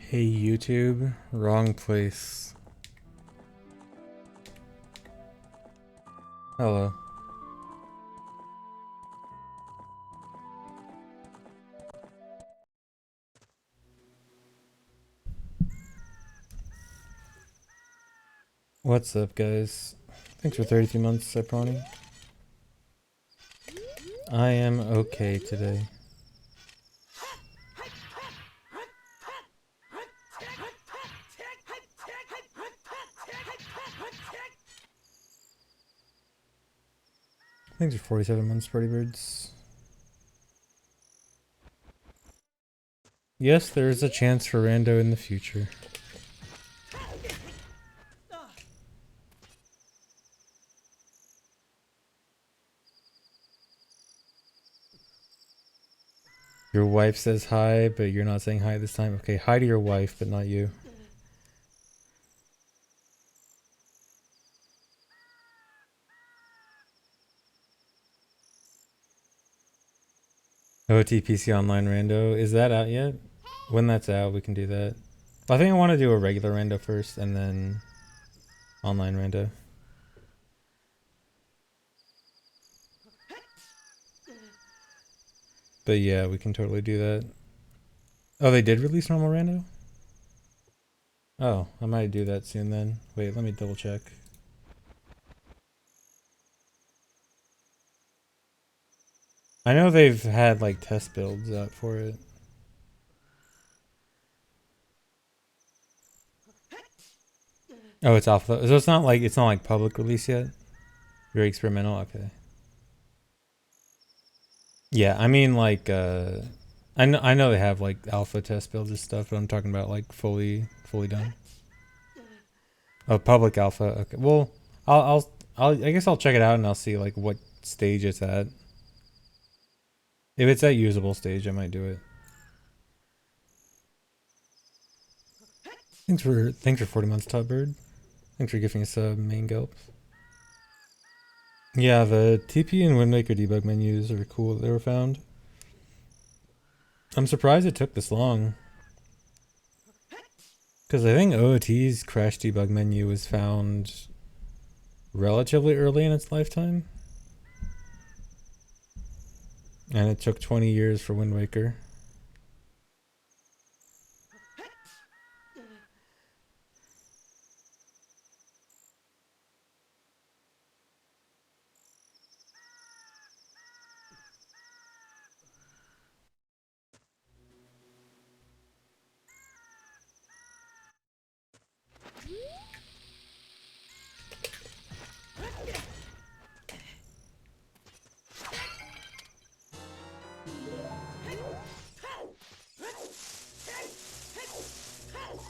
Hey YouTube, wrong place. Hello. What's up, guys? Thanks for 33 months, Cyproni. I am okay today. Thanks for 47 months, Pretty Birds. Yes, there is a chance for Rando in the future. Your wife says hi, but you're not saying hi this time. Okay, hi to your wife, but not you. OTPC Online Rando. Is that out yet? When that's out, we can do that. I think I want to do a regular Rando first, and then online Rando. But yeah, we can totally do that. Oh, they did release normal rando? Oh, I might do that soon then. Wait, let me double check. I know they've had like test builds out for it. Oh, it's alpha. So it's not like public release yet? Very experimental, okay. Yeah, I mean like I know they have like alpha test builds and stuff, but I'm talking about like fully done. Oh, public alpha. Okay. Well, I guess I'll check it out and I'll see like what stage it's at. If it's at usable stage, I might do it. Thanks for 40 months, Todd Bird. Thanks for giving us a main gulp. Yeah, the TP and Windmaker debug menus are cool that they were found. I'm surprised it took this long. Because I think OOT's crash debug menu was found relatively early in its lifetime. And it took 20 years for Wind Waker.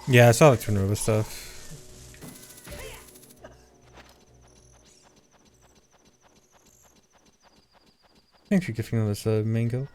Yeah, I saw the Twinrova stuff. Thanks for giving us a main gulp.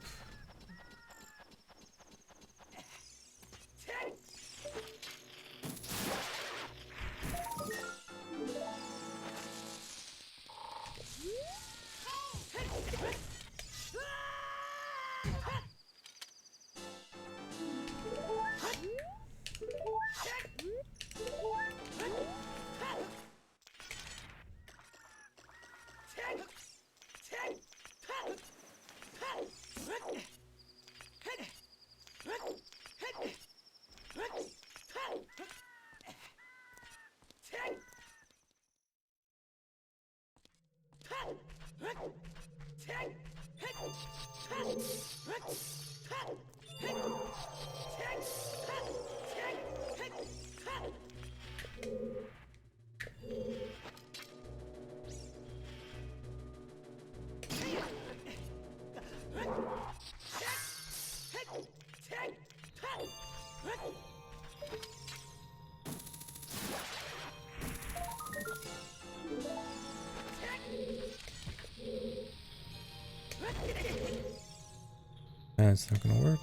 That's not gonna work.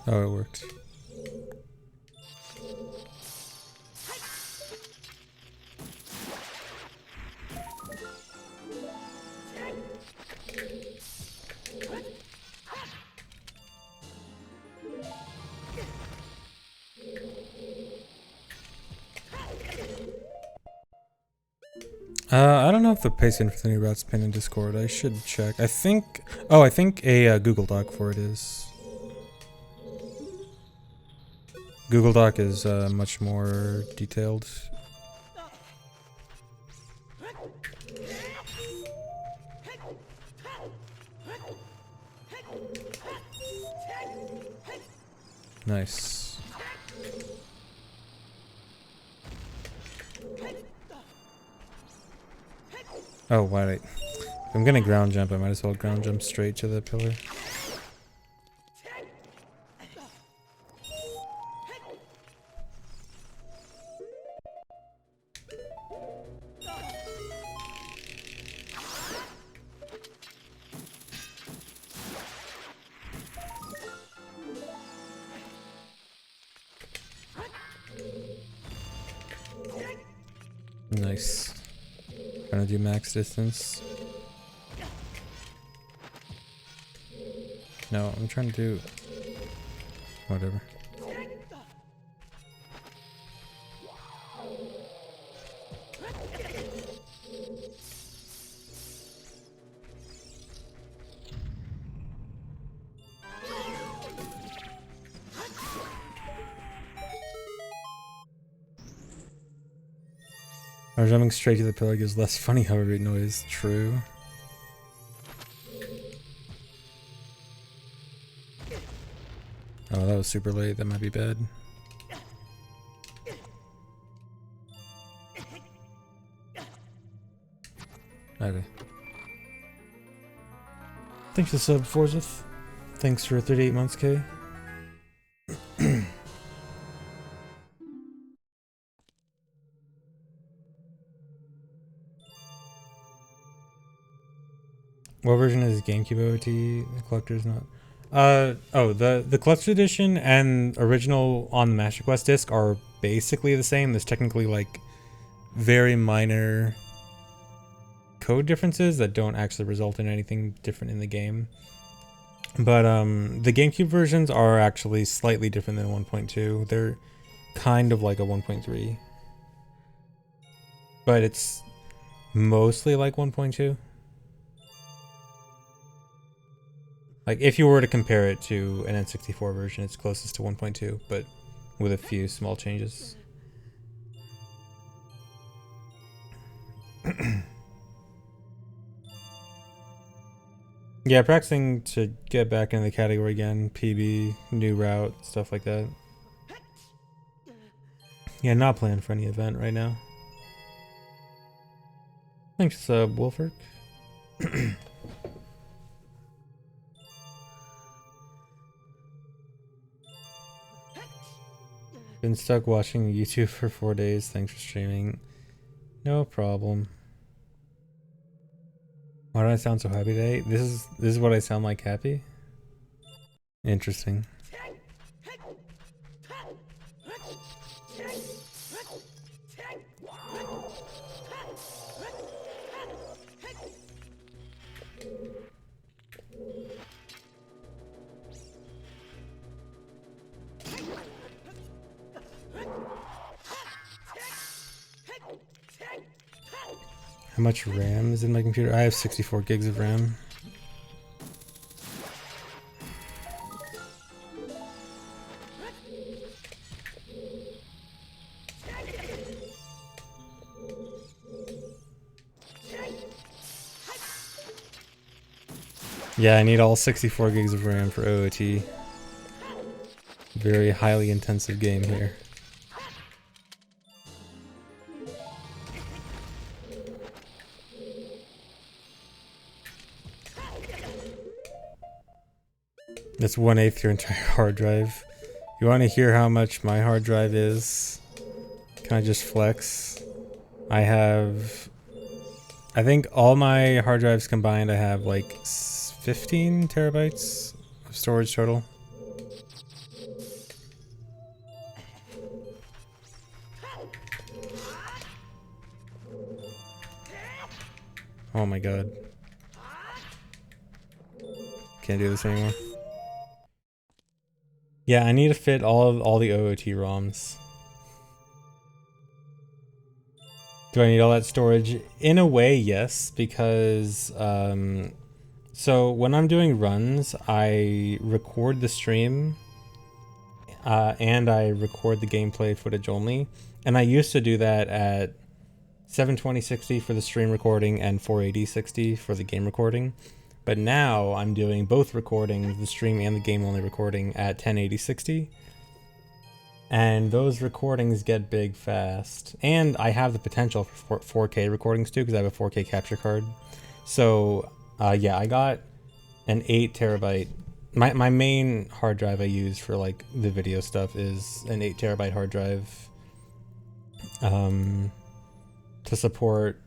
Oh, it worked. I don't know if the pacing for the new route's pinned in Discord. I should check. I think. Oh, I think a Google Doc for it is. Google Doc is much more detailed. Nice. Oh, wait. If I'm gonna ground jump, I might as well ground jump straight to the pillar. Nice. Trying to do max distance. No, I'm trying to do whatever. Jumping straight to the pillar gives less funny heartbeat noise. True. Oh, that was super late. That might be bad. Okay. Thanks for the sub, Forzith. Thanks for 38 months, K. What version is GameCube OT? The collector's not. The collector's edition and original on the Master Quest disc are basically the same. There's technically like very minor code differences that don't actually result in anything different in the game. But the GameCube versions are actually slightly different than 1.2. They're kind of like a 1.3. But it's mostly like 1.2. Like, if you were to compare it to an N64 version, it's closest to 1.2, but with a few small changes. Yeah, practicing to get back into the category again, PB, new route, stuff like that. Yeah, not planning for any event right now. Thanks, Wolfert. Been stuck watching YouTube for 4 days. Thanks for streaming. No problem. Why do I sound so happy today? This is what I sound like happy? Interesting. How much RAM is in my computer? I have 64 gigs of RAM. Yeah, I need all 64 gigs of RAM for OOT. Very highly intensive game here. That's 1/8 your entire hard drive. You want to hear how much my hard drive is? Can I just flex? I think all my hard drives combined, I have like 15 terabytes of storage total. Oh my god. Can't do this anymore. Yeah, I need to fit all the OOT ROMs. Do I need all that storage? In a way, yes, because so when I'm doing runs, I record the stream and I record the gameplay footage only. And I used to do that at 720/60 for the stream recording and 480/60 for the game recording. But now I'm doing both recordings, the stream and the game only recording at 1080/60. And those recordings get big fast. And I have the potential for 4K recordings too, because I have a 4K capture card. So yeah, I got an 8 terabyte. My main hard drive I use for like the video stuff is an 8 terabyte hard drive to support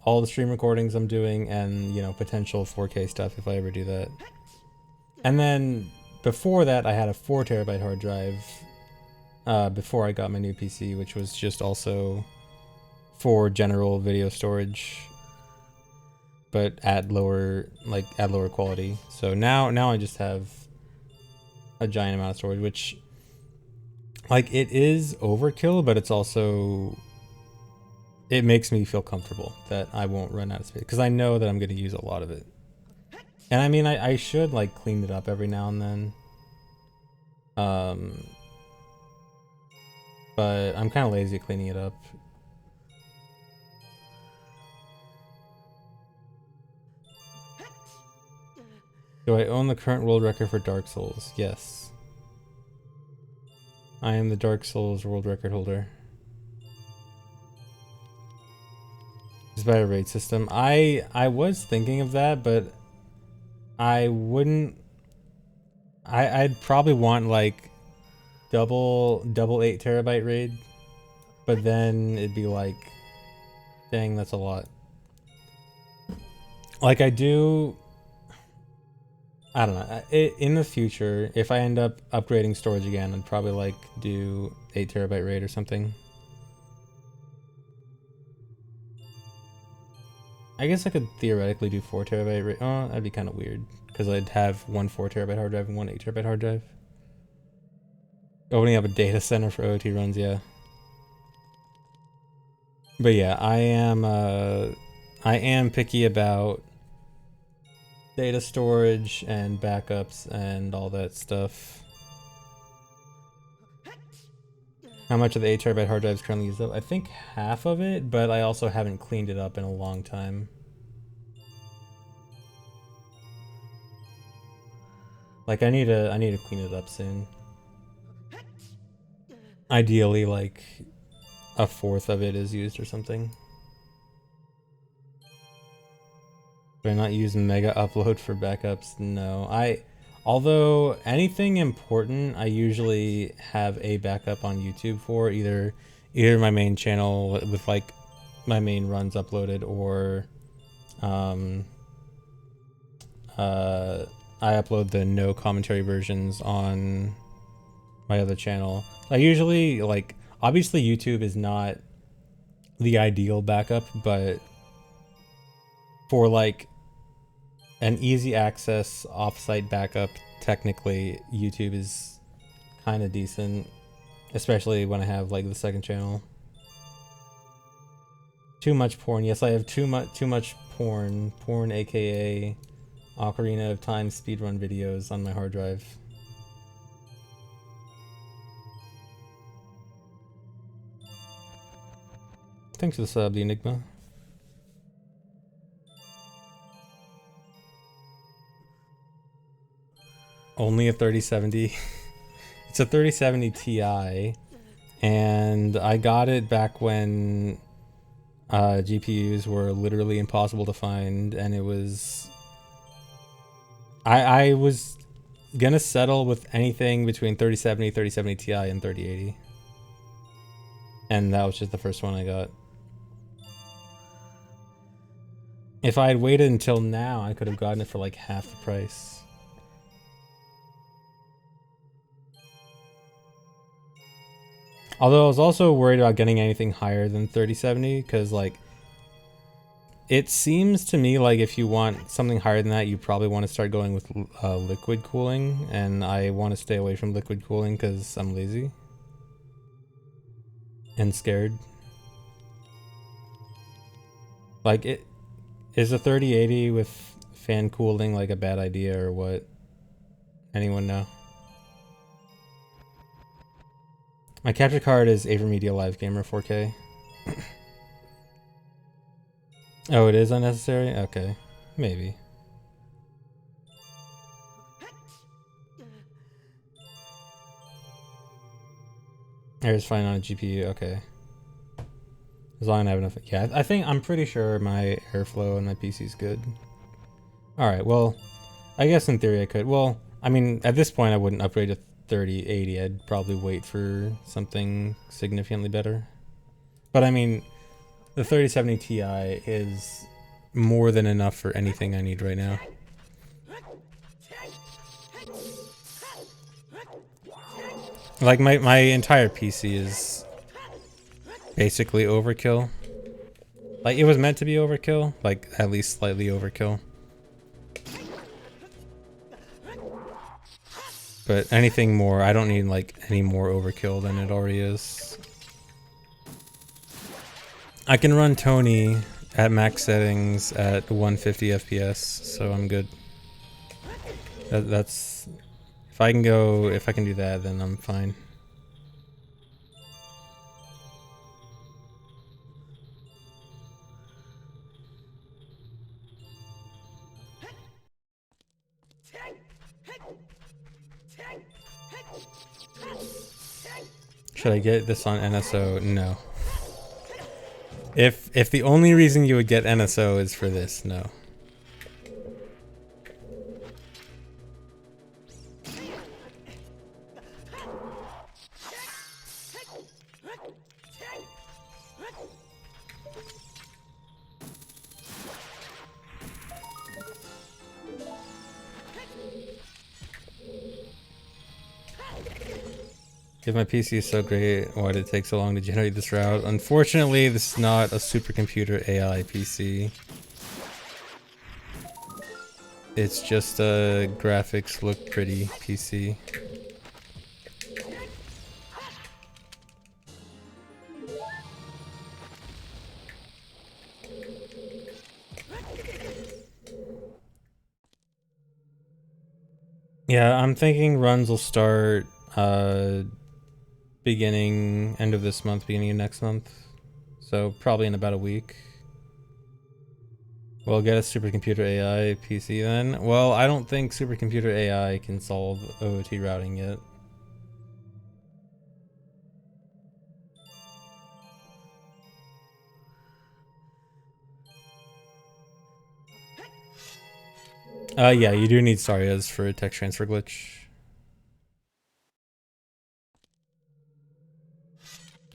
all the stream recordings I'm doing and, you know, potential 4K stuff if I ever do that. And then before that, I had a 4 terabyte hard drive before I got my new PC, which was just also for general video storage, but at lower quality. So now I just have a giant amount of storage, which like it is overkill, but it's also, it makes me feel comfortable that I won't run out of space because I know that I'm going to use a lot of it. And I mean, I should like clean it up every now and then. But I'm kind of lazy at cleaning it up. Do I own the current world record for Dark Souls? Yes. I am the Dark Souls world record holder. Just by a raid system. I was thinking of that, but I wouldn't. I'd probably want like double 8 terabyte raid, but then it'd be like, dang, that's a lot. Like I don't know, in the future, if I end up upgrading storage again, I'd probably like do 8 terabyte raid or something. I guess I could theoretically do 4 terabyte raid. Oh, that'd be kind of weird because I'd have one 4 terabyte hard drive and one 8 terabyte hard drive. Opening up a data center for OT runs, yeah. But yeah, I am picky about data storage and backups and all that stuff. How much of the 8 terabyte hard drive is currently used up? I think half of it, but I also haven't cleaned it up in a long time. Like I need to clean it up soon. Ideally, like a fourth of it is used or something. Do I not use Mega Upload for backups? No. Although anything important, I usually have a backup on YouTube for either my main channel with like my main runs uploaded, or I upload the no commentary versions on my other channel. I usually, like, obviously YouTube is not the ideal backup, but for like an easy access offsite backup, technically YouTube is kind of decent, especially when I have like the second channel. Too much porn. Yes, I have too much porn, aka Ocarina of Time speedrun videos on my hard drive. Thanks for the sub, the Enigma. Only a 3070. It's a 3070 Ti, and I got it back when GPUs were literally impossible to find, and it was... I was gonna settle with anything between 3070, 3070 Ti, and 3080. And that was just the first one I got. If I had waited until now, I could have gotten it for like half the price. Although I was also worried about getting anything higher than 3070, because like, it seems to me like if you want something higher than that, you probably want to start going with liquid cooling, and I want to stay away from liquid cooling because I'm lazy and scared. Like, it is a 3080 with fan cooling like a bad idea or what? Anyone know? My capture card is AverMedia Live Gamer 4K. Oh, it is unnecessary? Okay. Maybe. It's fine on a GPU, okay. As long as I have enough. Yeah, I'm pretty sure my airflow on my PC is good. Alright, well, I guess in theory I could. Well, I mean, at this point I wouldn't upgrade to 3080. I'd probably wait for something significantly better. But I mean, the 3070 Ti is more than enough for anything I need right now. Like, my entire PC is basically overkill. Like, it was meant to be overkill, like, at least slightly overkill. But anything more, I don't need, like, any more overkill than it already is. I can run Tony at max settings at 150 FPS, so I'm good. That's... If I can do that, then I'm fine. Should I get this on NSO? No. If the only reason you would get NSO is for this, no. If my PC is so great, why did it take so long to generate this route? Unfortunately, this is not a supercomputer AI PC. It's just a graphics look pretty PC. Yeah, I'm thinking runs will start end of this month, beginning of next month. So probably in about a week. We'll get a supercomputer AI PC then. Well, I don't think supercomputer AI can solve OOT routing yet. Yeah, you do need Sarias for a text transfer glitch.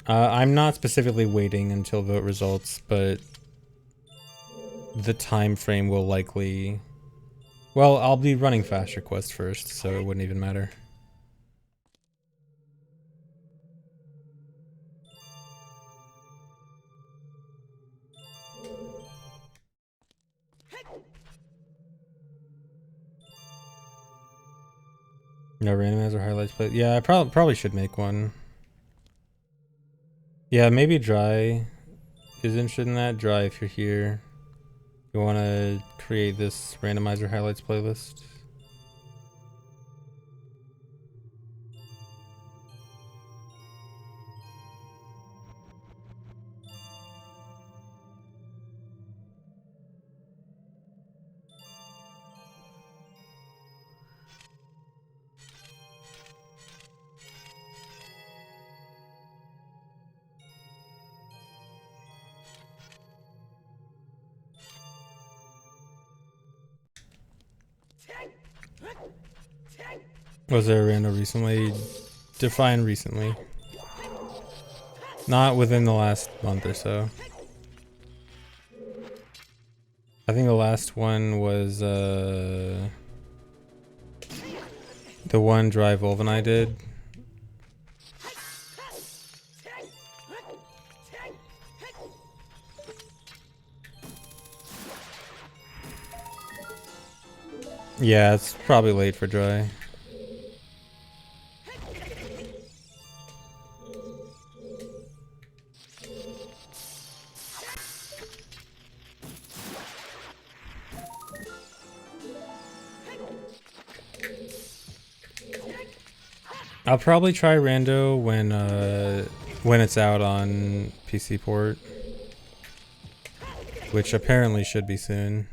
I'm not specifically waiting until vote results, but the time frame will likely... Well, I'll be running fast request first, so it wouldn't even matter. No randomizer highlights, but yeah, I probably should make one. Yeah, maybe Dry is interested in that. Dry, if you're here, you want to create this randomizer highlights playlist. Was there a random recently? Define recently. Not within the last month or so. I think the last one was the one Dry Volv and I did. Yeah, it's probably late for Dry. I'll probably try Rando when it's out on PC port, which apparently should be soon.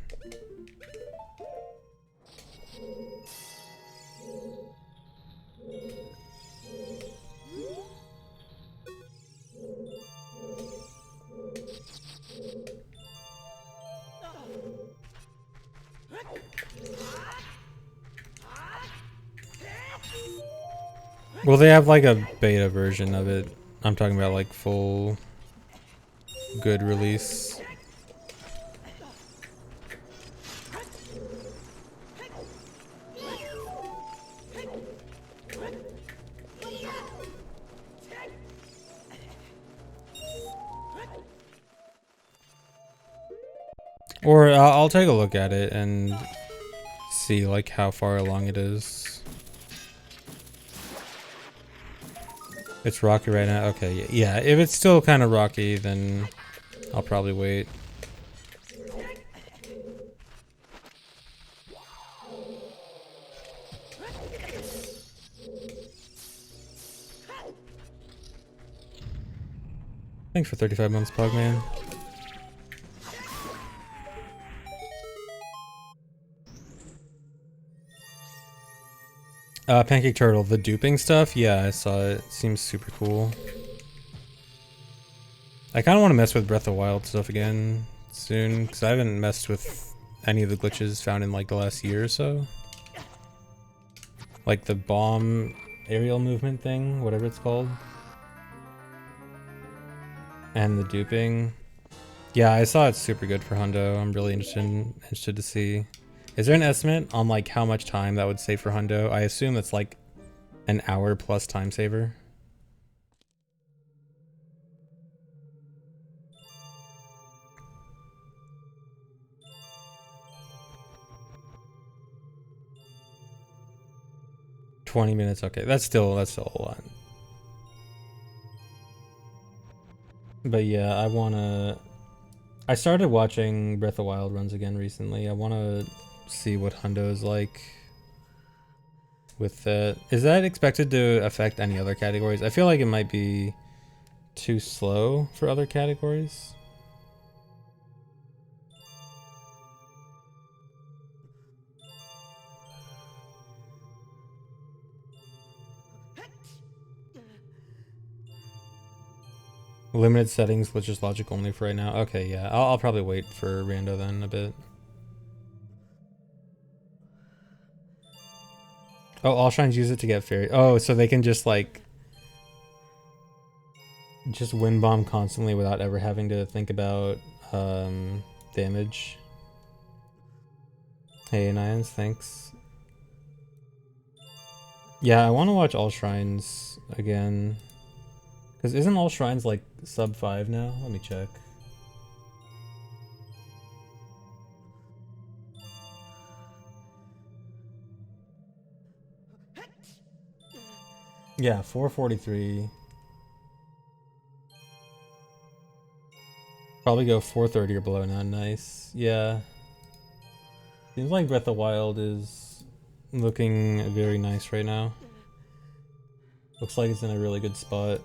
Well, they have like a beta version of it. I'm talking about like full good release. Or I'll take a look at it and see like how far along it is. It's rocky right now. Okay, yeah. If it's still kind of rocky, then I'll probably wait. Thanks for 35 months, Pugman. Pancake Turtle, the duping stuff? Yeah, I saw it. Seems super cool. I kind of want to mess with Breath of the Wild stuff again soon, because I haven't messed with any of the glitches found in like the last year or so. Like the bomb aerial movement thing, whatever it's called. And the duping. Yeah, I saw it's super good for Hundo. I'm really interested to see. Is there an estimate on like how much time that would save for Hundo? I assume it's like an hour plus time saver. $20, okay. That's still a lot. But yeah, I started watching Breath of the Wild runs again recently. I wanna see what Hundo is like with that. Is that expected to affect any other categories? I feel like it might be too slow for other categories. Limited settings, which is logic only for right now. Okay, yeah, I'll probably wait for Rando then a bit. Oh, all shrines use it to get fairy. Oh, so they can just like wind bomb constantly without ever having to think about damage. Hey, Nians, thanks. Yeah, I want to watch all shrines again. Because isn't all shrines like sub 5 now? Let me check. Yeah, 443. Probably go 430 or below now. Nice. Yeah. Seems like Breath of the Wild is looking very nice right now. Looks like it's in a really good spot.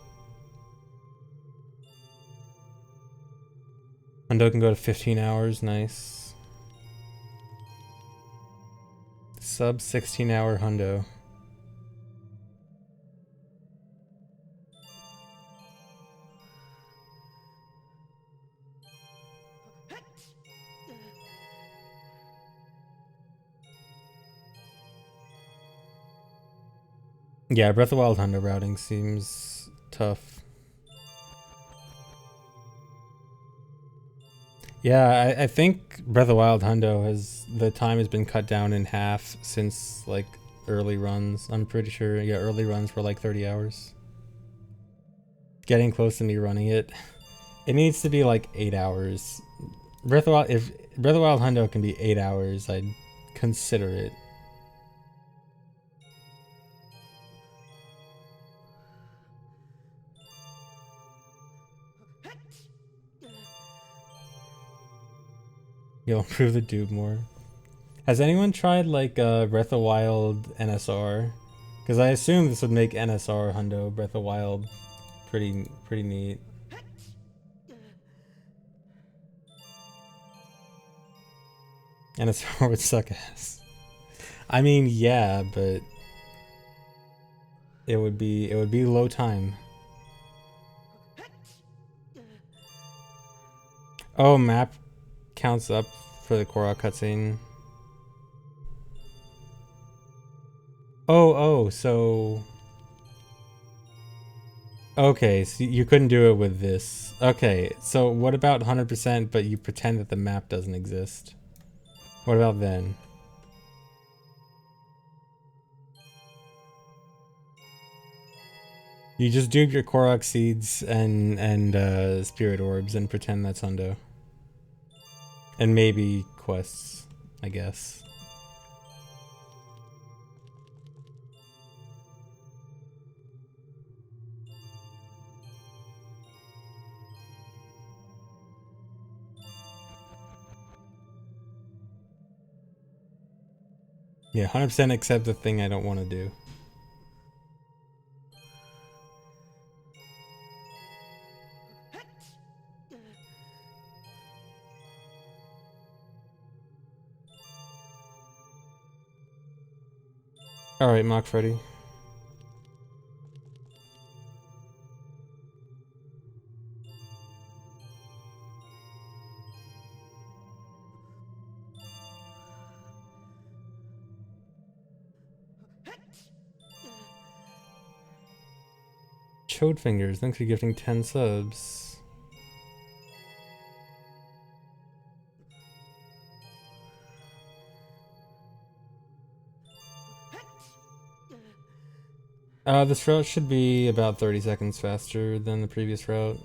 Hundo can go to 15 hours. Nice. Sub 16-hour Hundo. Yeah, Breath of the Wild Hundo routing seems tough. Yeah, I think Breath of the Wild Hundo the time has been cut down in half since like early runs. I'm pretty sure, yeah, early runs were like 30 hours. Getting close to me running it. It needs to be like 8 hours. If Breath of the Wild Hundo can be 8 hours, I'd consider it. You'll improve the dupe more. Has anyone tried like Breath of the Wild NSR? Because I assume this would make NSR Hundo Breath of Wild pretty neat. NSR would suck ass. I mean, yeah, but it would be low time. Oh, map counts up for the Korok cutscene. Oh, so... Okay, so you couldn't do it with this. Okay, so what about 100% but you pretend that the map doesn't exist? What about then? You just do your Korok seeds and spirit orbs and pretend that's Hundo. And maybe quests, I guess. Yeah, 100% except the thing I don't want to do. Alright, Mock Freddy. Chode Fingers, thanks for gifting 10 subs. This route should be about 30 seconds faster than the previous route.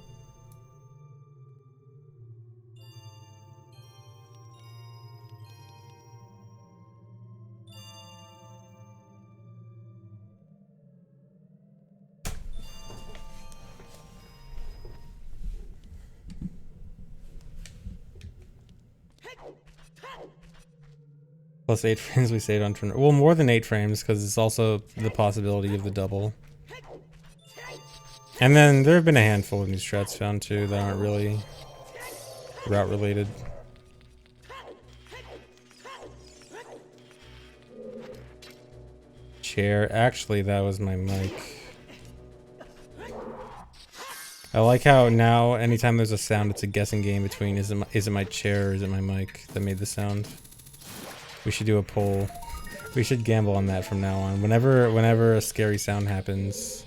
Plus 8 frames we saved on turn. Well, more than 8 frames because it's also the possibility of the double. And then there have been a handful of new strats found too that aren't really route related. Chair. Actually, that was my mic. I like how now anytime there's a sound, it's a guessing game between is it my chair or is it my mic that made the sound. We should do a poll. We should gamble on that from now on. Whenever a scary sound happens,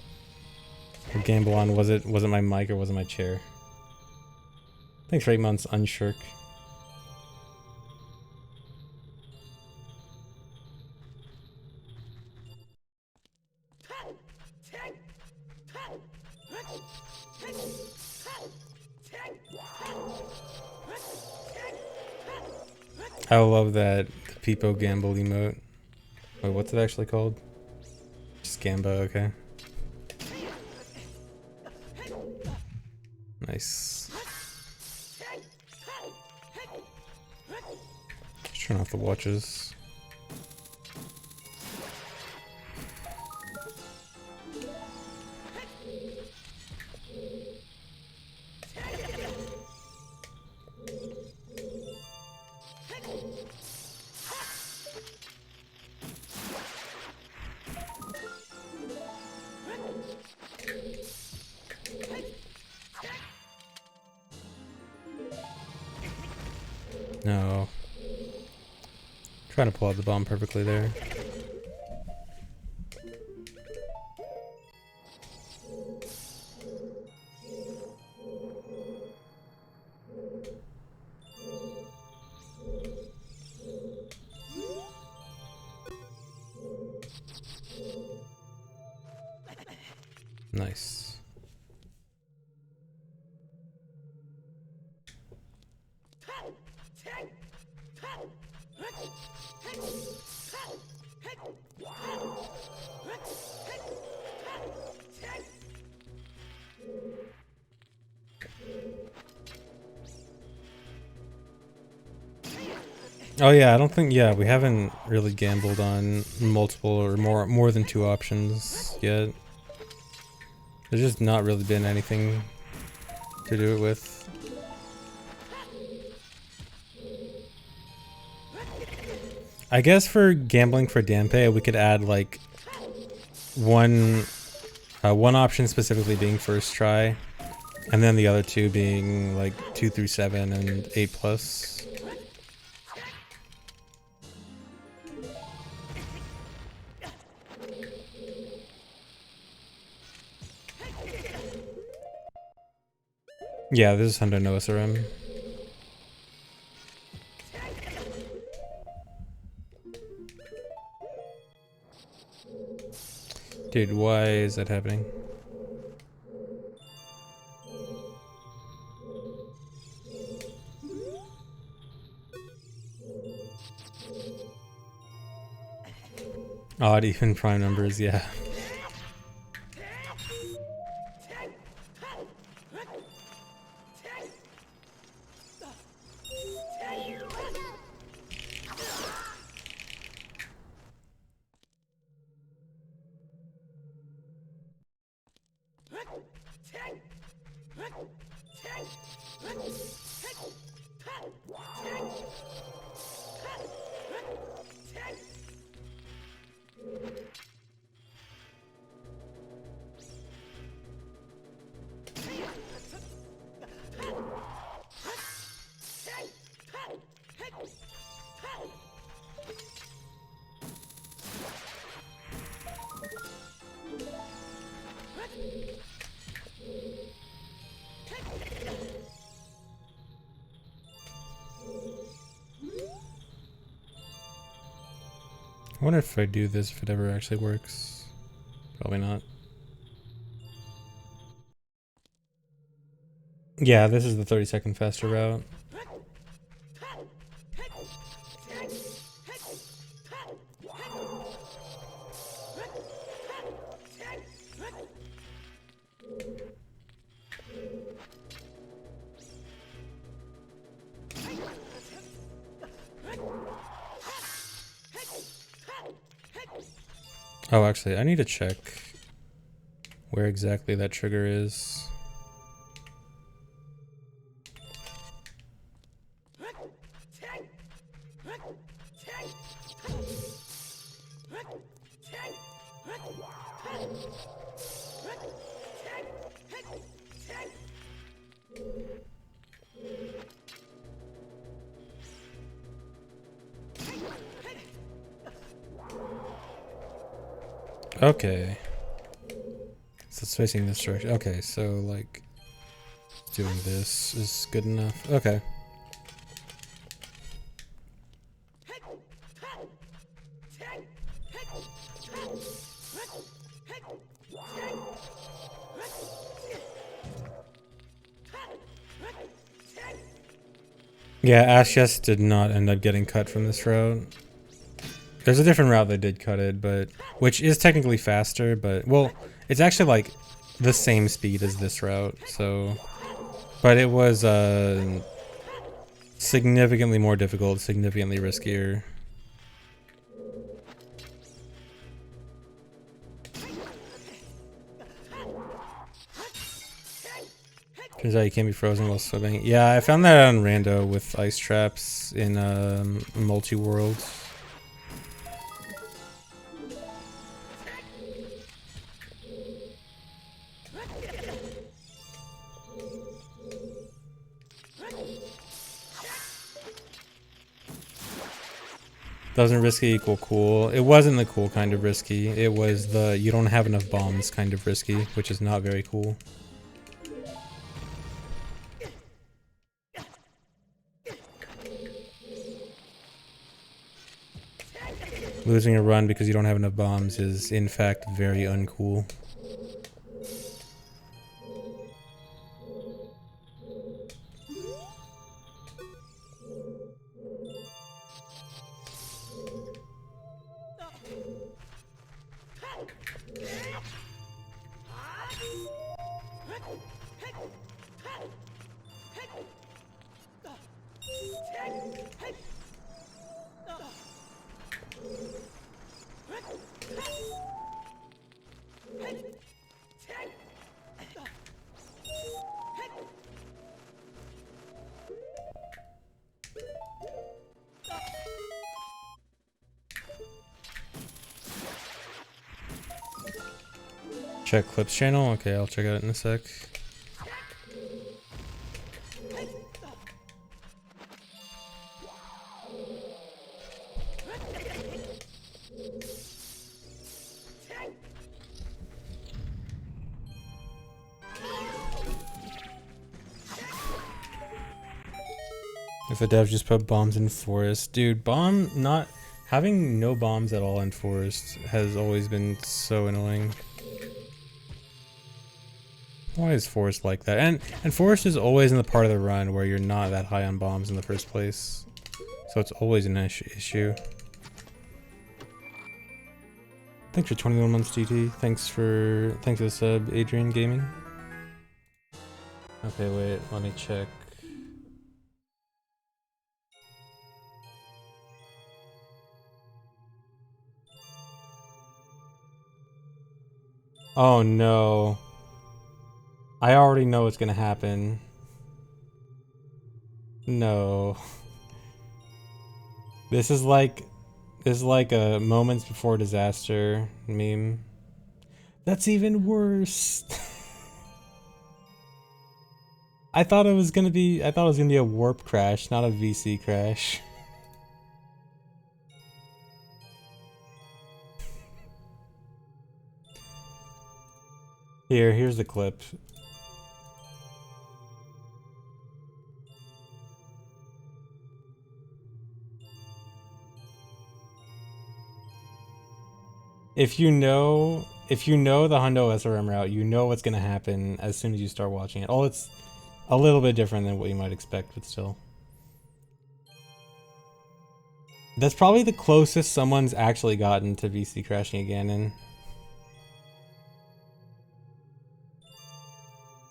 we'll gamble on was it my mic or was it my chair. Thanks for 8 months, Unshirk. I love that Peepo Gamble emote. Wait, what's it actually called? Just Gamba, okay. Nice. Just turn off the watches. No. Trying to pull out the bomb perfectly there. Nice. Oh yeah, I don't think we haven't really gambled on multiple or more than two options yet. There's just not really been anything to do it with. I guess for gambling for Dampe, we could add like one option specifically being first try, and then the other two being like 2 through 7 and 8 plus. Yeah, this is Hundo no SRM. Dude, why is that happening? Odd even prime numbers, yeah. I wonder if I do this, if it ever actually works. Probably not. Yeah, this is the 30-second faster route. Oh, actually, I need to check where exactly that trigger is. Okay. So it's facing this direction. Okay, so like doing this is good enough. Okay. Yeah, Ash just did not end up getting cut from this route. There's a different route that did cut it, but which is technically faster, but well, it's actually like the same speed as this route, so but it was significantly more difficult, significantly riskier. Turns out you can't be frozen while swimming. Yeah, I found that on Rando with ice traps in multi-world. Doesn't risky equal cool. It wasn't the cool kind of risky. It was the you don't have enough bombs kind of risky, which is not very cool. Losing a run because you don't have enough bombs is in fact very uncool. Check Clips channel? Okay, I'll check it out in a sec. If a dev just put bombs in forest. Dude, having no bombs at all in forest has always been so annoying. Why is forest like that? And forest is always in the part of the run where you're not that high on bombs in the first place. So it's always an issue. Thanks for 21 months, GT. Thanks for the sub, Adrian Gaming. Okay, wait, let me check. Oh no. I already know what's gonna happen. No. This is like a moments before disaster meme. That's even worse. I thought it was gonna be a warp crash, not a VC crash. Here's the clip. If you know the Hundo SRM route, you know what's gonna happen as soon as you start watching it. Oh, it's a little bit different than what you might expect, but still. That's probably the closest someone's actually gotten to VC crashing again in.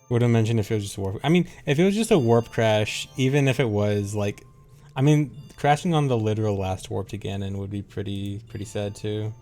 Would have mentioned if it was just a warp. I mean, if it was just a warp crash, even if it was like, I mean, crashing on the literal last warp to Ganon would be pretty sad too.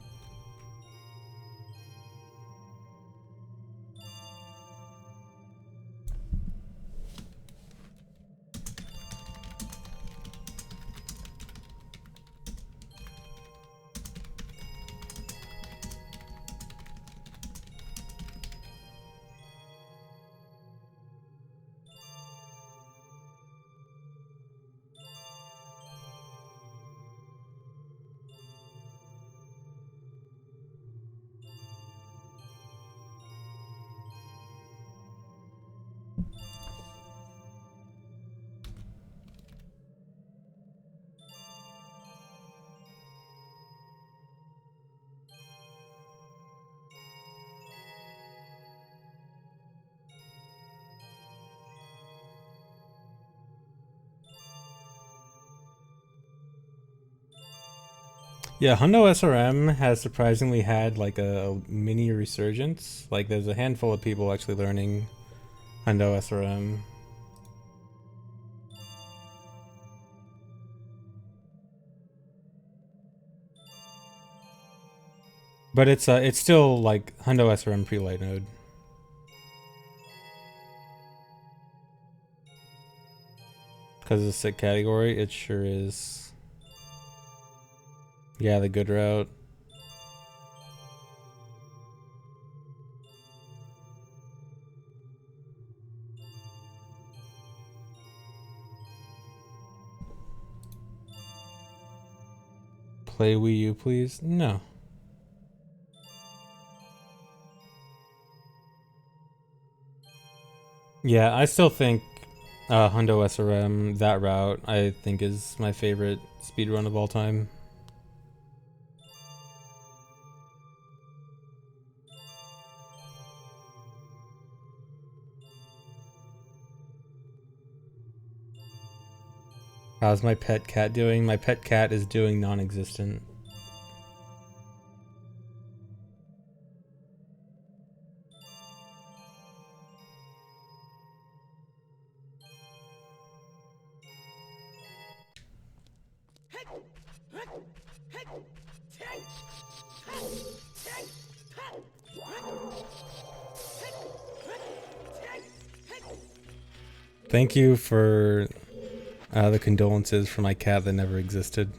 Yeah, Hundo SRM has surprisingly had like a mini resurgence. Like there's a handful of people actually learning Hundo SRM. But it's still like Hundo SRM pre-light node. Because it's a sick category, it sure is. Yeah, the good route. Play Wii U, please? No. Yeah, I still think Hundo SRM, that route, I think is my favorite speedrun of all time. How's my pet cat doing? My pet cat is doing non-existent. Thank you for the condolences for my cat that never existed.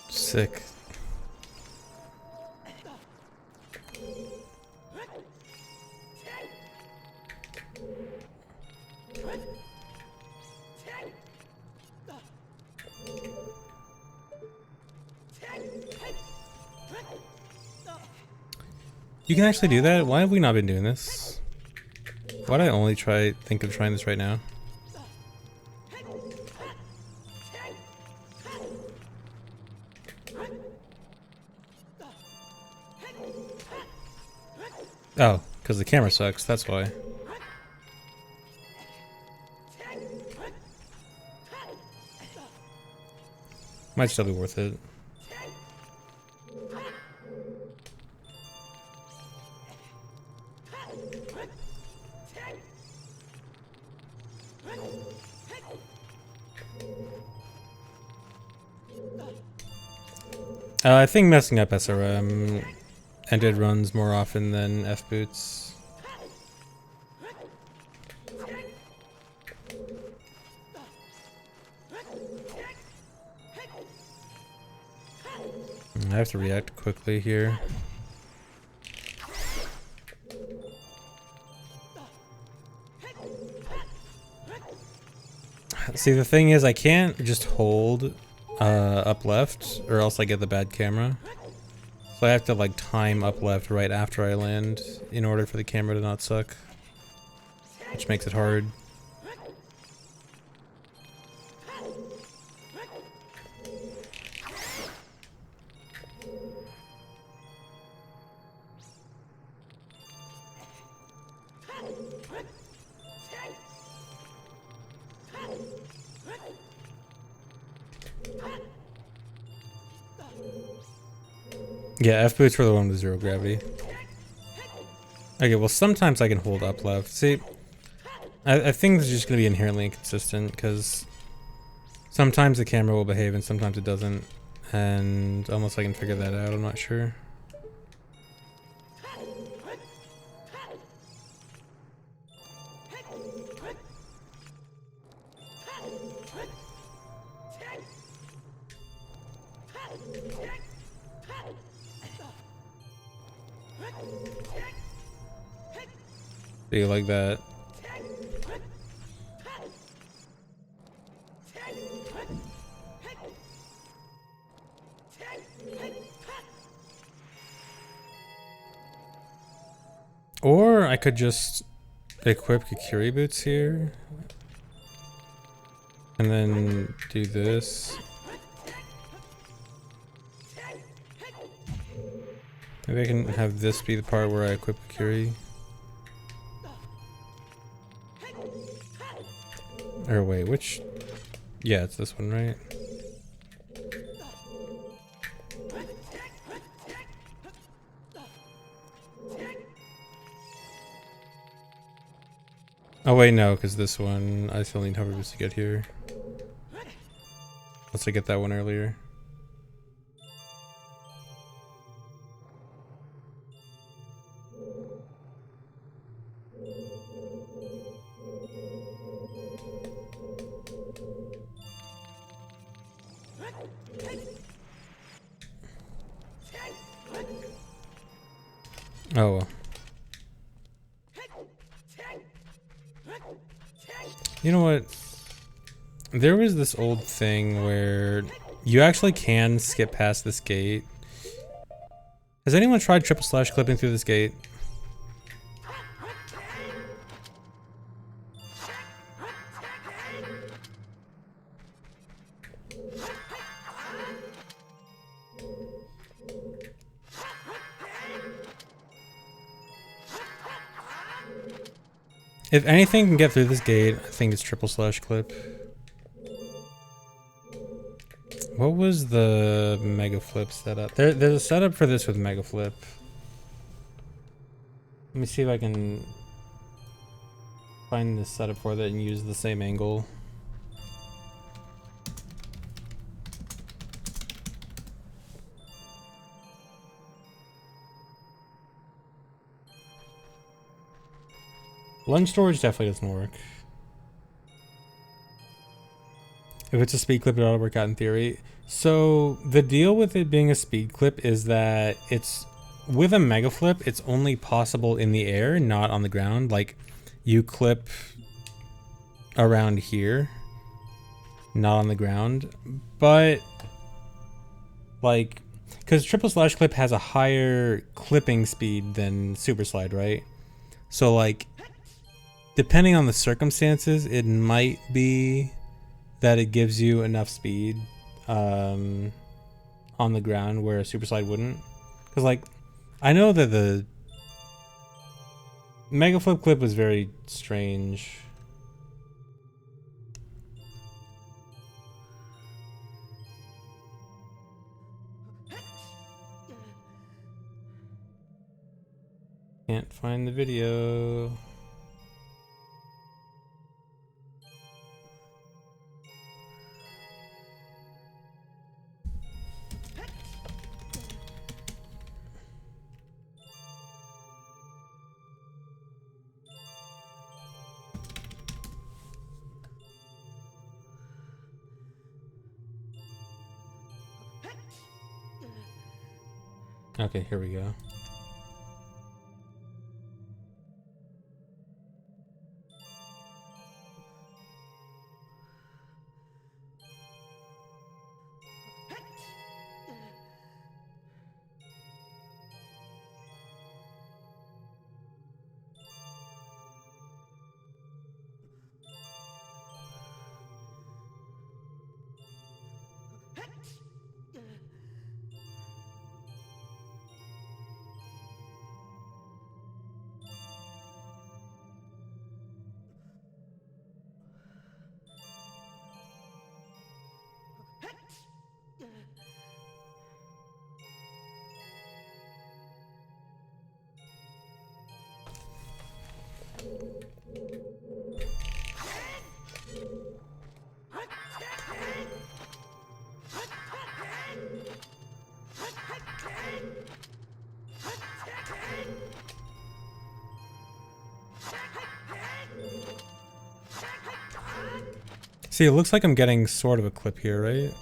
Sick. You can actually do that? Why have we not been doing this? Why did I only think of trying this right now? Oh, because the camera sucks, that's why. Might still be worth it. I think messing up SRM ended runs more often than F boots. I have to react quickly here. See, the thing is, I can't just hold up left, or else I get the bad camera. So I have to like time up left right after I land in order for the camera to not suck, which makes it hard. Yeah, F boots for the one with zero gravity. Okay, well sometimes I can hold up left. See, I think it's just going to be inherently inconsistent because sometimes the camera will behave and sometimes it doesn't. And unless I can figure that out, I'm not sure. Do you like that? Or I could just equip Kikiri boots here. And then do this. Maybe I can have this be the part where I equip Kikiri. Or wait, which? Yeah, it's this one, right? Oh wait, no, because this one, I still need hover boots to get here. Let's get that one earlier. Oh well. You know what? There was this old thing where you actually can skip past this gate. Has anyone tried triple slash clipping through this gate? If anything can get through this gate, I think it's triple slash clip. What was the mega flip setup? There's a setup for this with mega flip. Let me see if I can find this setup for that and use the same angle. Lunge storage definitely doesn't work. If it's a speed clip, it ought to work out in theory. So the deal with it being a speed clip is that it's with a mega flip, it's only possible in the air, not on the ground. Like you clip around here, not on the ground. But like, because triple slash clip has a higher clipping speed than super slide, right? So like, depending on the circumstances, it might be that it gives you enough speed on the ground where a super slide wouldn't. Because like, I know that the mega flip clip was very strange. Can't find the video. Okay, here we go. See, it looks like I'm getting sort of a clip here, right?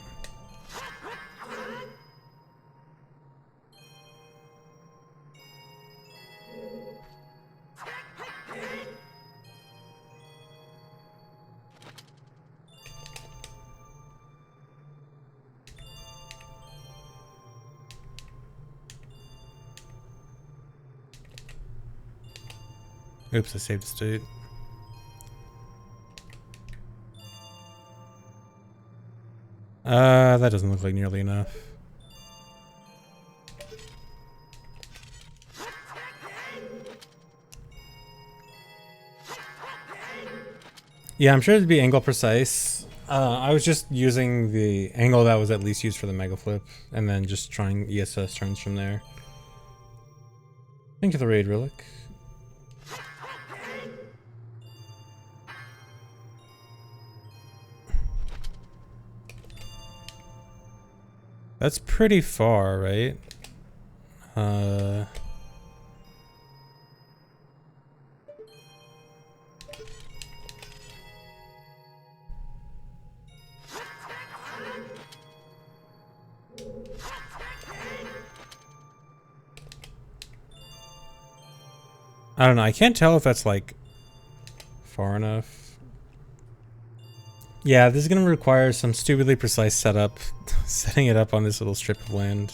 Oops, I saved state. That doesn't look like nearly enough. Yeah, I'm sure it'd be angle precise. I was just using the angle that was at least used for the mega flip, and then just trying ESS turns from there. Thank you for the raid, Relic. That's pretty far, right? I don't know. I can't tell if that's like far enough. Yeah, this is gonna require some stupidly precise setup, setting it up on this little strip of land.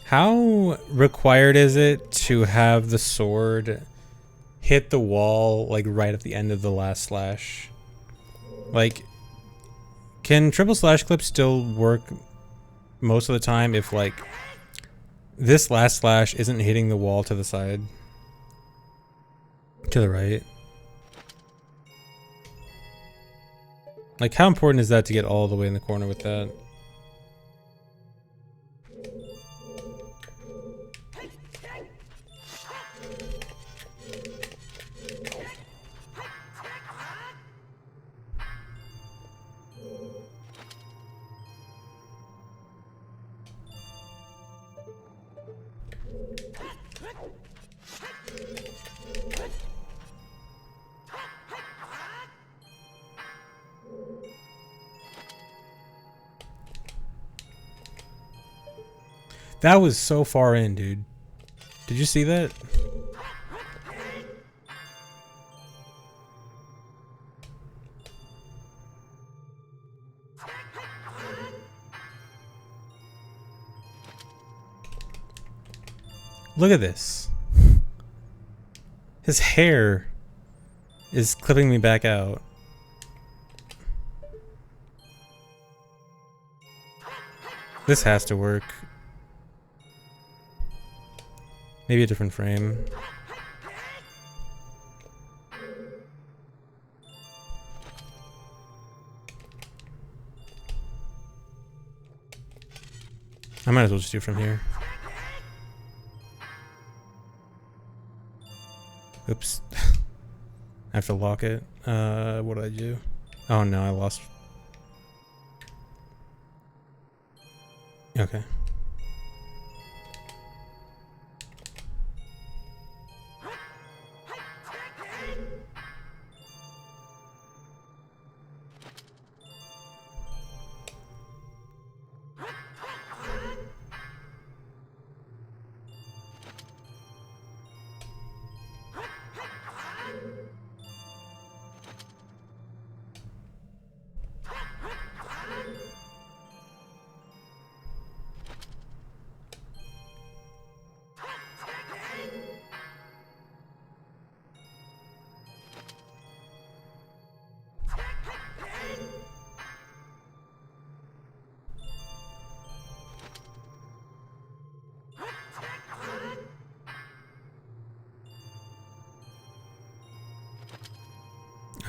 How required is it to have the sword hit the wall like right at the end of the last slash? Like, can triple slash clip still work most of the time if like this last slash isn't hitting the wall to the side? To the right? Like, how important is that to get all the way in the corner with that? That was so far in, dude. Did you see that? Look at this. His hair is clipping me back out. This has to work. Maybe a different frame. I might as well just do it from here. Oops. I have to lock it. What did I do? Oh no, I lost. Okay.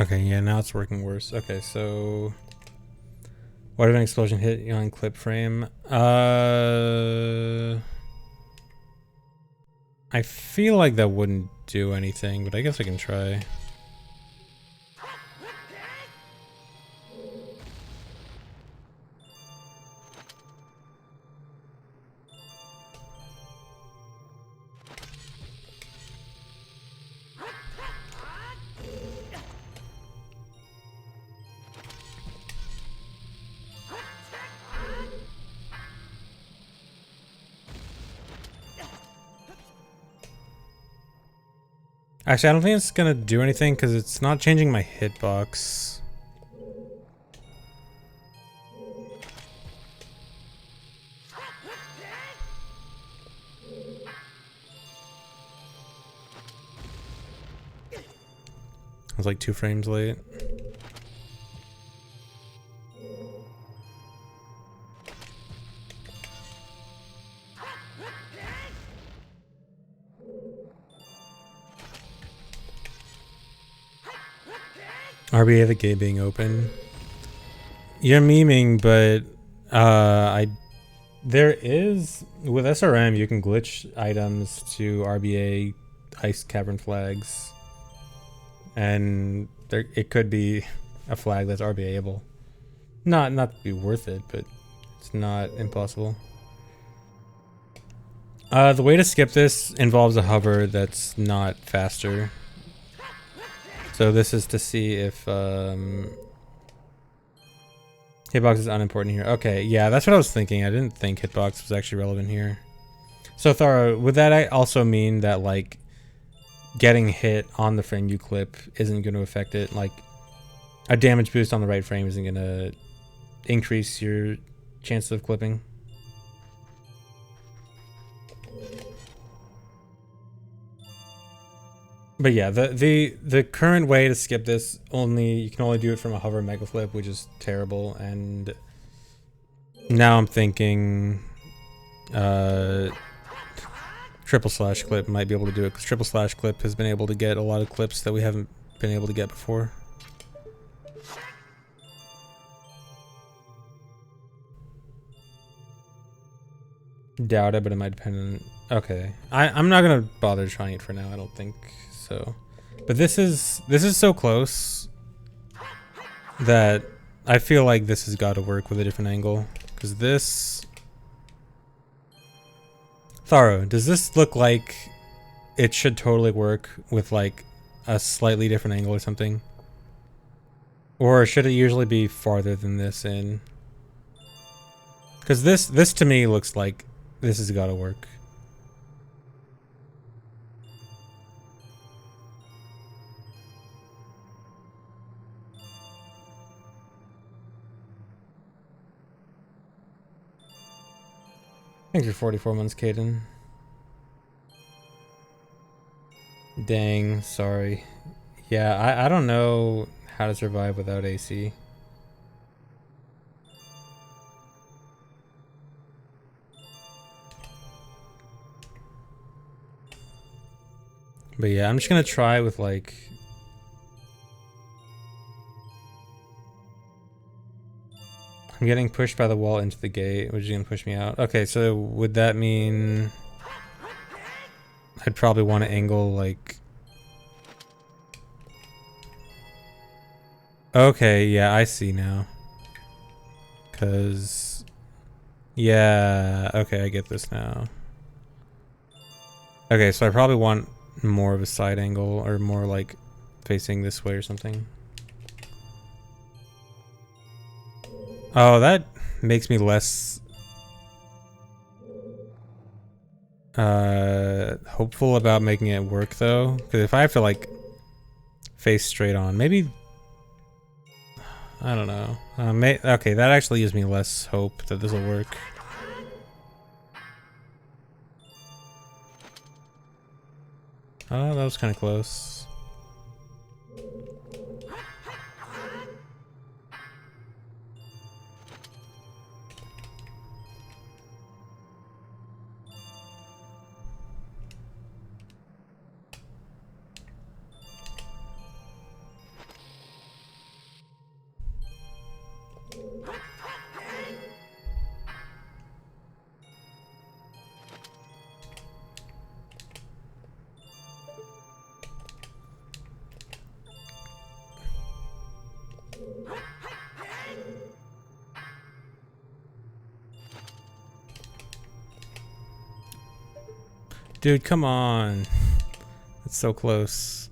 Okay, yeah, now it's working worse. Okay, so what if an explosion hit on clip frame? I feel like that wouldn't do anything, but I guess I can try. Actually, I don't think it's gonna do anything because it's not changing my hitbox. I was like 2 frames late. RBA the gate being open. You're memeing, but there is with SRM you can glitch items to RBA ice cavern flags, and it could be a flag that's RBA-able. Not to be worth it, but it's not impossible. The way to skip this involves a hover that's not faster. So this is to see if hitbox is unimportant here. Okay, yeah, that's what I was thinking. I didn't think hitbox was actually relevant here. So Thara, would that also mean that like getting hit on the frame you clip isn't going to affect it? Like a damage boost on the right frame isn't going to increase your chances of clipping? But yeah, the current way to skip this, you can only do it from a hover mega flip, which is terrible. And now I'm thinking triple slash clip might be able to do it, because triple slash clip has been able to get a lot of clips that we haven't been able to get before. Doubt it, but it might depend on... Okay, I'm not gonna bother trying it for now. I don't think so. But this is so close that I feel like this has got to work with a different angle, because this... Tharo, does this look like it should totally work with like a slightly different angle or something? Or should it usually be farther than this in? Because this to me looks like this has got to work. Thanks for 44 months, Caden. Dang, sorry. Yeah, I don't know how to survive without AC. But yeah, I'm just gonna try with like... I'm getting pushed by the wall into the gate, which is gonna push me out. Okay, so would that mean I'd probably want to angle like... Okay, yeah, I see now. Cause... Yeah, okay, I get this now. Okay, so I probably want more of a side angle, or more like facing this way or something. Oh, that makes me less hopeful about making it work though, because if I have to like face straight on, maybe I don't know. Okay, that actually gives me less hope that this will work. Oh, that was kind of close. Dude, come on. It's so close.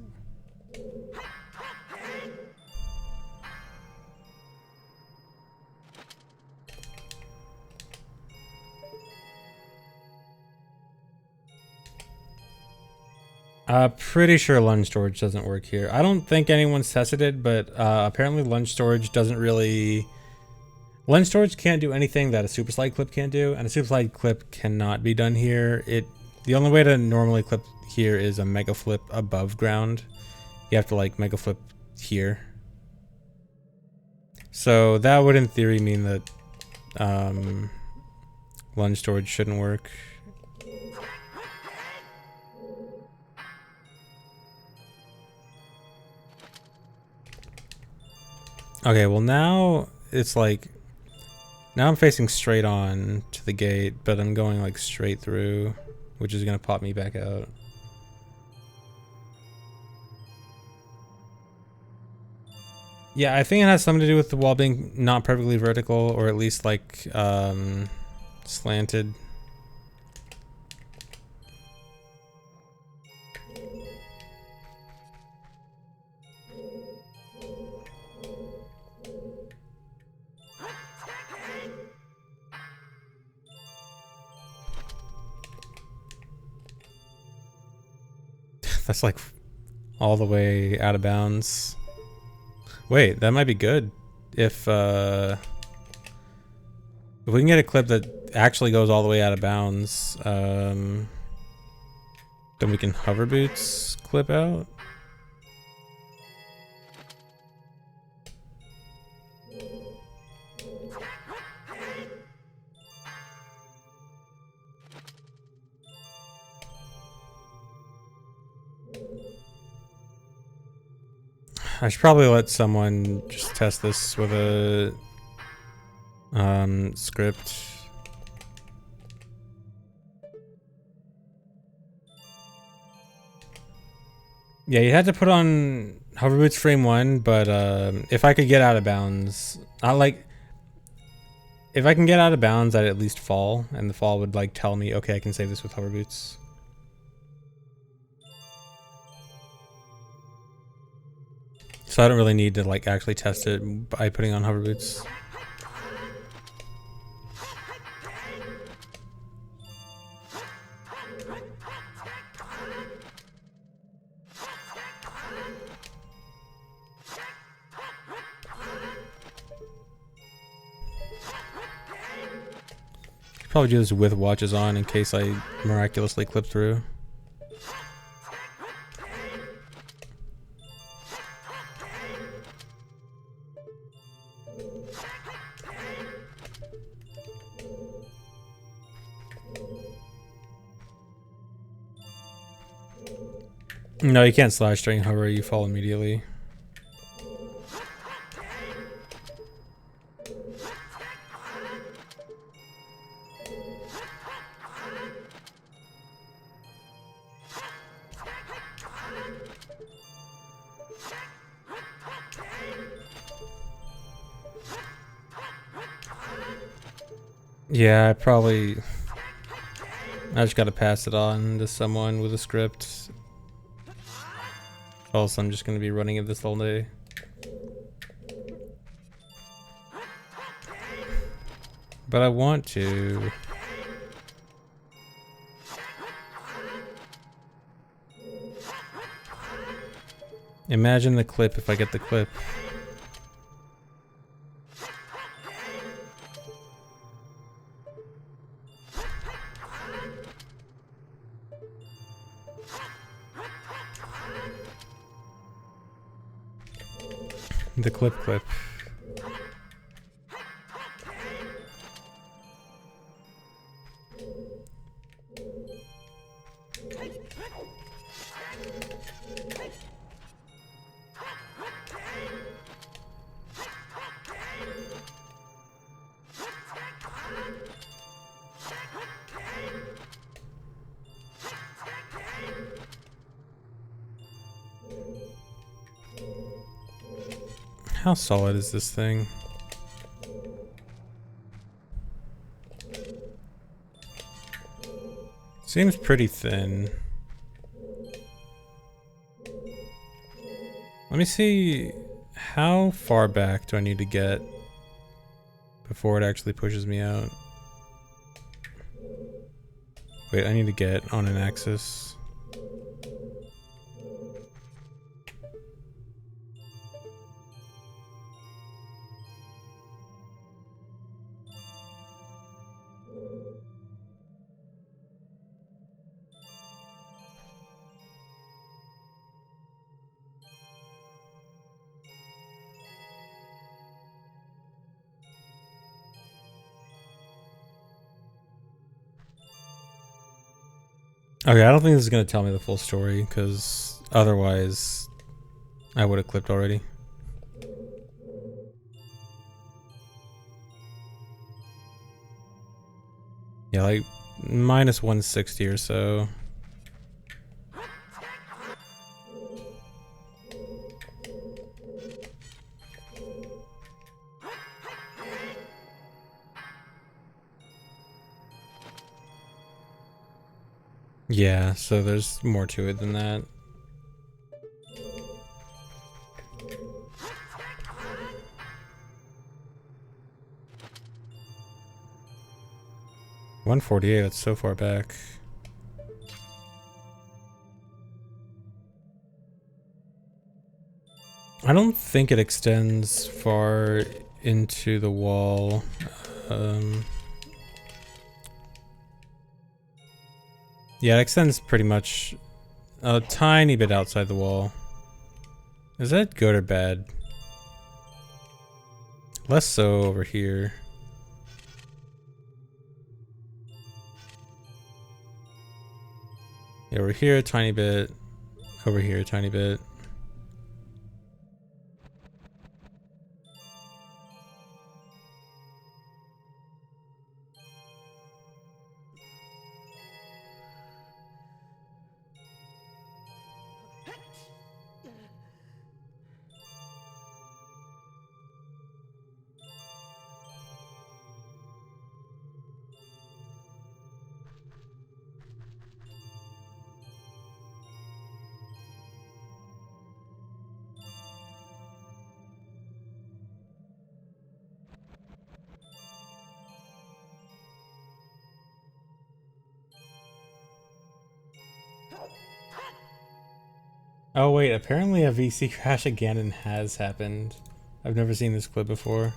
Pretty sure lunge storage doesn't work here. I don't think anyone's tested it, but apparently lunge storage doesn't really... Lunge storage can't do anything that a super slide clip can't do, and a super slide clip cannot be done here. The only way to normally clip here is a mega flip above ground. You have to like mega flip here. So that would in theory mean that lunge storage shouldn't work. Okay, well now it's like... Now I'm facing straight on to the gate, but I'm going like straight through, which is gonna pop me back out. Yeah, I think it has something to do with the wall being not perfectly vertical, or at least like slanted. That's like all the way out of bounds. Wait, that might be good. If we can get a clip that actually goes all the way out of bounds, then we can hover boots clip out. I should probably let someone just test this with a script. Yeah, you had to put on hover boots frame 1, but if I could get out of bounds, if I can get out of bounds, I'd at least fall, and the fall would like tell me, okay, I can save this with hover boots. So I don't really need to like actually test it by putting on hover boots. Probably do this with watches on in case I miraculously clip through. No, you can't slash during hover, you fall immediately. Yeah, I just gotta pass it on to someone with a script. Else I'm just gonna be running it this whole day. But I want to. Imagine the clip if I get the clip. The clip. How solid is this thing? Seems pretty thin. Let me see, how far back do I need to get before it actually pushes me out? Wait, I need to get on an axis. Okay, I don't think this is going to tell me the full story, because otherwise I would have clipped already. Yeah, like minus 160 or so. Yeah, so there's more to it than that. $148, that's so far back. I don't think it extends far into the wall. Yeah, it extends pretty much a tiny bit outside the wall. Is that good or bad? Less so over here. Yeah, over here a tiny bit. Over here a tiny bit. Oh wait, apparently a VC crash at Ganon has happened. I've never seen this clip before.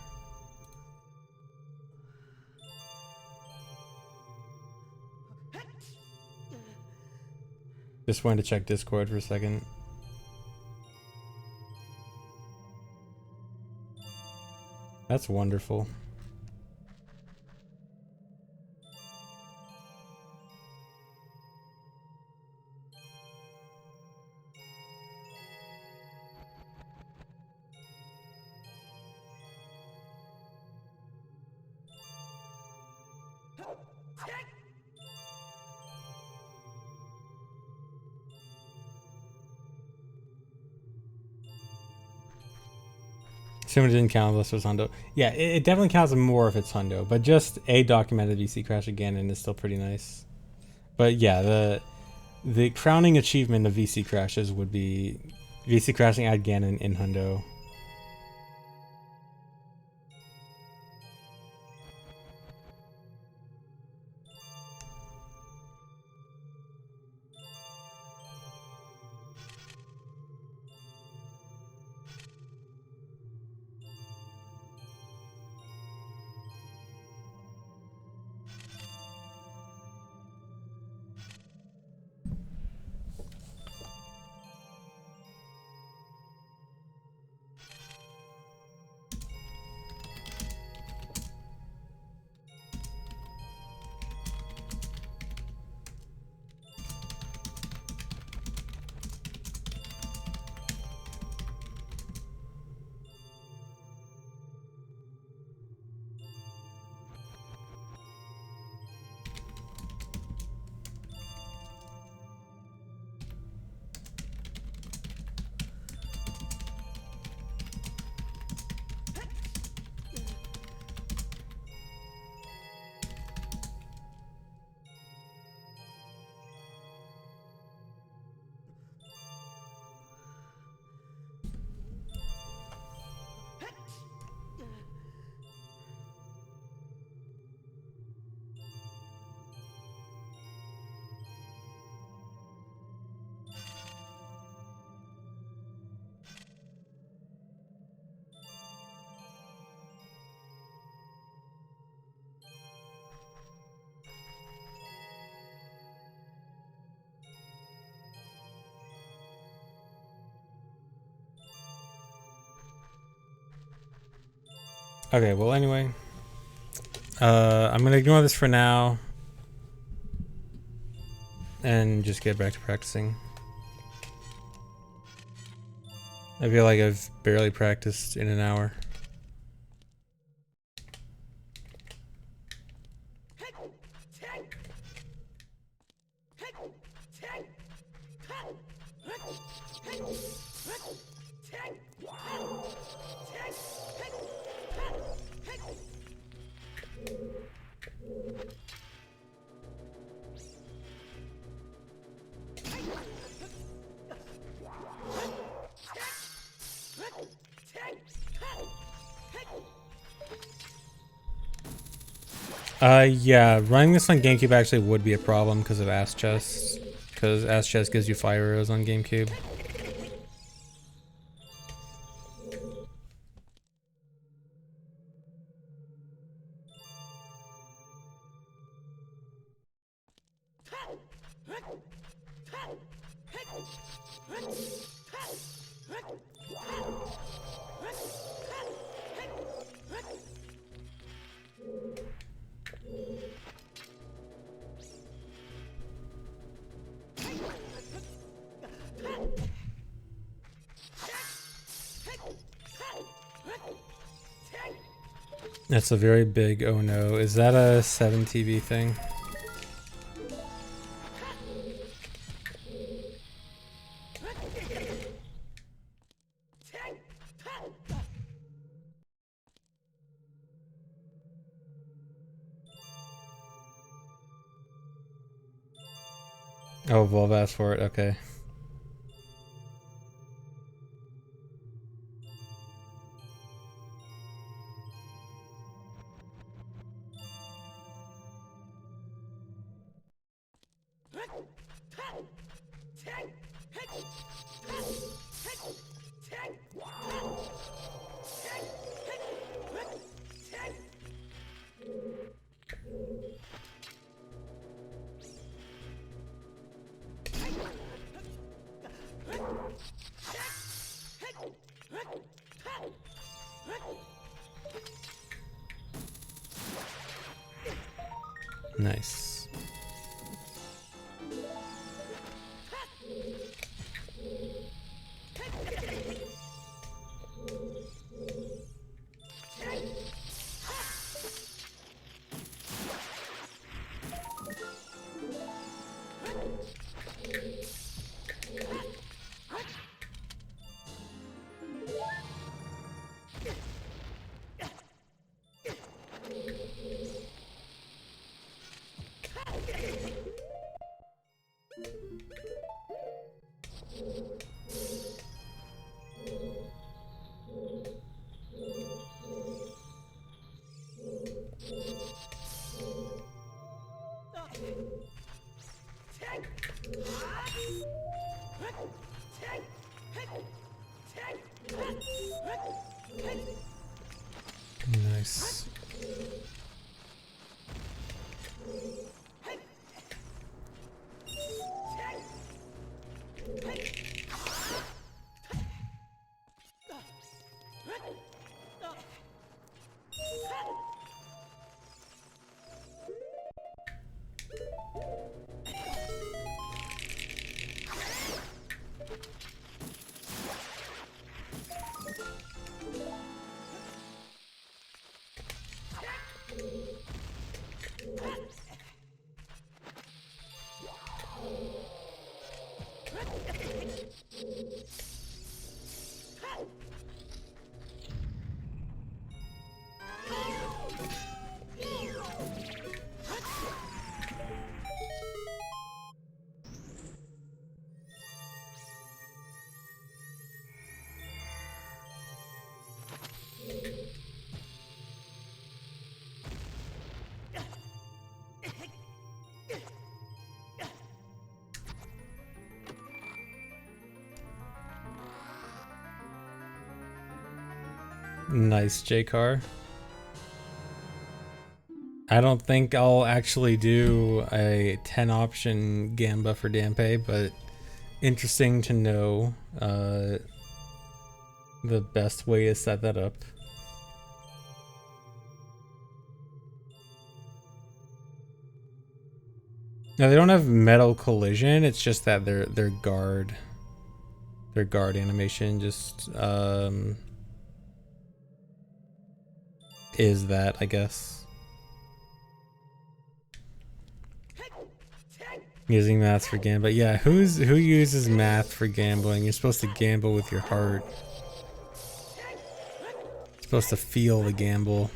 Just wanted to check Discord for a second. That's wonderful. Assuming it didn't count unless it was Hundo. Yeah, it definitely counts more if it's Hundo, but just a documented VC crash again and is still pretty nice. But yeah, the crowning achievement of VC crashes would be VC crashing at Ganon in Hundo. Okay, well anyway. I'm gonna ignore this for now. And just get back to practicing. I feel like I've barely practiced in an hour. Yeah, running this on GameCube actually would be a problem because of Ass Chest. Because Ass Chest gives you fire arrows on GameCube. That's a very big oh no. Is that a 7 TV thing? Oh, Volv asked for it. Okay. Nice. Nice. Nice, J-Car. I don't think I'll actually do a 10 option Gamba for Dampe, but interesting to know the best way to set that up. No, they don't have metal collision, it's just that their guard animation just is that, I guess. Using math for gambling. Yeah, who uses math for gambling? You're supposed to gamble with your heart. You're supposed to feel the gamble.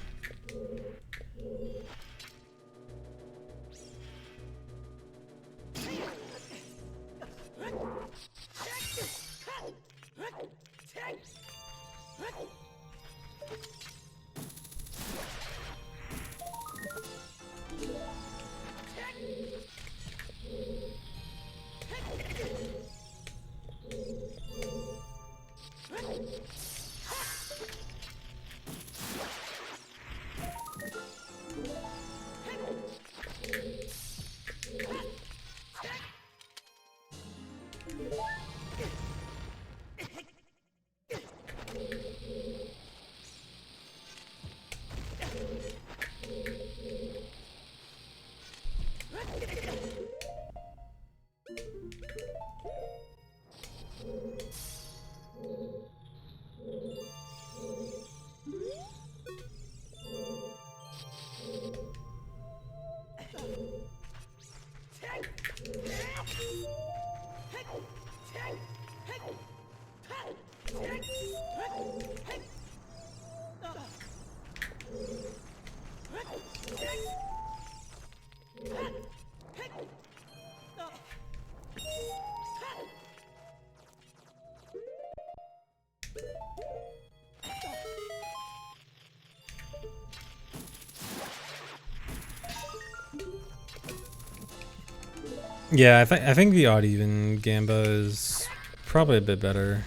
Yeah, I think the odd even Gamba is probably a bit better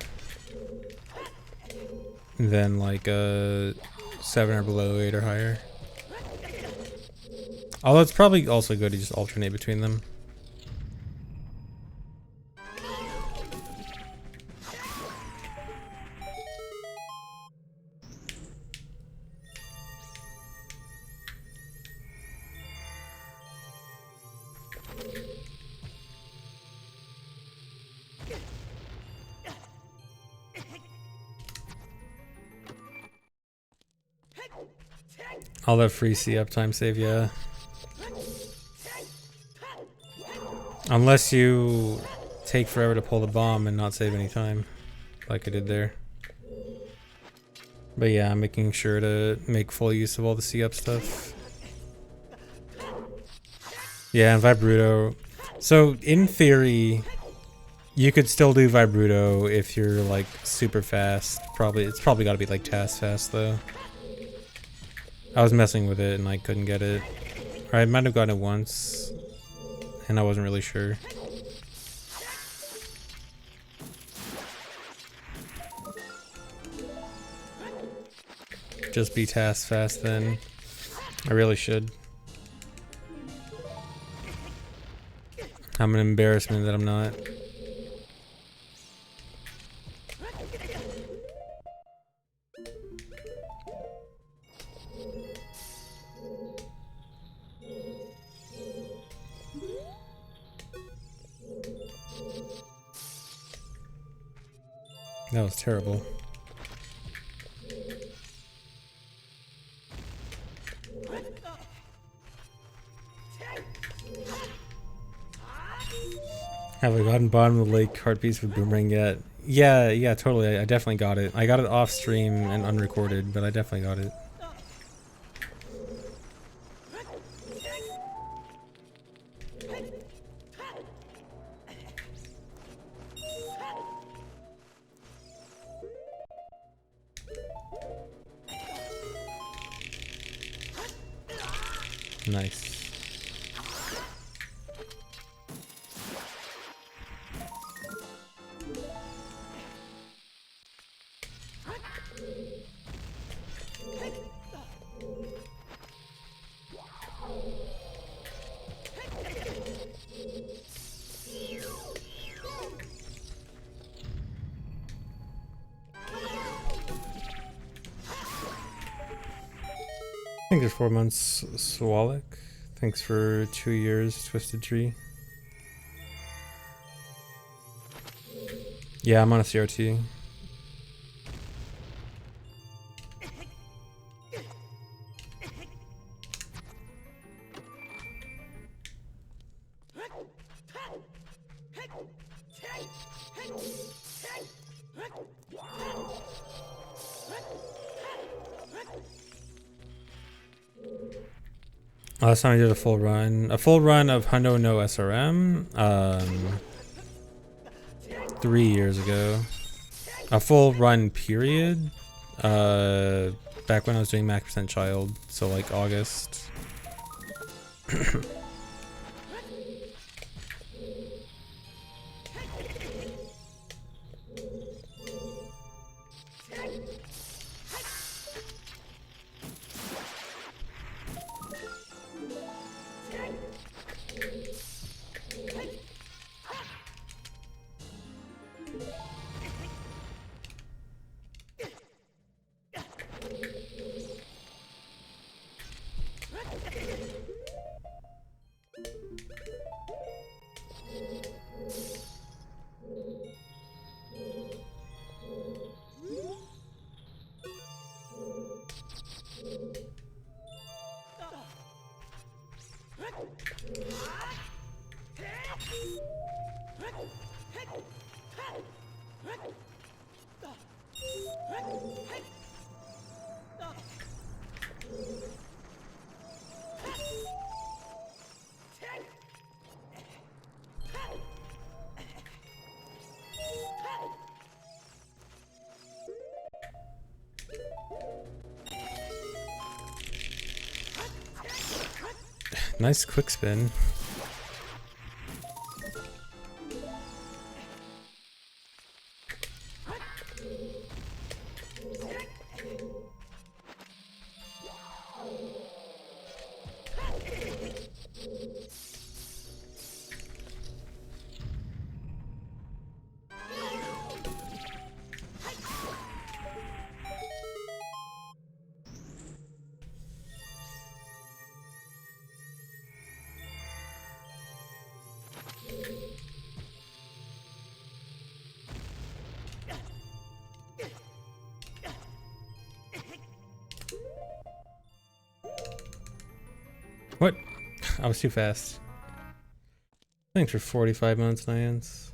than like a 7 or below, 8 or higher. Although it's probably also good to just alternate between them. All that free C uptime save, yeah. Unless you take forever to pull the bomb and not save any time, like I did there. But yeah, I'm making sure to make full use of all the C up stuff. Yeah, and Vibruto. So in theory, you could still do Vibruto if you're like super fast. It's probably got to be like task fast though. I was messing with it and I couldn't get it. Or I might have gotten it once, and I wasn't really sure. Just be task fast then. I really should. I'm an embarrassment that I'm not. That was terrible. Have I gotten bottom of the lake heart piece with boomerang yet? Yeah, totally. I definitely got it. I got it off stream and unrecorded, but I definitely got it. Nice. I think there's 4 months, Swalik. Thanks for 2 years, Twisted Tree. Yeah, I'm on a CRT. Last time I did a full run of Hundo no SRM, 3 years ago. A full run period, back when I was doing Max % Child, so like August. Nice quick spin. What? I was too fast. Thanks for 45 months, Nians.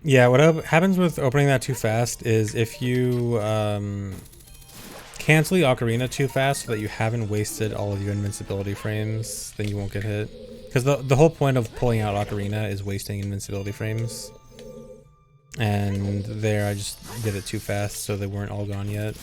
Yeah, what happens with opening that too fast is if you cancel the Ocarina too fast so that you haven't wasted all of your invincibility frames, then you won't get hit. Because the whole point of pulling out Ocarina is wasting invincibility frames. And there I just did it too fast so they weren't all gone yet.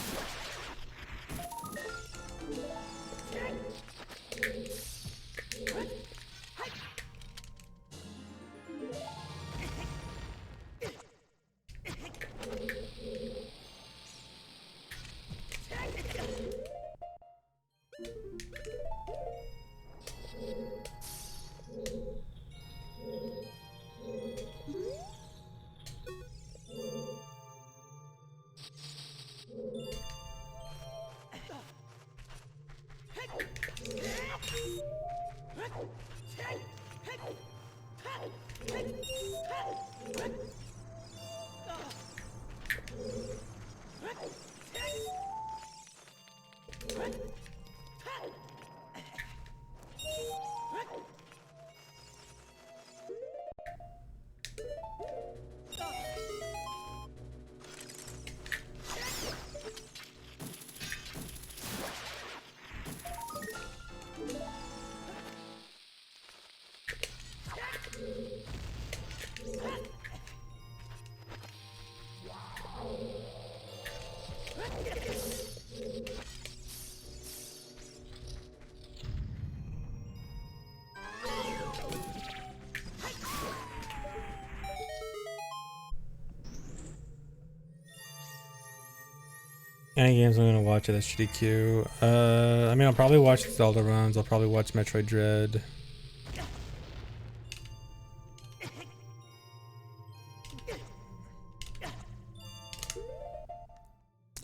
Any games I'm gonna watch at SGDQ? I mean, I'll probably watch the Zelda runs. I'll probably watch Metroid Dread.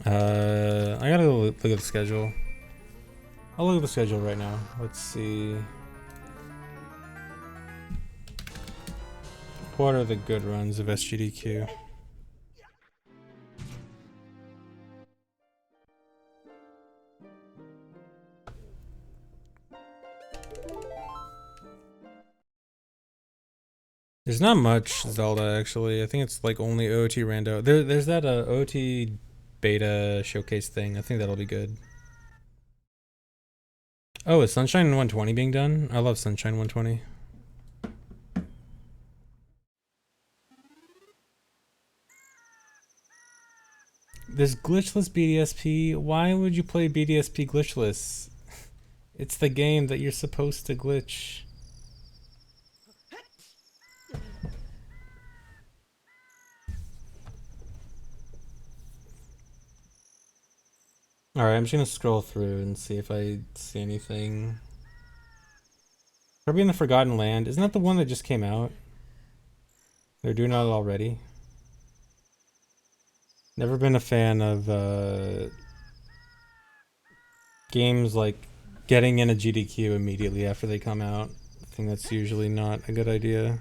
I gotta go look at the schedule. I'll look at the schedule right now. Let's see. What are the good runs of SGDQ? There's not much Zelda actually. I think it's like only OT rando. There's that OT beta showcase thing. I think that'll be good. Oh, is Sunshine 120 being done? I love Sunshine 120. There's glitchless BDSP. Why would you play BDSP glitchless? It's the game that you're supposed to glitch. Alright, I'm just gonna scroll through and see if I see anything. Kirby in the Forgotten Land. Isn't that the one that just came out? They're doing it already. Never been a fan of games like getting in a GDQ immediately after they come out. I think that's usually not a good idea.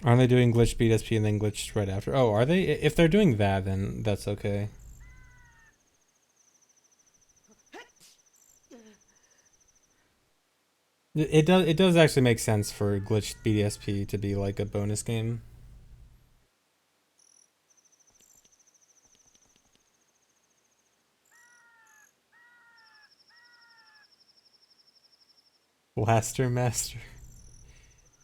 Aren't they doing glitch BSP and then glitch right after? Oh, are they? If they're doing that, then that's okay. It does actually make sense for glitched BDSP to be like a bonus game. Blaster Master.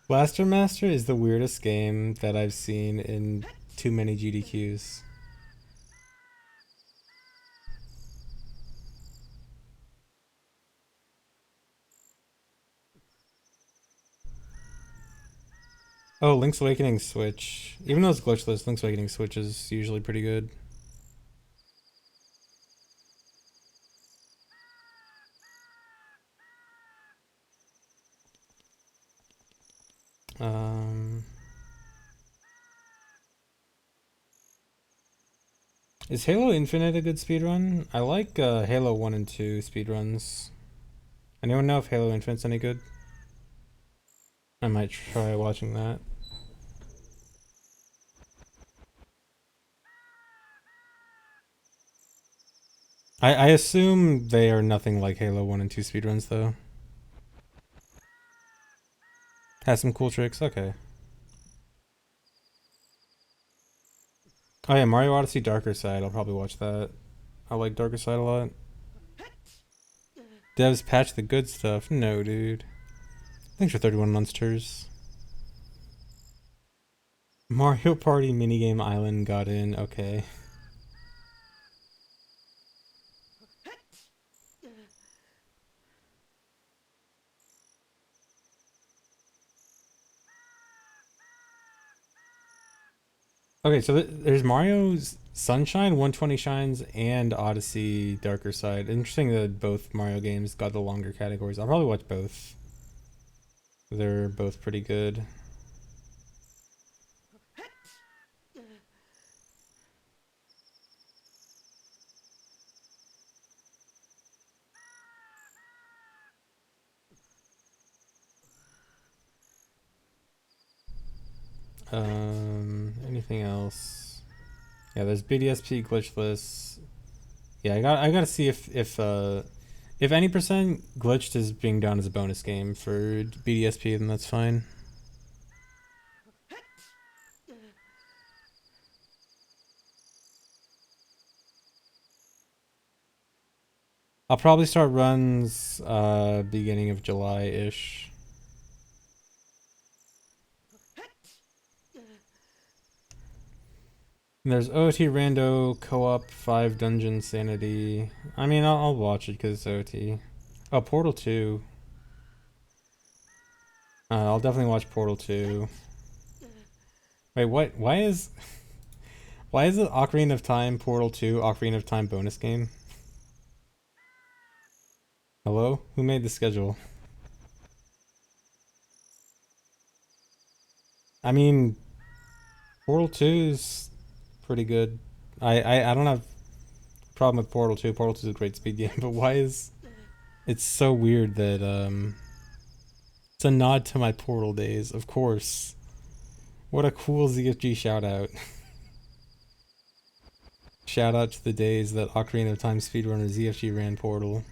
Blaster Master is the weirdest game that I've seen in too many GDQs. Oh, Link's Awakening Switch. Even though it's glitchless, Link's Awakening Switch is usually pretty good. Um, is Halo Infinite a good speedrun? I like Halo 1 and 2 speedruns. Anyone know if Halo Infinite's any good? I might try watching that. I assume they are nothing like Halo 1 and 2 speedruns, though. Has some cool tricks? Okay. Oh yeah, Mario Odyssey Darker Side. I'll probably watch that. I like Darker Side a lot. Devs patch the good stuff. No, dude. Thanks for 31 monsters. Mario Party minigame island got in. Okay. Okay, so there's Mario's Sunshine, 120 Shines, and Odyssey Darker Side. Interesting that both Mario games got the longer categories. I'll probably watch both. They're both pretty good. Anything else? Yeah, there's BDSP glitchless. Yeah, I gotta see if any percent glitched is being done as a bonus game for BDSP, then that's fine. I'll probably start runs beginning of July-ish. And there's OT Rando Co-op 5 Dungeon Sanity. I mean, I'll watch it because it's OT. Oh, Portal 2. I'll definitely watch Portal 2. Wait, what? Why is it Ocarina of Time Portal 2 Ocarina of Time bonus game? Hello? Who made the schedule? I mean, Portal 2 is pretty good. I don't have a problem with Portal 2. Portal 2 is a great speed game, but why is it's so weird that it's a nod to my Portal days, of course. What a cool ZFG shout out. Shout out to the days that Ocarina of Time speedrunner ZFG ran Portal.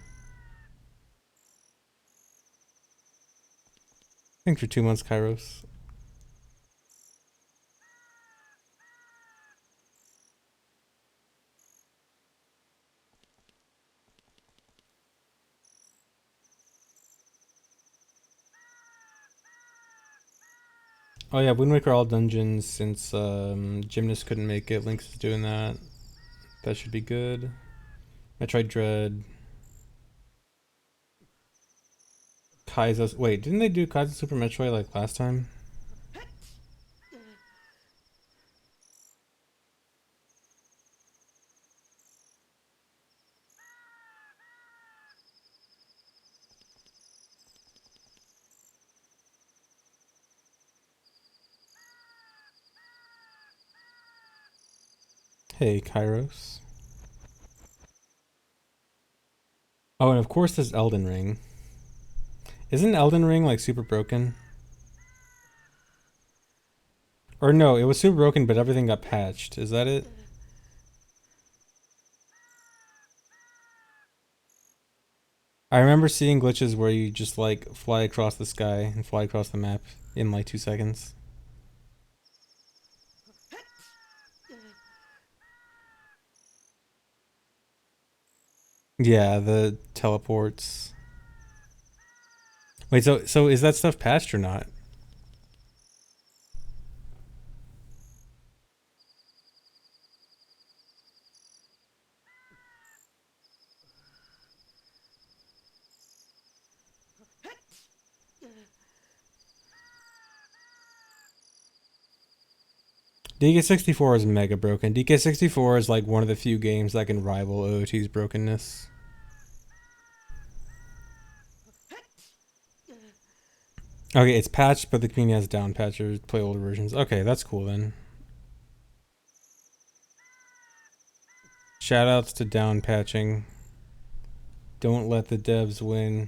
Thanks for 2 months, Kairos. Oh yeah, Wind Waker all dungeons since Gymnast couldn't make it. Link's doing that. That should be good. Metroid Dread. Kaizo's. Wait, didn't they do Kaizo Super Metroid like last time? Hey, Kairos. Oh, and of course there's Elden Ring. Isn't Elden Ring like super broken? Or no, it was super broken, but everything got patched. Is that it? I remember seeing glitches where you just like fly across the sky and fly across the map in like 2 seconds. Yeah, the teleports. Wait, so is that stuff patched or not? DK64 is mega broken. DK64 is like one of the few games that can rival OOT's brokenness. Okay, it's patched, but the community has down patchers, play older versions. Okay, that's cool then. Shoutouts to down patching. Don't let the devs win.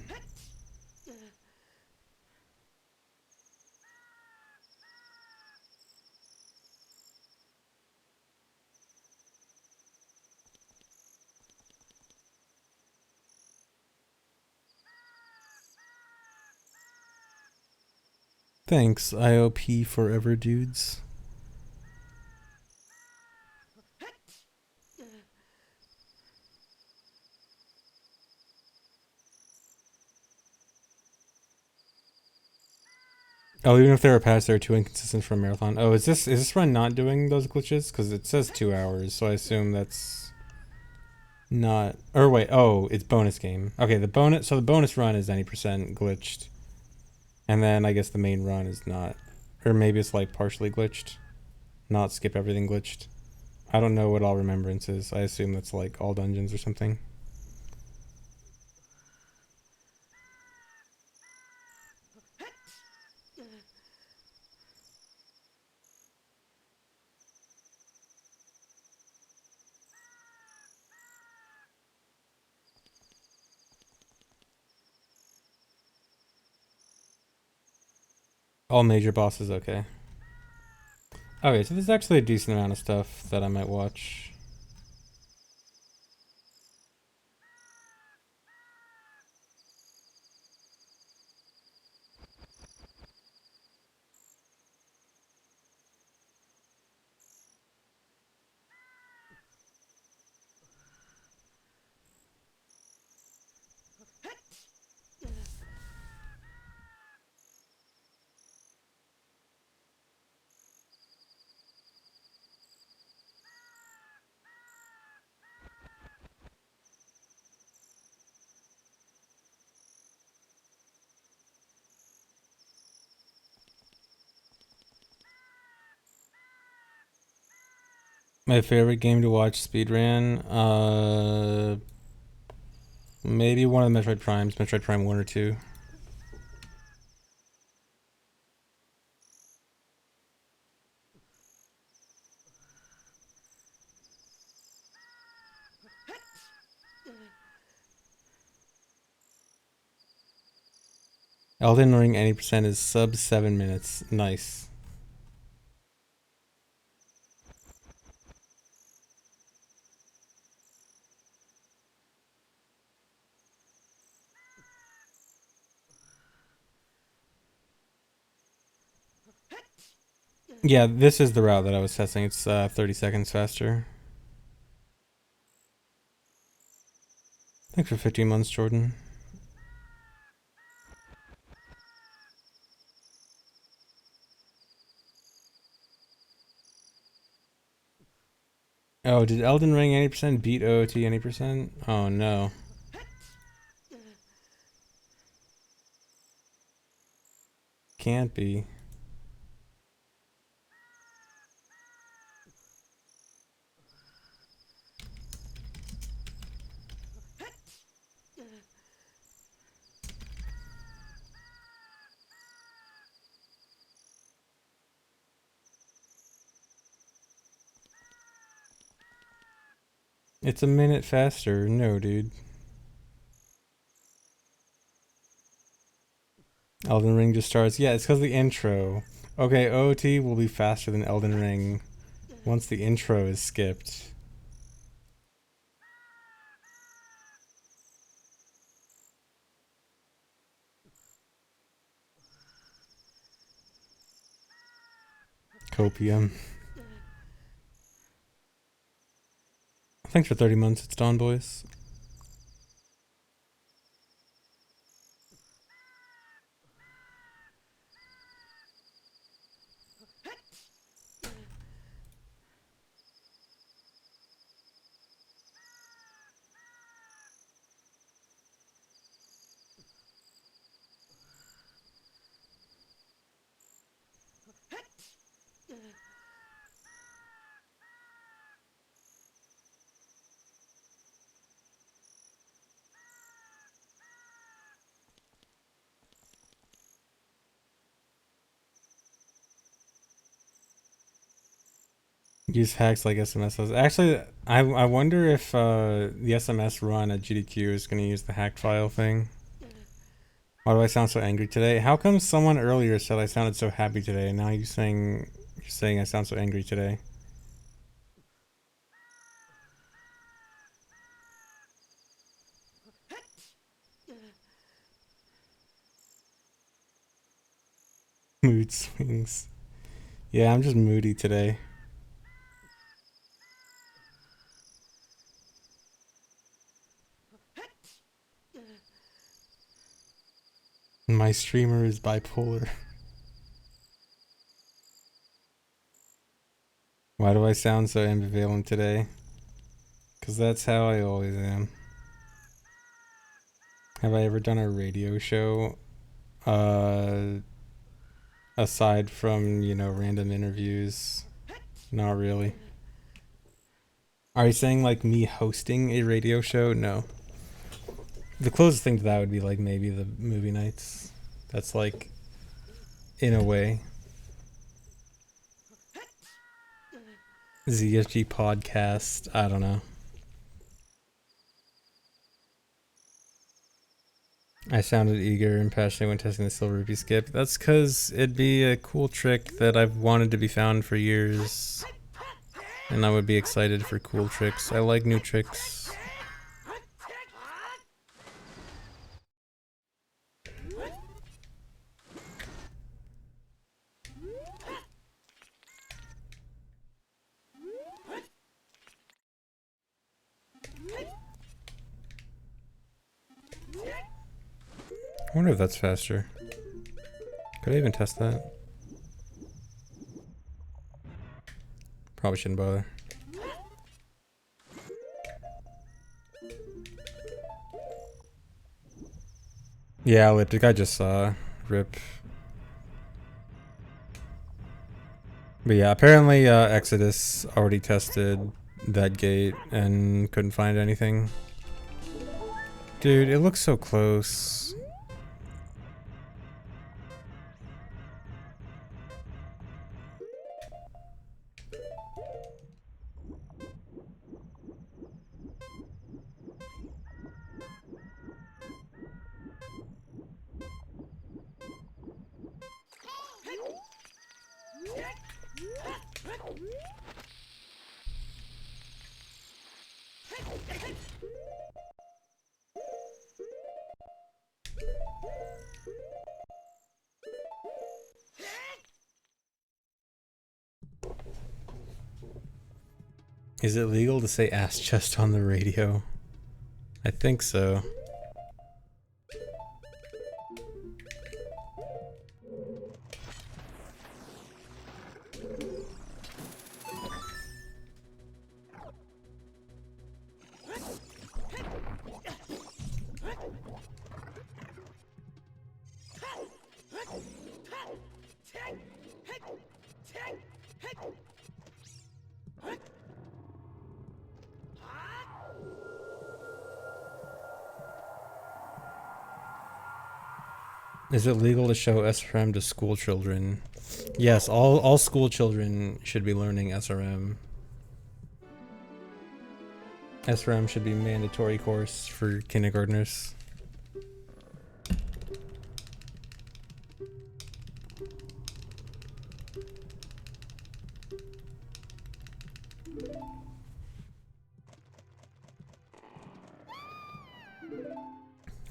Thanks, IOP forever dudes. Oh, even if they were patched, they're too inconsistent for a marathon. Oh, is this run not doing those glitches? Because it says 2 hours, so I assume that's not. Or wait, oh, it's bonus game. Okay, the bonus. So the bonus run is 90% glitched, and then I guess the main run is not, or maybe it's like partially glitched, not skip everything glitched. I don't know what all remembrance is. I assume that's like all dungeons or something. All major bosses, okay. Okay, so there's actually a decent amount of stuff that I might watch. My favorite game to watch speedran, maybe one of the Metroid Primes, Metroid Prime 1 or 2. Elden Ring 80% is sub 7 minutes. Nice. Yeah, this is the route that I was testing. It's 30 seconds faster. Thanks for 15 months, Jordan. Oh, did Elden Ring 80% beat OOT 80%? Oh no. Can't be. It's a minute faster. No, dude. Elden Ring just starts. Yeah, it's because the intro. Okay, OOT will be faster than Elden Ring once the intro is skipped. Copium. Thanks for 30 months. It's Dawn Boys. Use hacks like SMS does. Actually, I wonder if the SMS run at GDQ is going to use the hacked file thing. Why do I sound so angry today? How come someone earlier said I sounded so happy today, and now you're saying I sound so angry today? Mood swings. Yeah, I'm just moody today. My streamer is bipolar. Why do I sound so ambivalent today? Because that's how I always am. Have I ever done a radio show? Aside from, random interviews, not really. Are you saying like me hosting a radio show? No. The closest thing to that would be like maybe the movie nights. That's like, in a way. ZFG podcast. I don't know. I sounded eager and passionate when testing the Silver Rupee skip. That's because it'd be a cool trick that I've wanted to be found for years. And I would be excited for cool tricks. I like new tricks. I wonder if that's faster. Could I even test that? Probably shouldn't bother. Yeah, elliptic. I just saw. Rip. But yeah, apparently Exodus already tested that gate and couldn't find anything. Dude, it looks so close. Is it legal to say ass chest on the radio? I think so. Is it legal to show SRM to school children? Yes, all school children should be learning SRM. SRM should be mandatory course for kindergartners.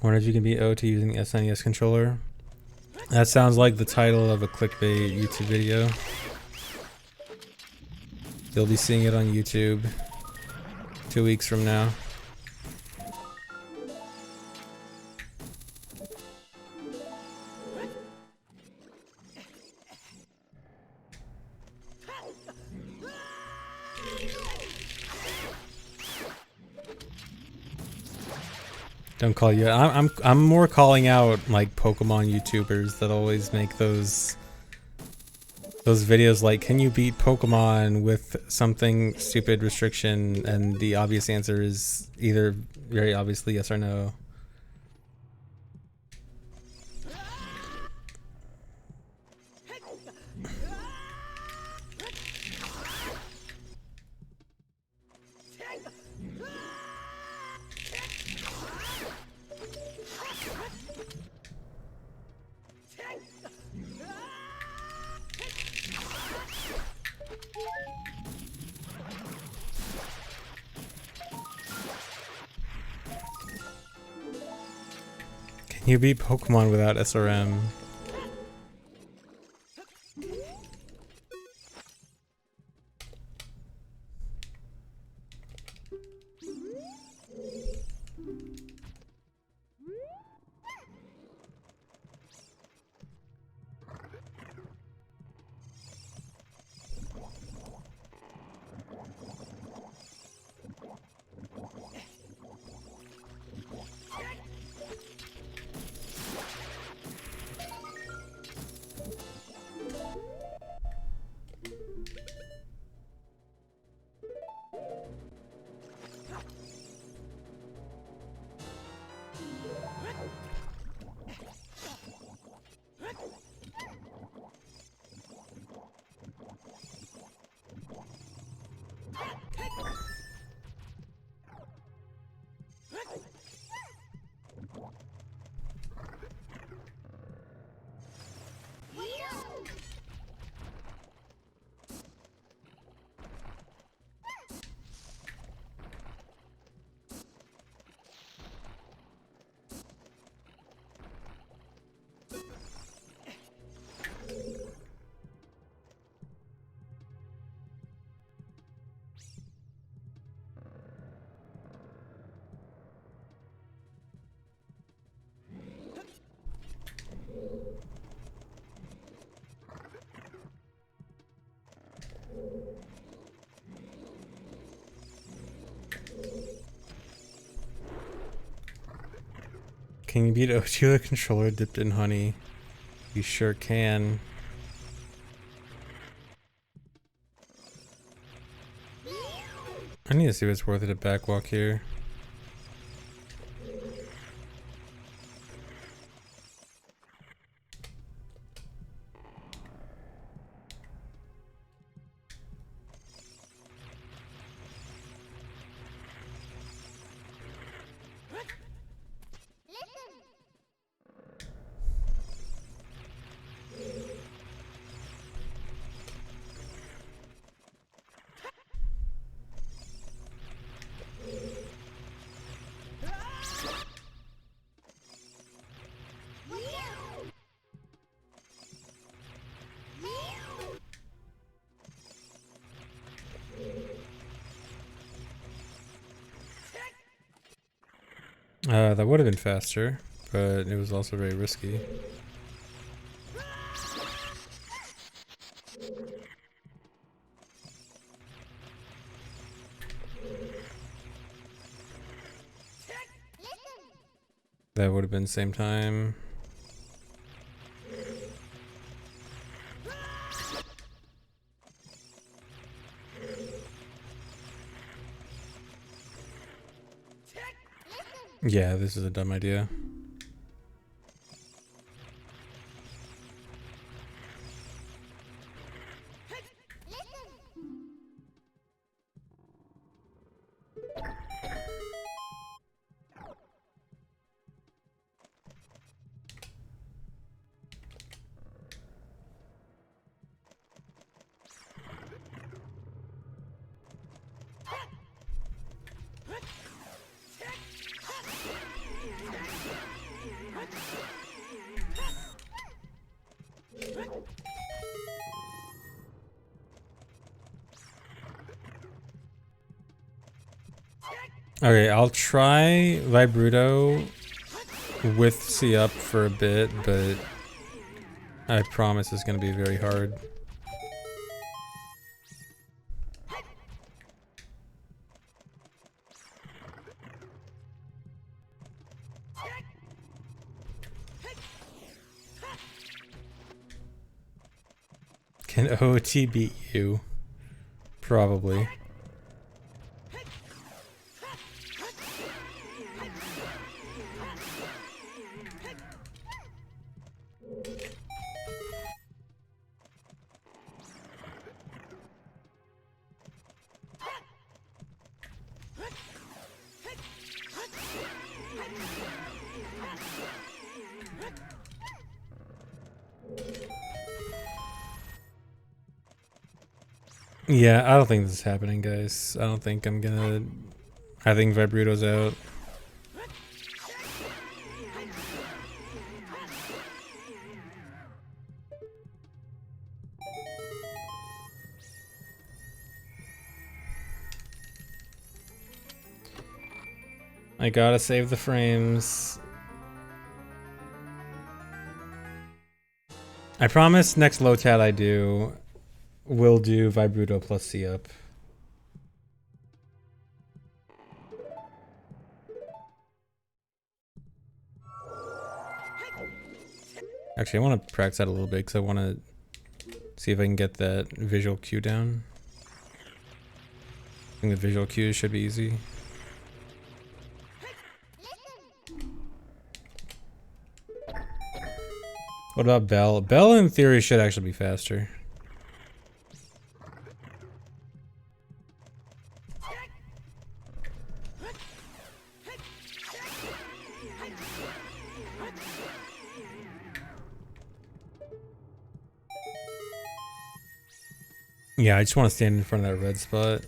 Wonder if you can beat OT using the SNES controller. That sounds like the title of a clickbait YouTube video. You'll be seeing it on YouTube 2 weeks from now. Don't call you. I'm more calling out like Pokemon YouTubers that always make those videos like, can you beat Pokemon with something stupid restriction? And the obvious answer is either very obviously yes or no. Can you beat Pokemon without SRM? Can you beat OG with a controller dipped in honey? You sure can. I need to see if it's worth it to backwalk here. That would have been faster, but it was also very risky. That would have been same time. Yeah, this is a dumb idea. Okay, I'll try Vibruto with C up for a bit, but I promise it's going to be very hard. Can OT beat you? Probably. Yeah, I don't think this is happening, guys. I don't think I'm gonna... I think Vibruto's out. I gotta save the frames. I promise next Lotat I do will do Vibruto plus C up. Actually, I want to practice that a little bit because I want to see if I can get that visual cue down. I think the visual cues should be easy. What about Bell? Bell in theory should actually be faster. Yeah, I just want to stand in front of that red spot.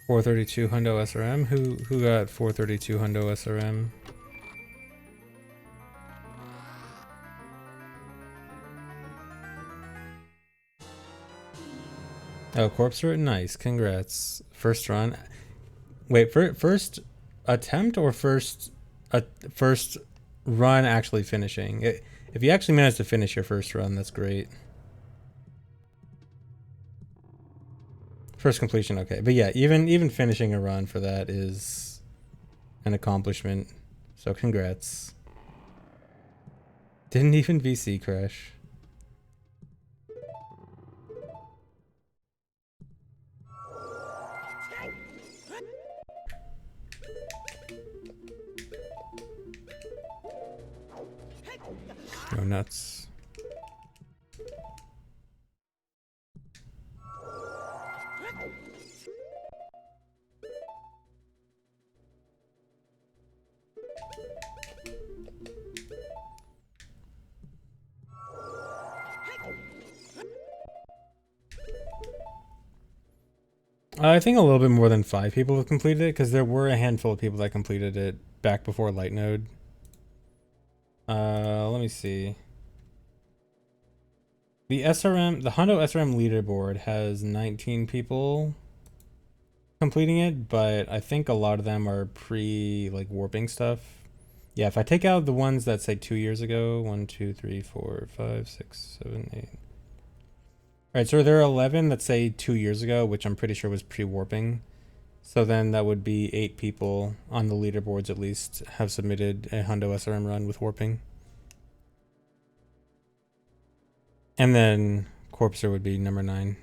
.432 Hundo SRM. Who got 432 Hundo SRM? Oh, corpse route, nice. Congrats. First run. Wait, first attempt or first run actually finishing? If you actually managed to finish your first run, that's great. First completion, okay. But yeah, even finishing a run for that is an accomplishment. So congrats. Didn't even VC crash. Go nuts. I think a little bit more than 5 people have completed it, because there were a handful of people that completed it back before Light Node. Let me see. The Hundo SRM leaderboard has 19 people completing it, but I think a lot of them are like warping stuff. Yeah, if I take out the ones that say 2 years ago, 1, 2, 3, 4, 5, 6, 7, 8. Alright, so there are 11 that say 2 years ago, which I'm pretty sure was pre-warping. So then that would be 8 people on the leaderboards at least have submitted a Hundo SRM run with warping. And then Corpser would be number 9.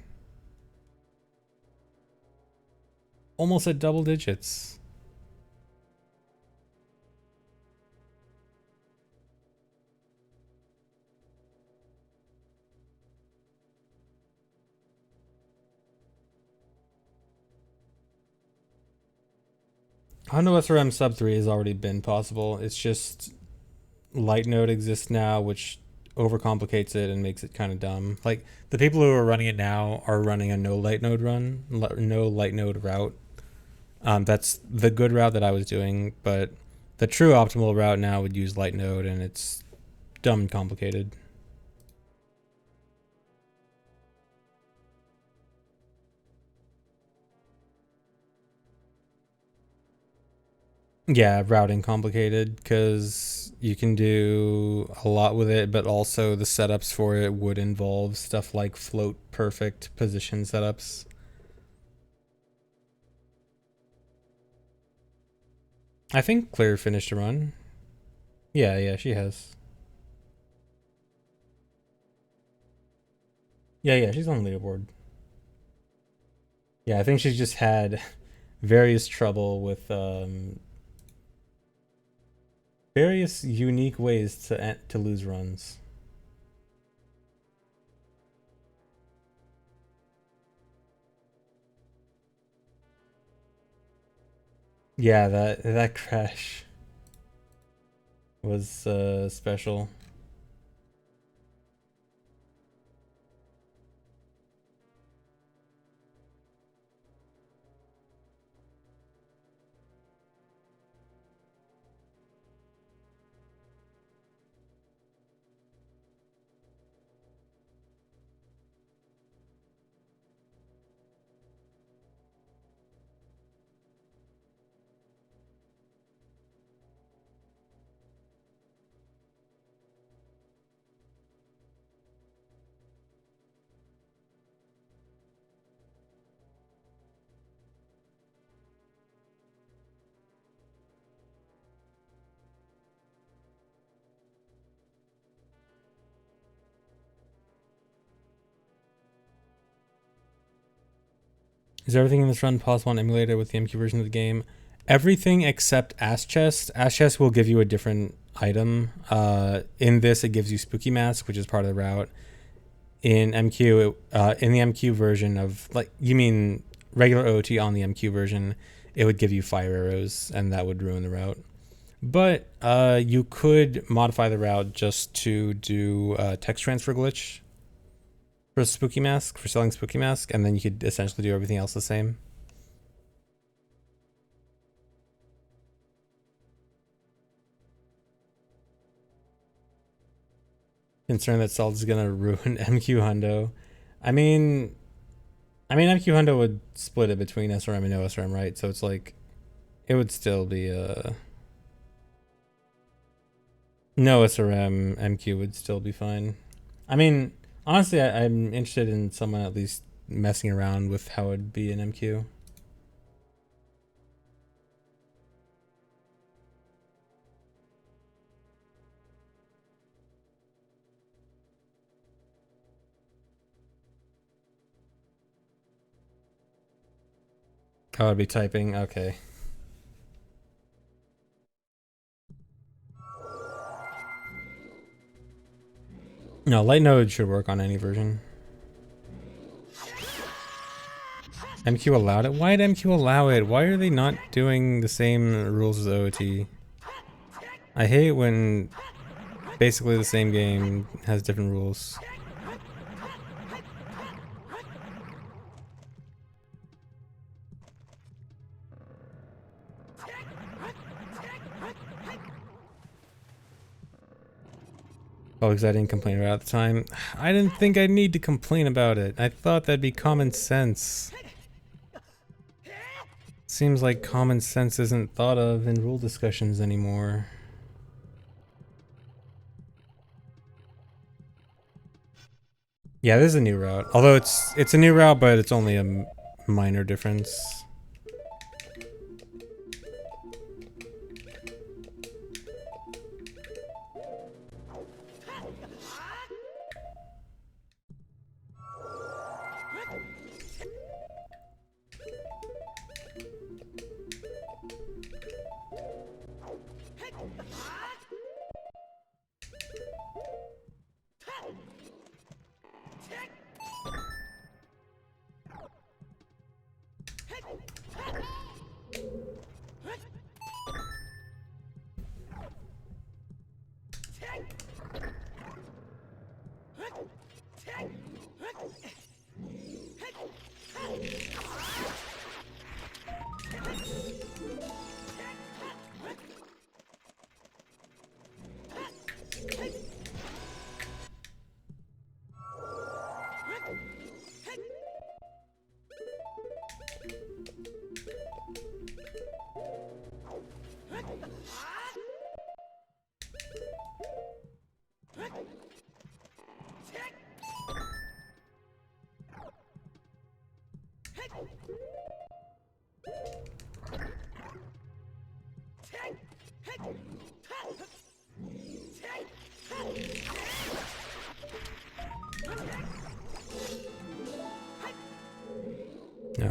almost at double digits. Hondo SRM sub 3 has already been possible. It's just light node exists now, which overcomplicates it and makes it kind of dumb. Like the people who are running it now are running a no light node run, no light node route. That's the good route that I was doing, but the true optimal route now would use light node, and it's dumb and complicated. Yeah, routing complicated because you can do a lot with it, but also the setups for it would involve stuff like float perfect position setups. I think Claire finished a run. Yeah, she has. Yeah, she's on the leaderboard. Yeah, I think she's just had various trouble with various unique ways to lose runs. Yeah, that crash was special. Is everything in this run possible on emulator with the MQ version of the game? Everything except Ass Chest. Ass Chest will give you a different item. In this, it gives you Spooky Mask, which is part of the route. In MQ, in the MQ version of, like, you mean regular OT on the MQ version, it would give you fire arrows, and that would ruin the route. But you could modify the route just to do text transfer glitch for Spooky Mask, for selling Spooky Mask, and then you could essentially do everything else the same. Concerned that Salt is gonna ruin MQ Hundo. I mean, MQ Hundo would split it between SRM and no SRM, right? So it's like, it would still be no SRM. MQ would still be fine. I mean, honestly, I'm interested in someone at least messing around with how it'd be in MQ. Oh, I'd be typing. Okay. No, light node should work on any version. MQ allowed it? Why did MQ allow it? Why are they not doing the same rules as OOT? I hate when basically the same game has different rules. Oh, because I didn't complain about it at the time. I didn't think I'd need to complain about it. I thought that'd be common sense. Seems like common sense isn't thought of in rule discussions anymore. Yeah, this is a new route. Although it's a new route, but it's only a minor difference.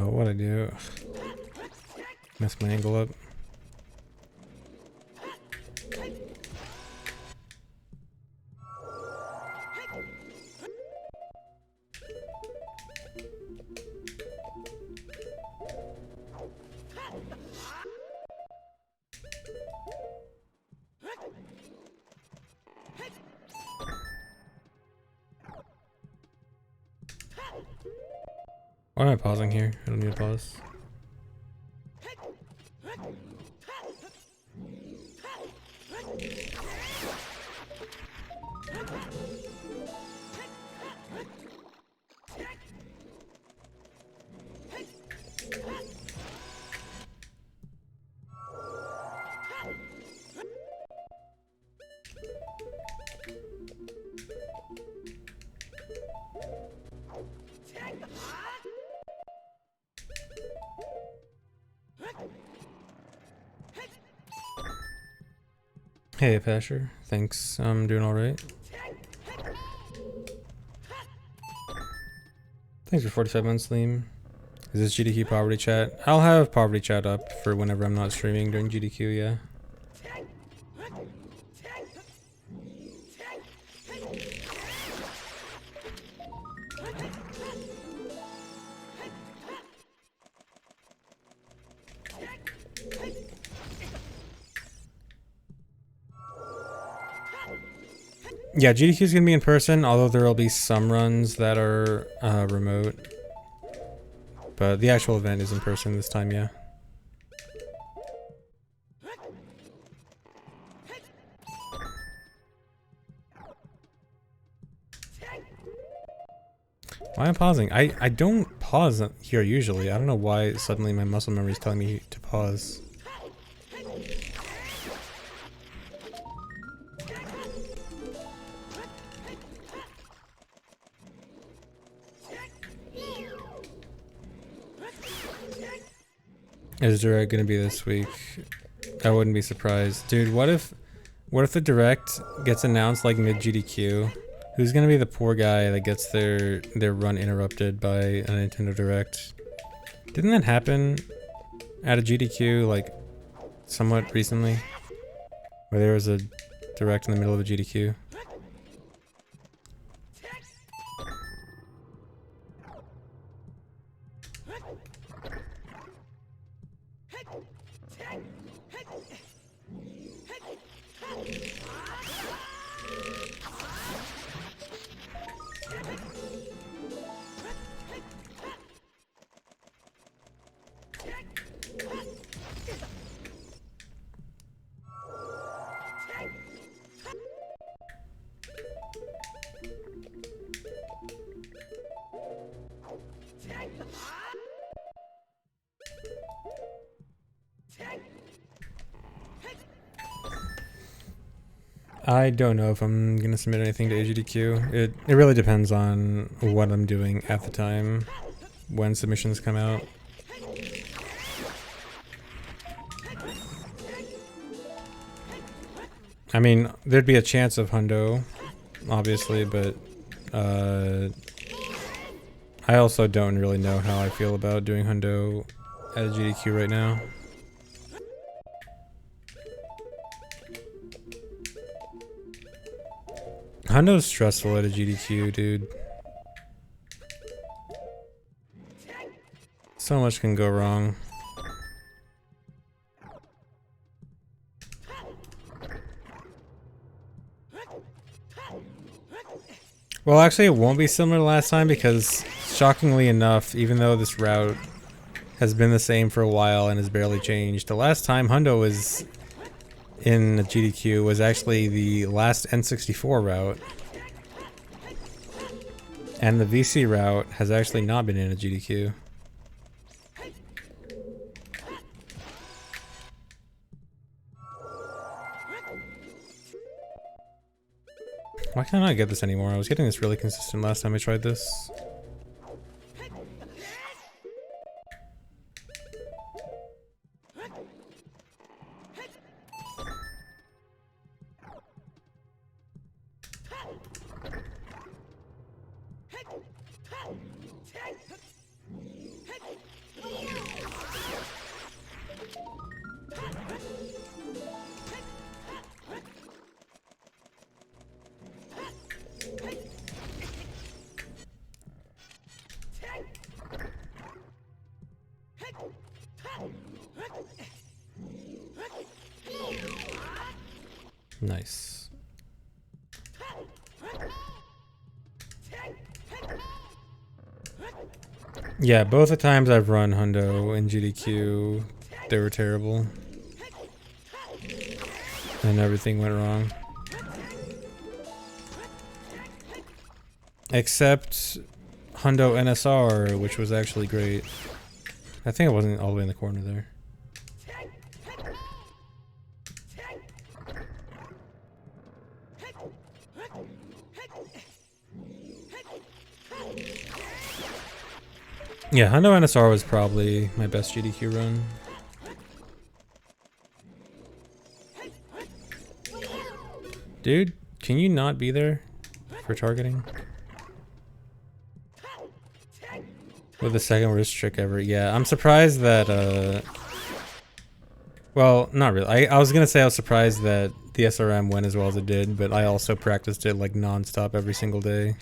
Oh, what'd I do? Messed my angle up. Why am I pausing here? I don't need to pause. Hey, Pasher. Thanks. I'm doing alright. Thanks for 45 months, Liam. Is this GDQ poverty chat? I'll have poverty chat up for whenever I'm not streaming during GDQ, yeah. Yeah, GDQ is going to be in person, although there will be some runs that are remote. But the actual event is in person this time, yeah. Why am I pausing? I don't pause here usually. I don't know why suddenly my muscle memory is telling me to pause. Is Direct gonna be this week? I wouldn't be surprised. Dude, what if the Direct gets announced like mid GDQ? Who's gonna be the poor guy that gets their run interrupted by a Nintendo Direct? Didn't that happen at a GDQ like somewhat recently? Where there was a Direct in the middle of a GDQ? I don't know if I'm gonna submit anything to AGDQ. It really depends on what I'm doing at the time when submissions come out. I mean, there'd be a chance of hundo, obviously, but I also don't really know how I feel about doing hundo at a GDQ right now. Hundo's stressful at a GDQ, dude. So much can go wrong. Well, actually, it won't be similar to last time because, shockingly enough, even though this route has been the same for a while and has barely changed, the last time hundo was in the GDQ was actually the last N64 route. And the VC route has actually not been in a GDQ. Why can't I get this anymore? I was getting this really consistent last time I tried this. Nice. Yeah, both the times I've run Hundo and GDQ, they were terrible. And everything went wrong. Except Hundo NSR, which was actually great. I think it wasn't all the way in the corner there. Yeah, Hundo NSR was probably my best GDQ run. Dude, can you not be there for targeting? With the second worst trick ever. Yeah, I'm surprised that, well, not really. I was gonna say I was surprised that the SRM went as well as it did, but I also practiced it like non-stop every single day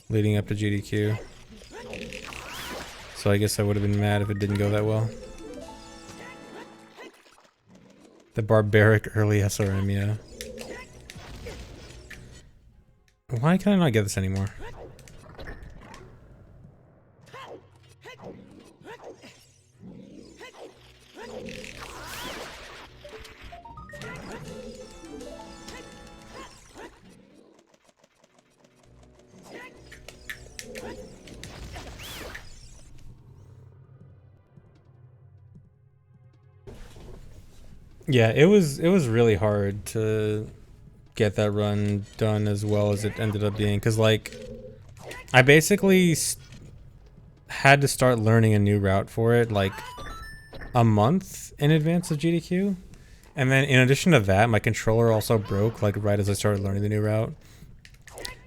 leading up to GDQ. So I guess I would have been mad if it didn't go that well. The barbaric early SRM, yeah. Why can I not get this anymore? Yeah, it was really hard to get that run done as well as it ended up being, because like I basically had to start learning a new route for it like a month in advance of GDQ, and then in addition to that my controller also broke like right as I started learning the new route,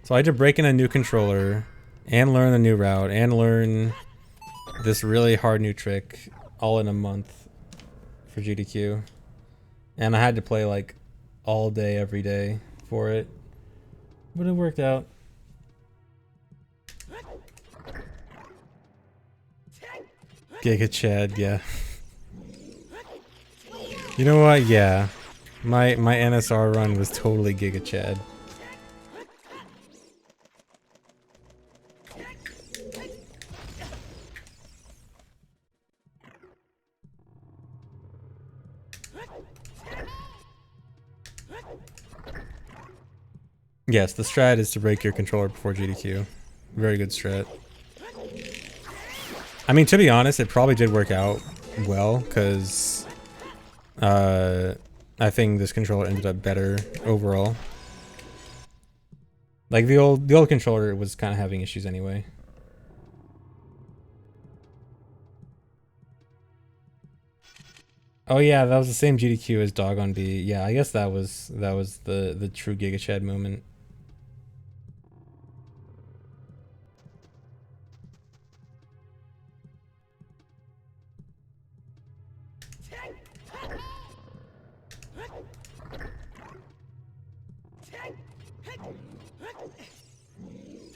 so I had to break in a new controller and learn the new route and learn this really hard new trick all in a month for GDQ. And I had to play like all day, every day for it. But it worked out. Giga Chad, yeah. You know what? Yeah. My NSR run was totally Giga Chad. Yes, the strat is to break your controller before GDQ. Very good strat. I mean, to be honest, it probably did work out well, because I think this controller ended up better overall. Like the old controller was kind of having issues anyway. Oh yeah, that was the same GDQ as Dog on B. Yeah, I guess that was the true Giga Chad moment.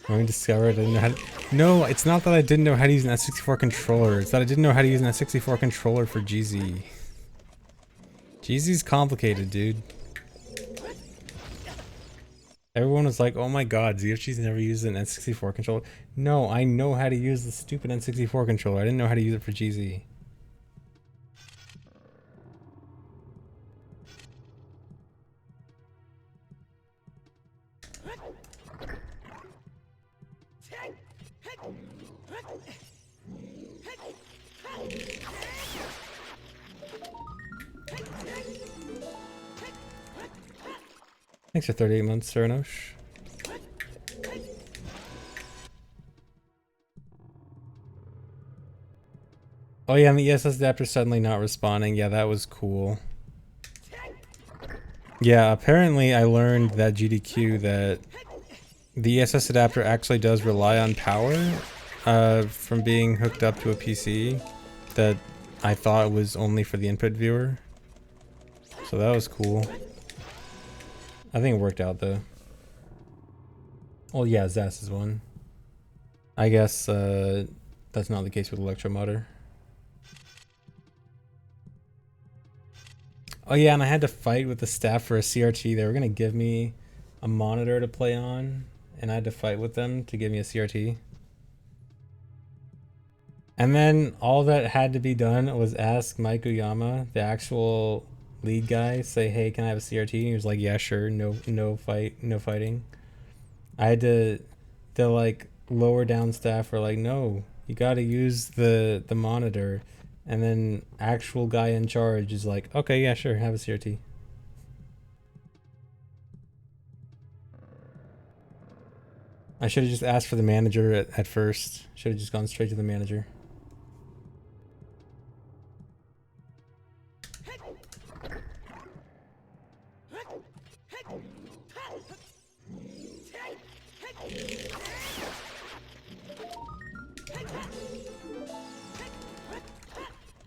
I discovered I didn't know how to... No, it's not that I didn't know how to use an S64 controller. It's that I didn't know how to use an S64 controller for GZ. GZ's complicated, dude. Everyone was like, oh my god, ZFG's never used an N64 controller. No, I know how to use the stupid N64 controller. I didn't know how to use it for GZ. Thanks for 38 months, Cernosh. Oh yeah, and the ESS adapter suddenly not responding. Yeah, that was cool. Yeah, apparently I learned that GDQ that the ESS adapter actually does rely on power from being hooked up to a PC that I thought was only for the input viewer. So that was cool. I think it worked out though. Well, yeah, Zas is one. I guess that's not the case with Electromotor. Oh yeah, and I had to fight with the staff for a CRT. They were gonna give me a monitor to play on, and I had to fight with them to give me a CRT. And then all that had to be done was ask Mike Uyama, the actual lead guy, say, "Hey, can I have a CRT?" And he was like, "Yeah, sure. No fighting." I had to, the like lower down staff were like, "No, you got to use the monitor." And then actual guy in charge is like, "Okay, yeah, sure, have a CRT." I should have just asked for the manager at first. Should have just gone straight to the manager.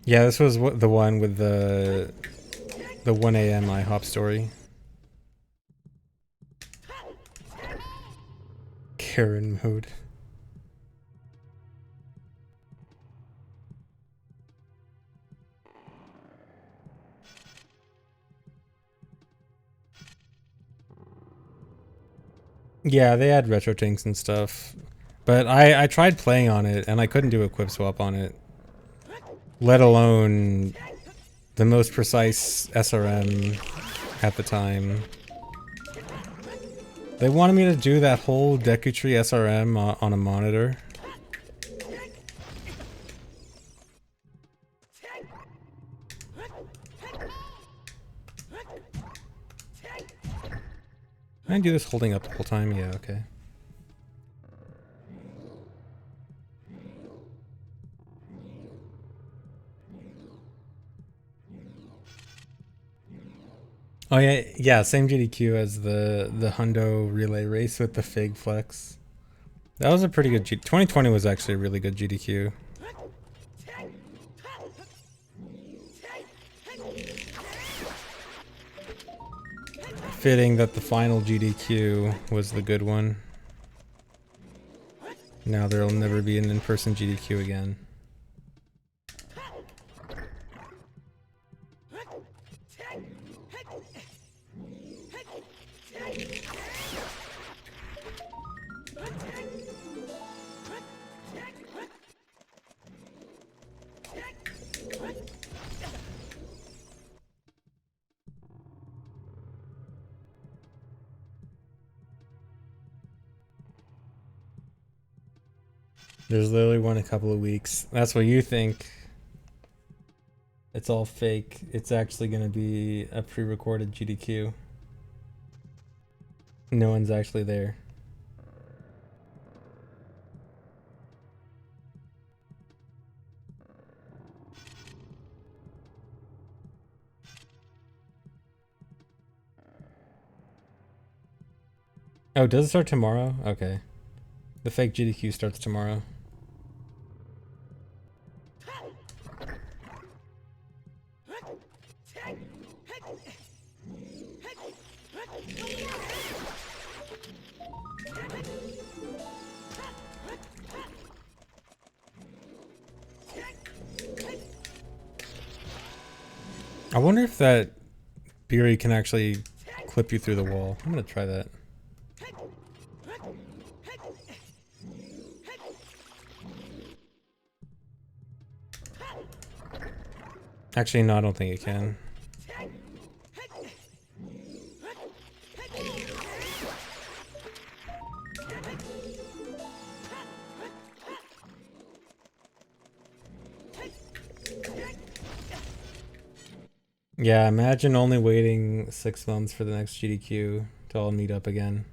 Yeah, this was the one with the 1 a.m. IHOP story. Karen mode. Yeah, they had retro tanks and stuff. But I tried playing on it and I couldn't do a equip swap on it. Let alone the most precise SRM at the time. They wanted me to do that whole Deku Tree SRM on a monitor. Can I do this holding up the whole time? Yeah, okay. Oh yeah, same GDQ as the Hundo relay race with the Fig Flex. That was a pretty good 2020 was actually a really good GDQ. Fitting that the final GDQ was the good one. Now there'll never be an in-person GDQ again. There's literally one in a couple of weeks. That's what you think. It's all fake. It's actually going to be a pre-recorded GDQ. No one's actually there. Oh, does it start tomorrow? Okay. The fake GDQ starts tomorrow. I wonder if that Beery can actually clip you through the wall. I'm gonna try that. Actually, no, I don't think it can. Yeah, imagine only waiting 6 months for the next GDQ to all meet up again.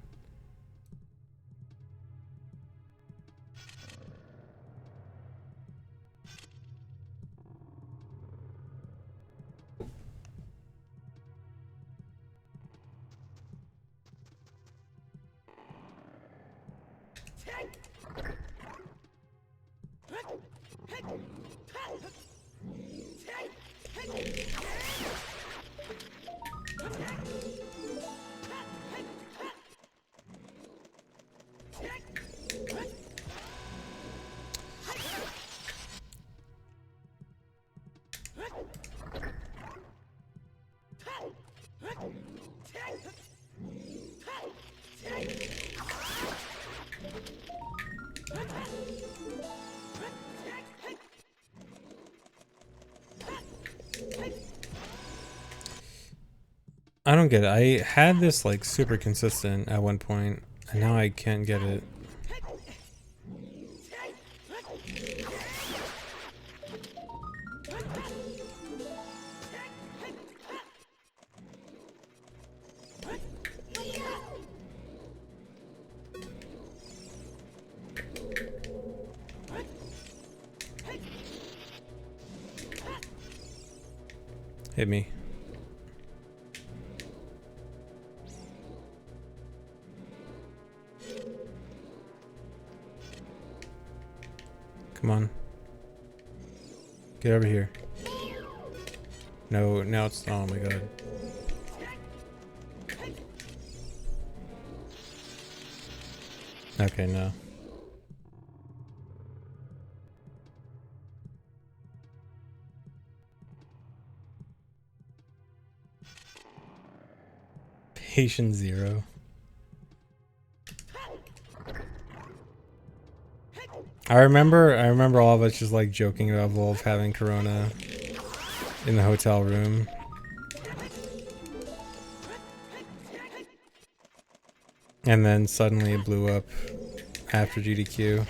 I don't get it. I had this like super consistent at one point, and now I can't get it. Hit me. Come on. Get over here. No, now it's... Oh my god. Okay, no. Patient 0. I remember all of us just like joking about Wolf having corona in the hotel room. And then suddenly it blew up after GDQ.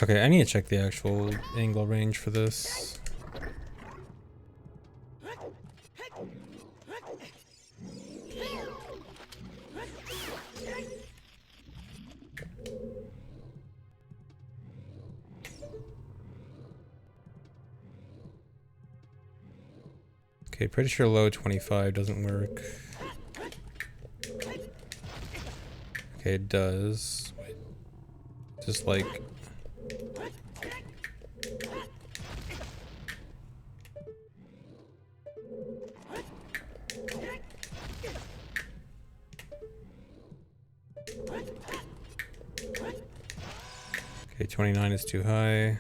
Okay, I need to check the actual angle range for this. Okay, pretty sure low 25 doesn't work. Okay, it does. Wait. Just like... Okay, 29 is too high.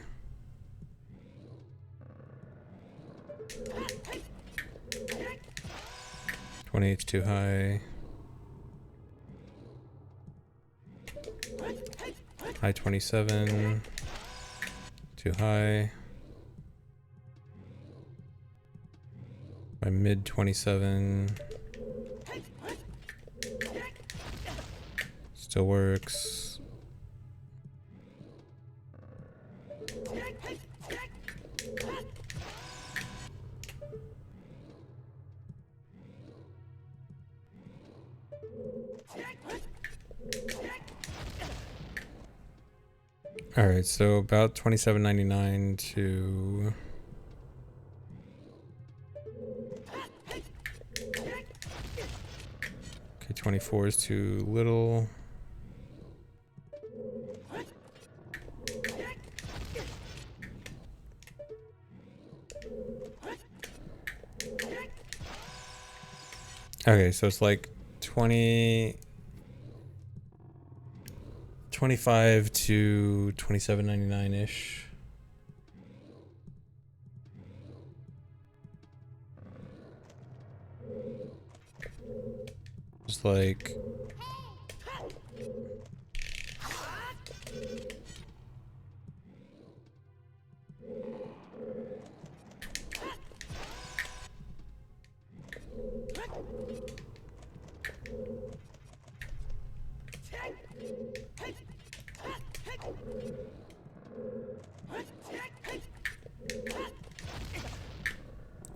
It's too high. High 27. Too high. By mid 27. Still works. All right, so about 27.99 to okay, 24 is too little. Okay, so it's like 25 to 27.99-ish. Just like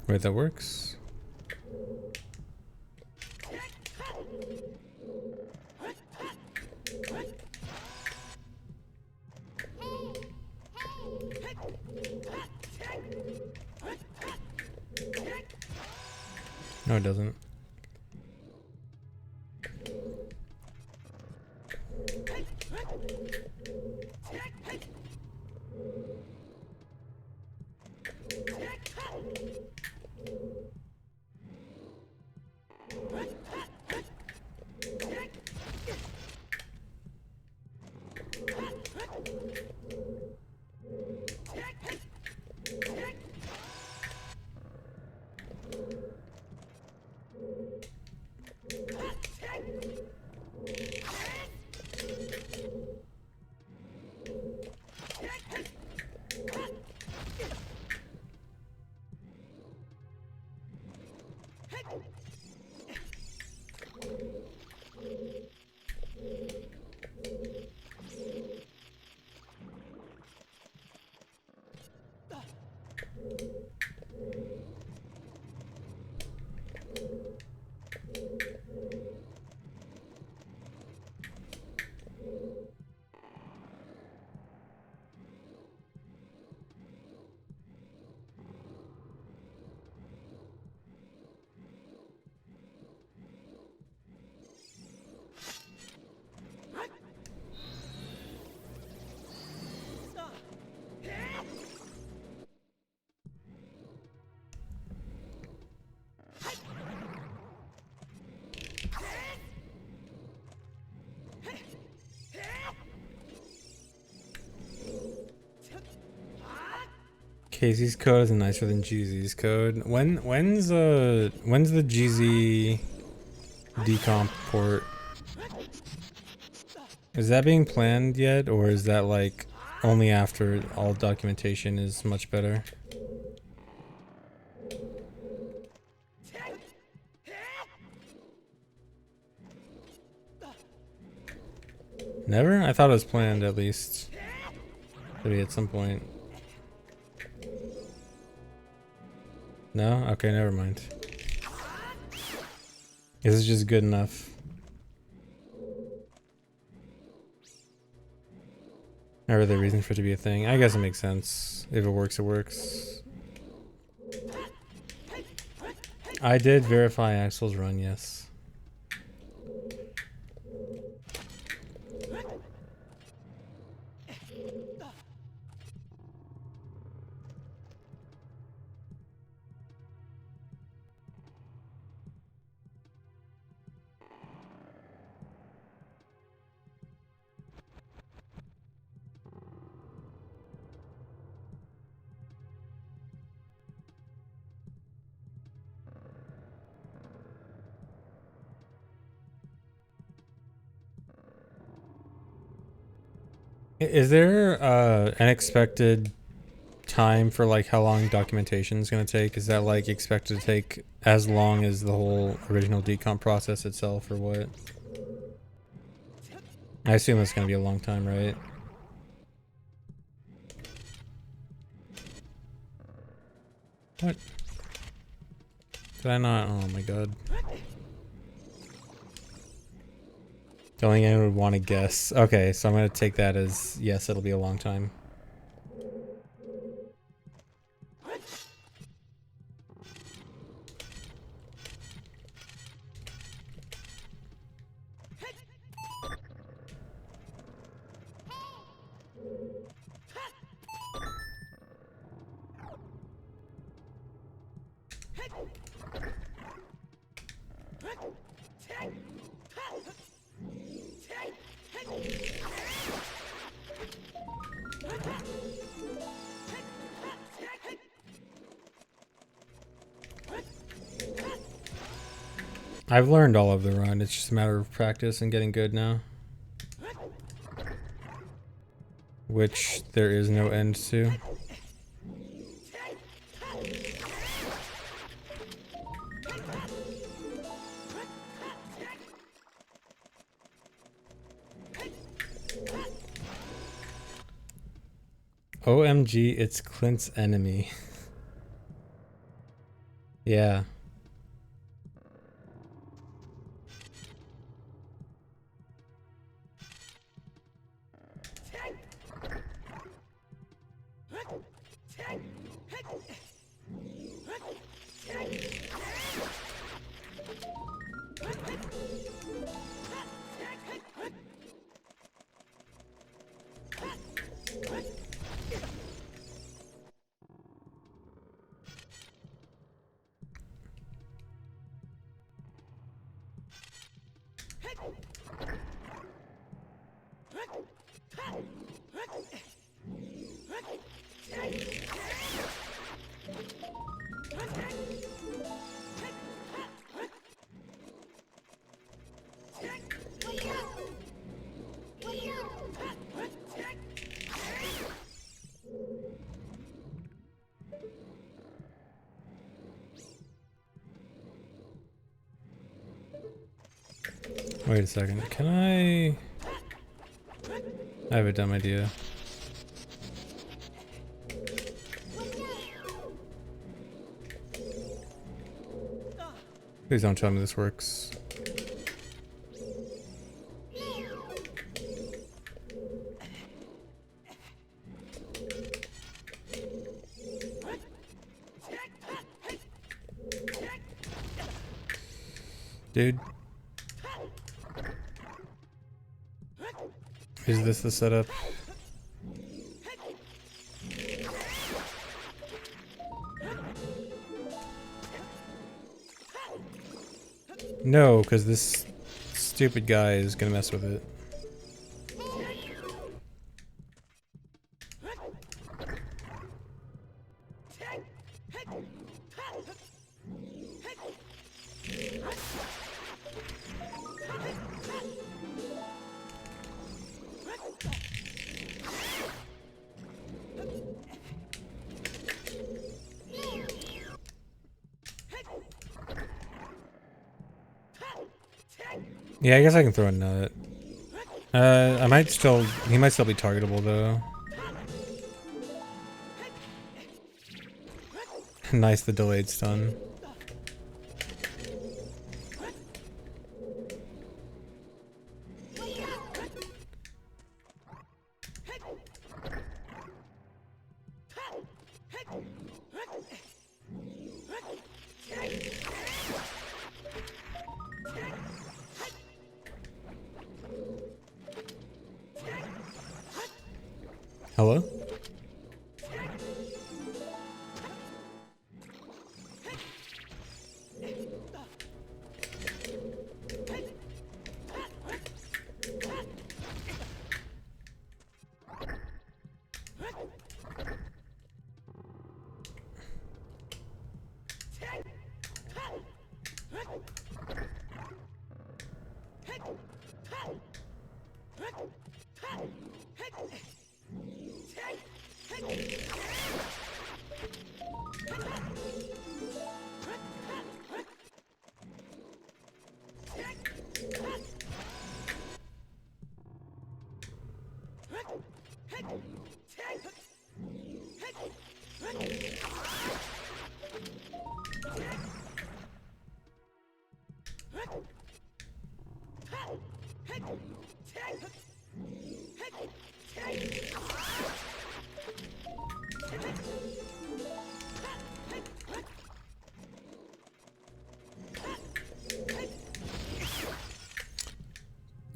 wait, that works. No, it doesn't. Casey's code is nicer than GZ's code. When's the GZ decomp port? Is that being planned yet, or is that like only after all documentation is much better? Never? I thought it was planned at least. Maybe at some point. No? Okay, never mind. This is just good enough. Not really a reason for it to be a thing. I guess it makes sense. If it works, it works. I did verify Axel's run, yes. Is there an expected time for like how long documentation is going to take? Is that like expected to take as long as the whole original decomp process itself, or what? I assume it's going to be a long time, right? What? Did I not? Oh my god. The only anyone would want to guess. Okay, so I'm going to take that as yes, it'll be a long time. I've learned all of the run, it's just a matter of practice and getting good now. Which there is no end to. OMG, it's Clint's enemy. Yeah. Wait a second. Can I... I have a dumb idea. Please don't tell me this works. Dude. Is this the setup? No, because this stupid guy is gonna mess with it. Yeah, I guess I can throw a nut. I might still... He might still be targetable, though. Nice, the delayed stun. Hello?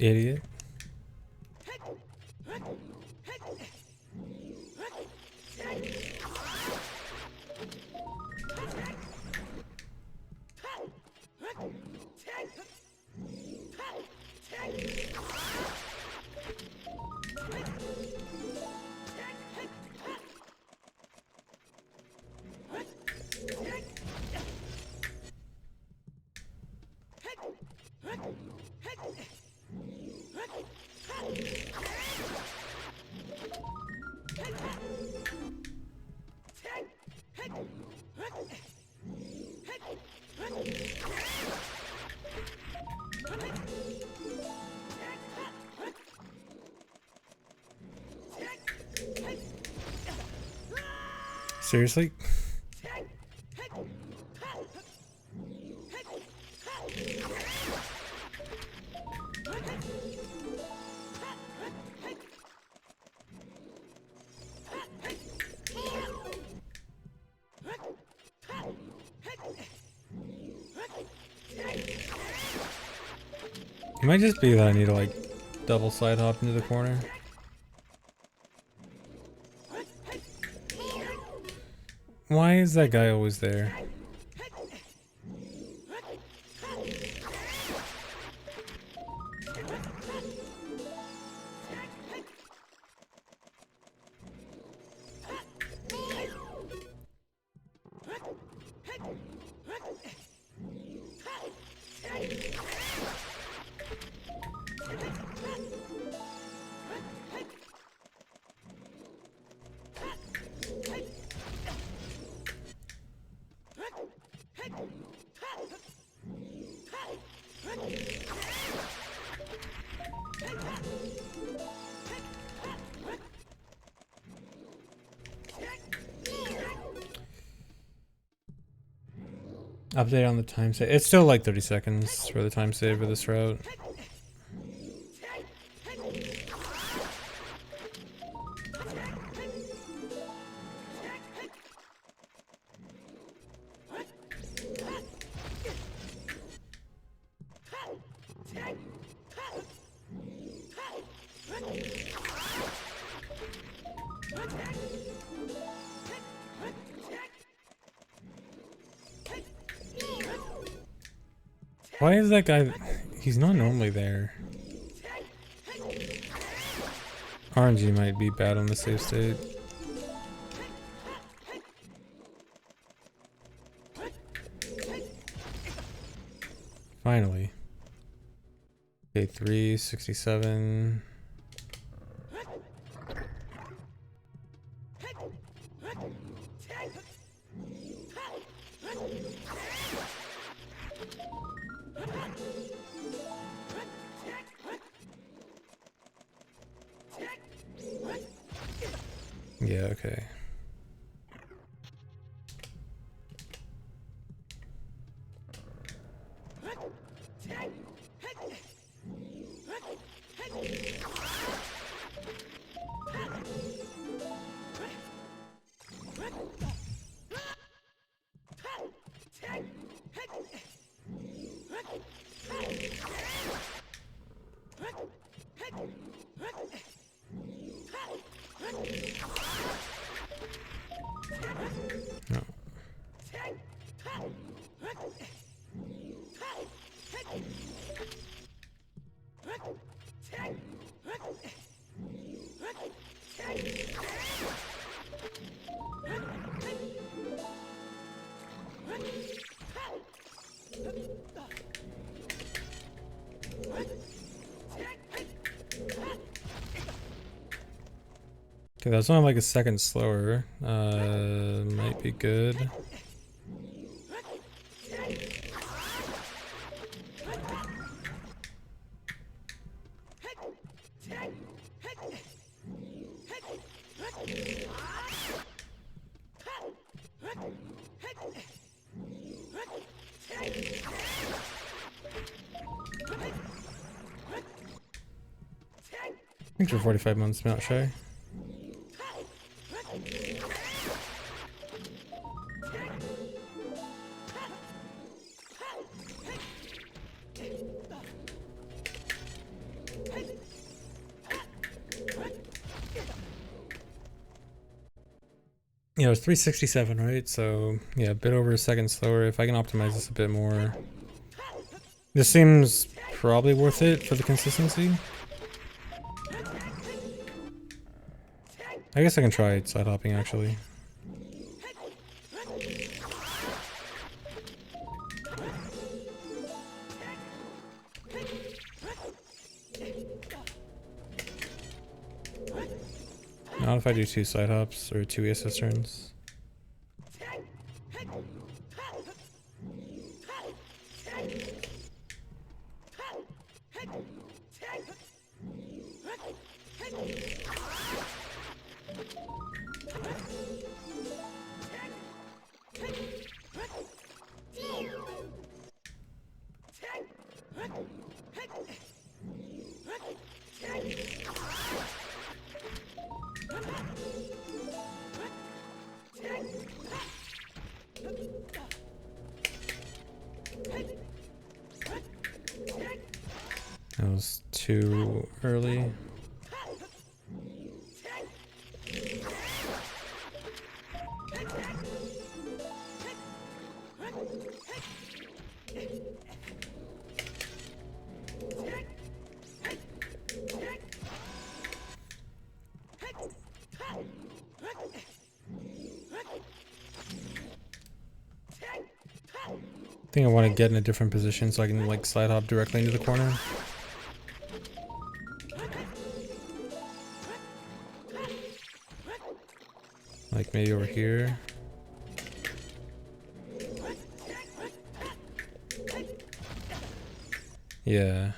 Idiot. Seriously? It might just be that I need to like double side hop into the corner. Why is that guy always there? Update on the time save. It's still like 30 seconds for the time save for this route. Why is that guy? He's not normally there. RNG might be bad on the save state. Finally. Okay, 367. Yeah, okay. No. Okay, that's only like a second slower. Might be good. Thanks for 45 months, Mount Shy. Yeah, it was 367, right? So, yeah, a bit over a second slower. If I can optimize this a bit more. This seems probably worth it for the consistency. I guess I can try side hopping actually. Not if I do 2 side hops or 2 assist turns. That was too early. I think I want to get in a different position so I can like slide hop directly into the corner. Like maybe over here. Yeah.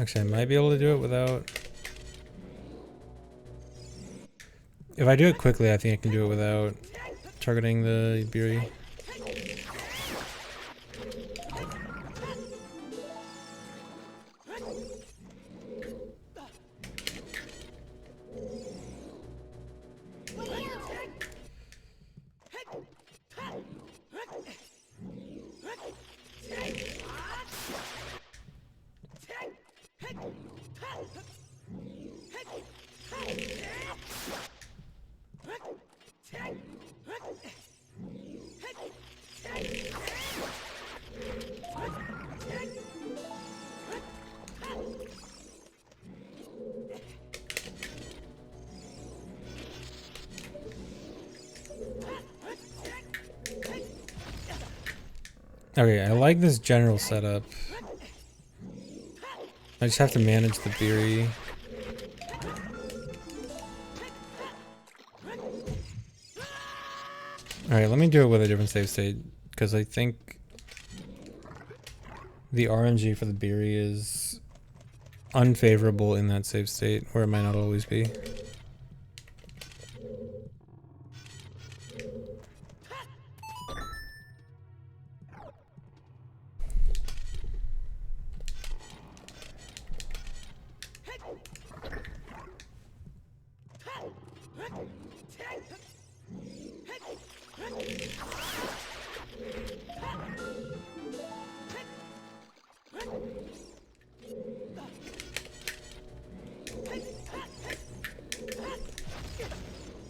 Actually, I might be able to do it without... If I do it quickly, I think I can do it without targeting the Ibiri. Okay, I like this general setup. I just have to manage the Biri. Alright, let me do it with a different save state, because I think the RNG for the Biri is unfavorable in that save state, or it might not always be.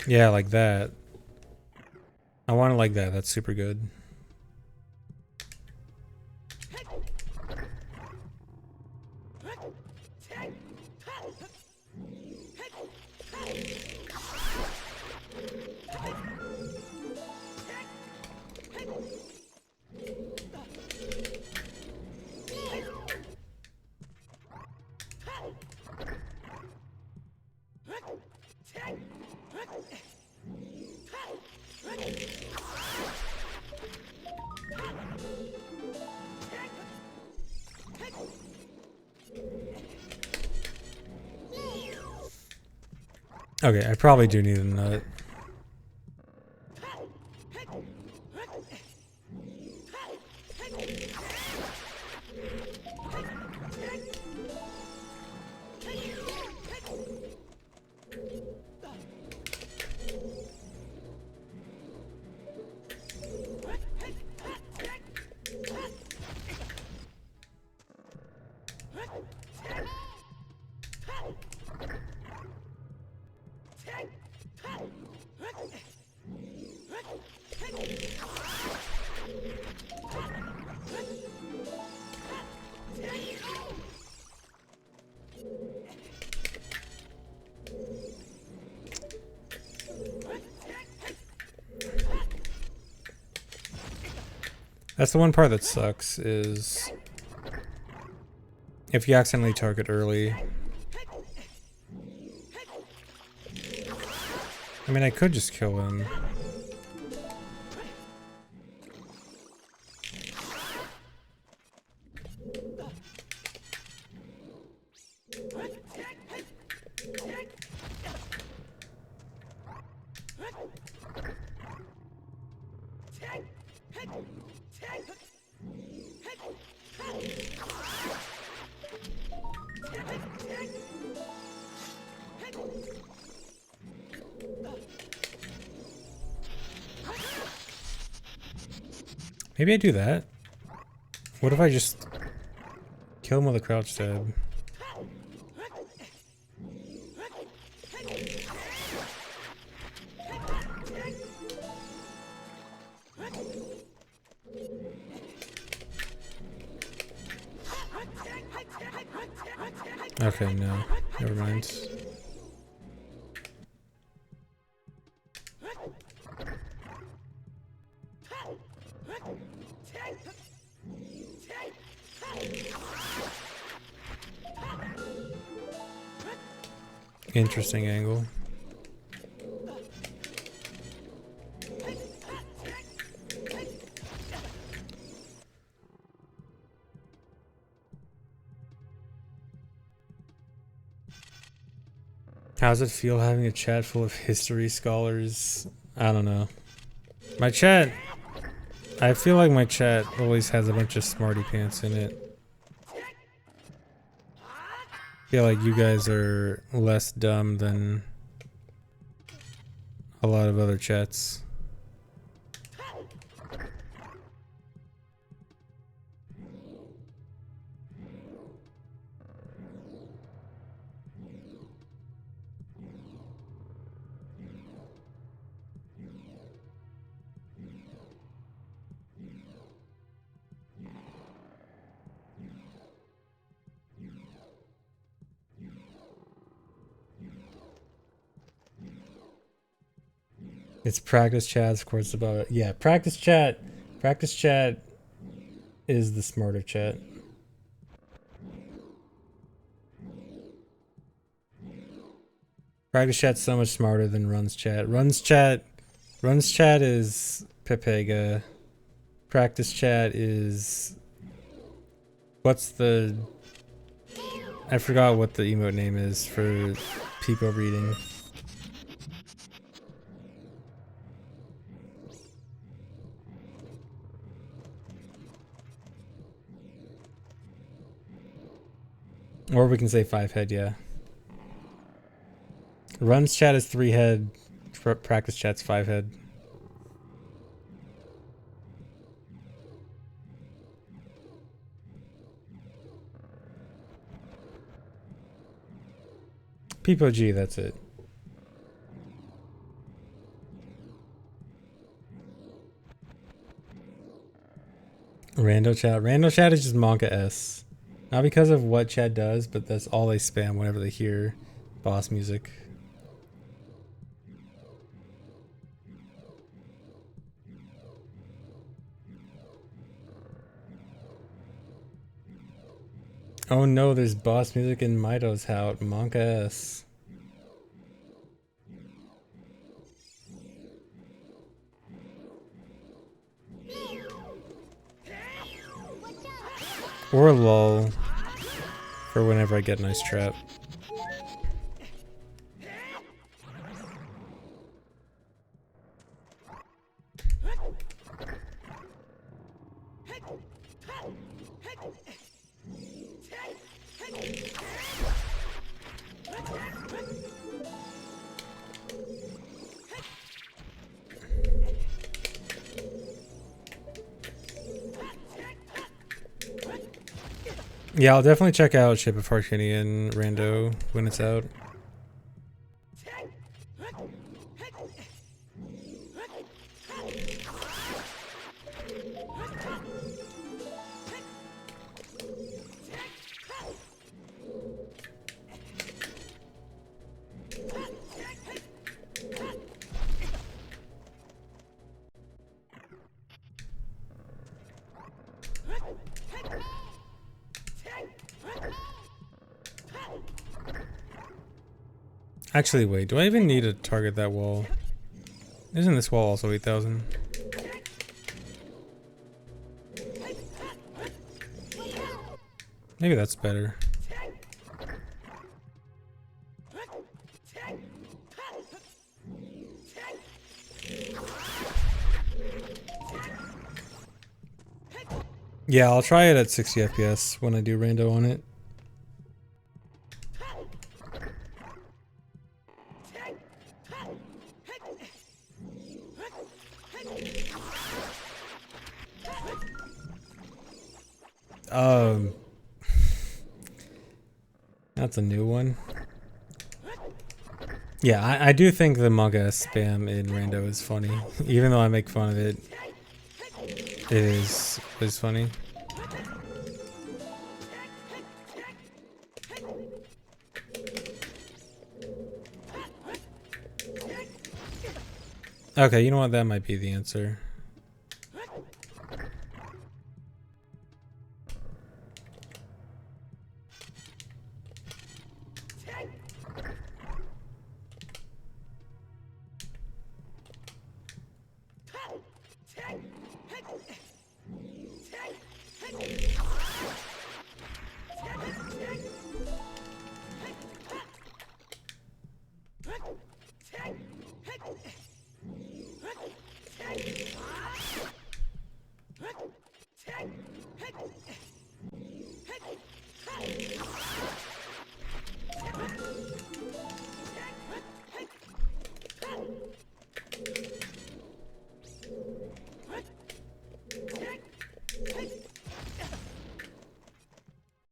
Yeah, like that. I want it like that. That's super good. Okay, I probably do need a nut. That's the one part that sucks, is if you accidentally target early. I mean, I could just kill him. Maybe I do that. What if I just kill him with a crouch stab? Okay, no. Never mind. Interesting angle. How's it feel having a chat full of history scholars? I don't know. My chat, I feel like my chat always has a bunch of smarty pants in it. I feel like you guys are less dumb than a lot of other chats. It's practice chat, of course, about it. Yeah, practice chat. Practice chat is the smarter chat. Practice chat's so much smarter than runs chat. Runs chat is Pepega. Practice chat is what's the I forgot what the emote name is for people reading. Or we can say 5-head, yeah. Runs chat is 3-head. Practice chat's 5-head. People G, that's it. Rando chat. Rando chat is just Monka S. Not because of what chat does, but that's all they spam whenever they hear boss music. Oh no, there's boss music in Mito's house. Monka S. Or lol. For whenever I get a nice trap. Yeah, I'll definitely check out Ship of Harkinian Rando when it's out. Actually, wait, do I even need to target that wall? Isn't this wall also 8,000? Maybe that's better. Yeah, I'll try it at 60 FPS when I do rando on it. That's a new one. Yeah, I do think the manga spam in rando is funny. Even though I make fun of it, it is funny. Okay, you know what? That might be the answer.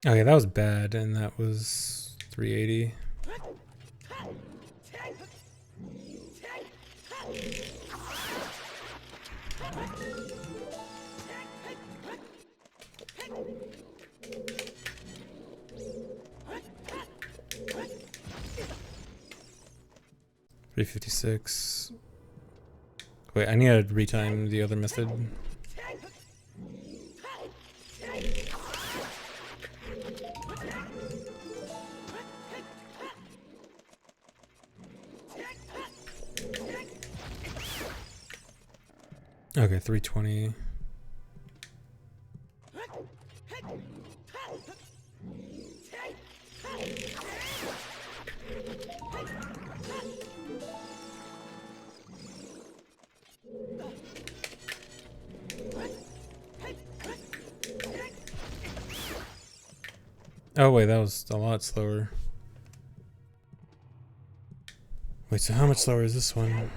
Okay, that was bad, and that was 380. $356. Wait, I need to retime the other method. Okay, 320. Oh wait, that was a lot slower. Wait, so how much slower is this one?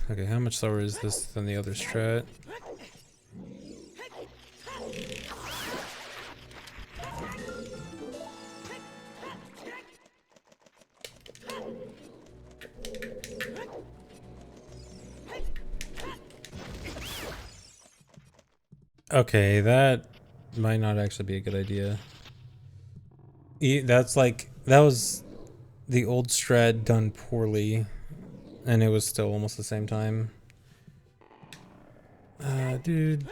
Okay, how much slower is this than the other strat? Okay, that might not actually be a good idea. That's like, that was the old strat done poorly, and it was still almost the same time. Dude.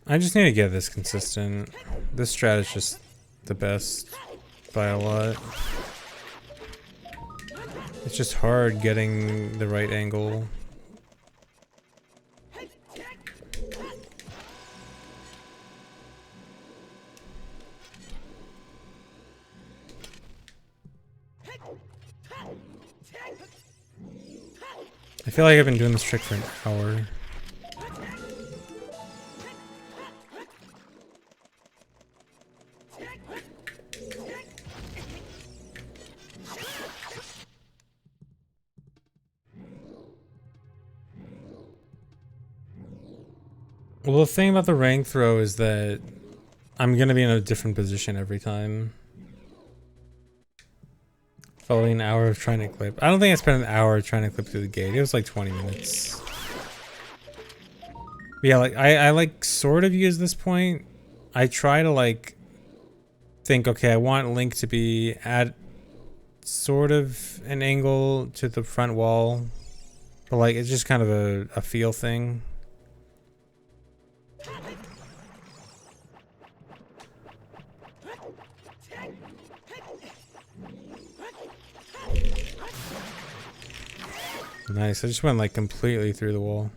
I just need to get this consistent. This strat is just the best by a lot. It's just hard getting the right angle. I feel like I've been doing this trick for an hour. Well, the thing about the rank throw is that I'm gonna be in a different position every time. Following an hour of trying to clip. I don't think I spent an hour trying to clip through the gate. It was like 20 minutes. But yeah, like I like sort of use this point. I try to like think, okay, I want Link to be at sort of an angle to the front wall, but like it's just kind of a feel thing. Nice, I just went like completely through the wall.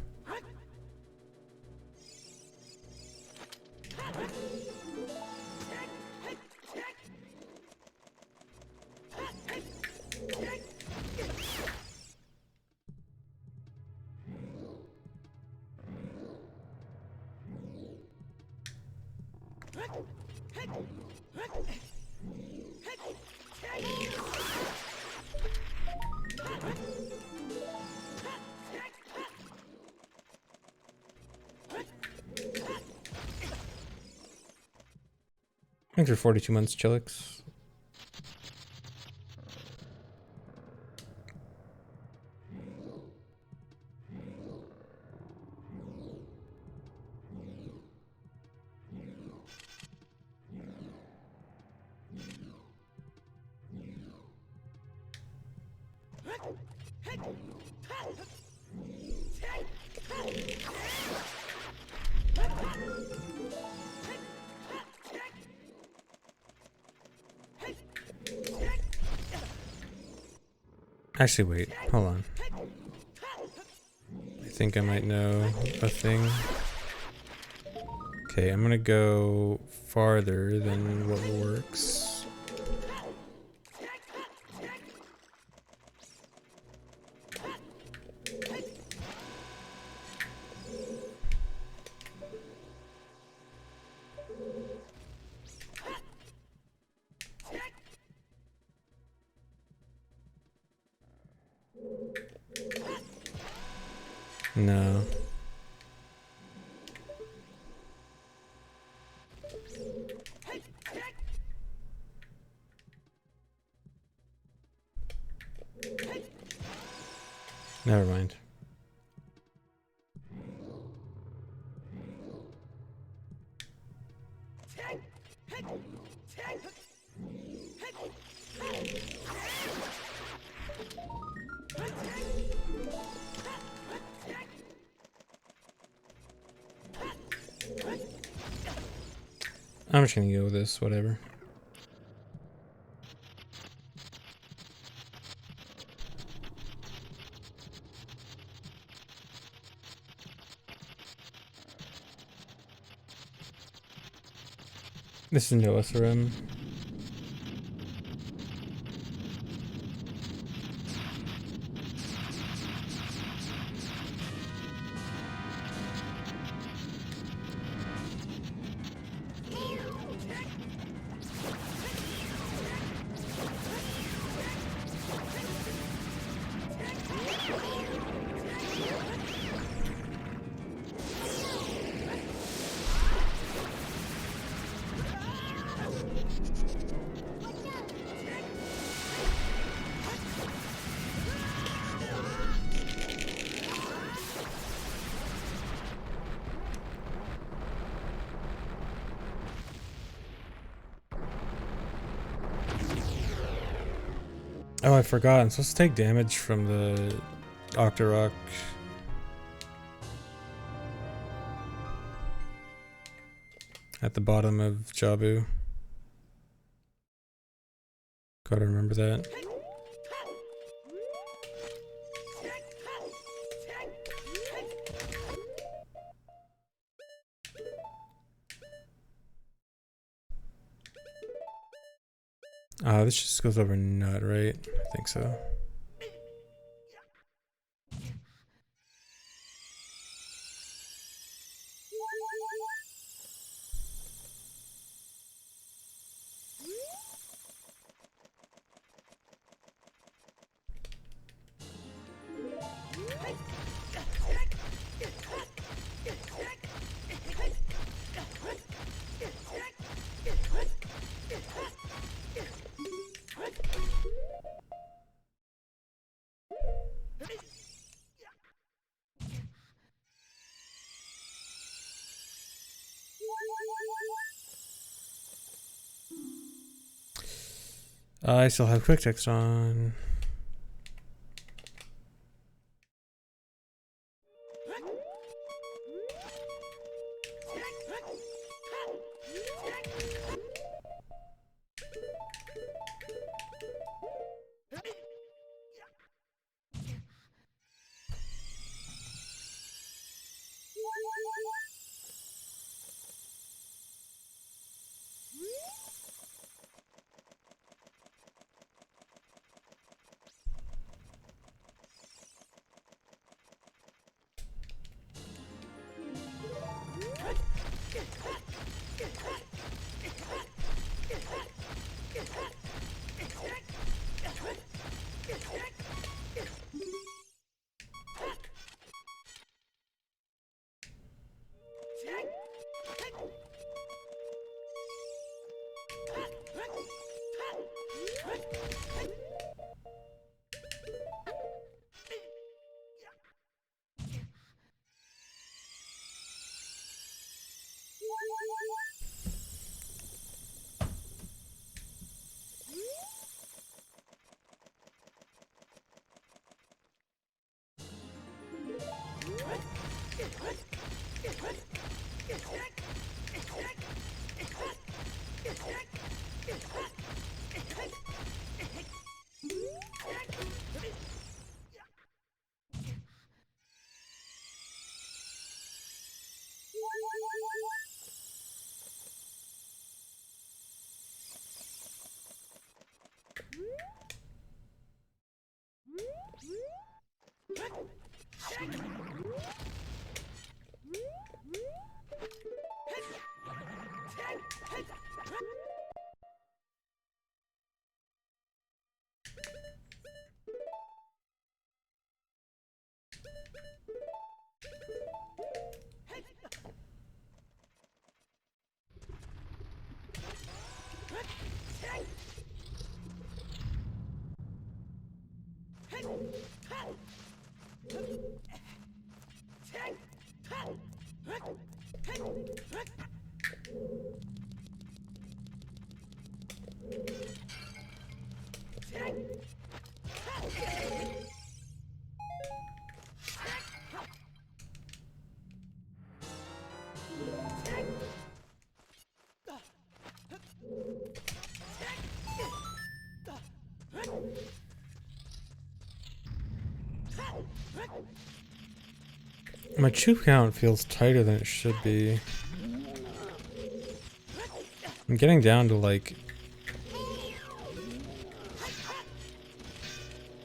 Thanks for 42 months, Chillix. Actually, wait. Hold on. I think I might know a thing. Okay, I'm gonna go farther than what works. No. Never mind. I'm just gonna go with this, whatever. This is no SRM. Oh, I forgot. I'm supposed to take damage from the Octorok. At the bottom of Jabu. Gotta remember that. This just goes over Nut, right? I think so. I still have quick text on. My chew count feels tighter than it should be. I'm getting down to like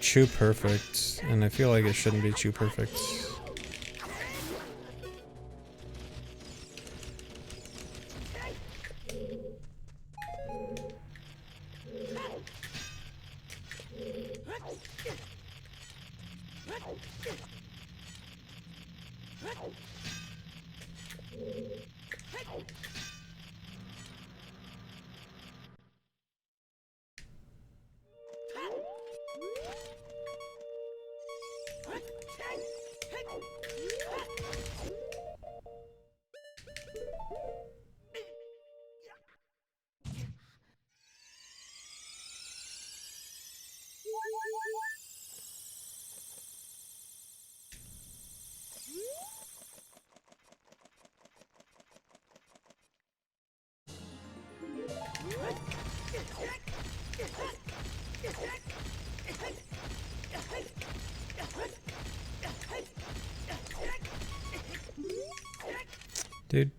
chew perfect, and I feel like it shouldn't be chew perfect. Dude.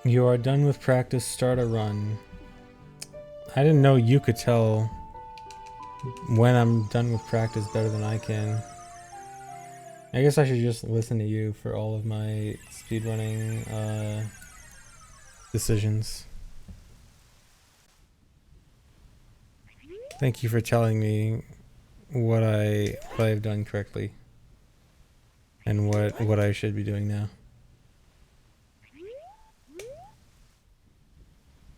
You are done with practice, start a run. I didn't know you could tell when I'm done with practice better than I can. I guess I should just listen to you for all of my speedrunning decisions. Thank you for telling me what I've done correctly and what I should be doing now.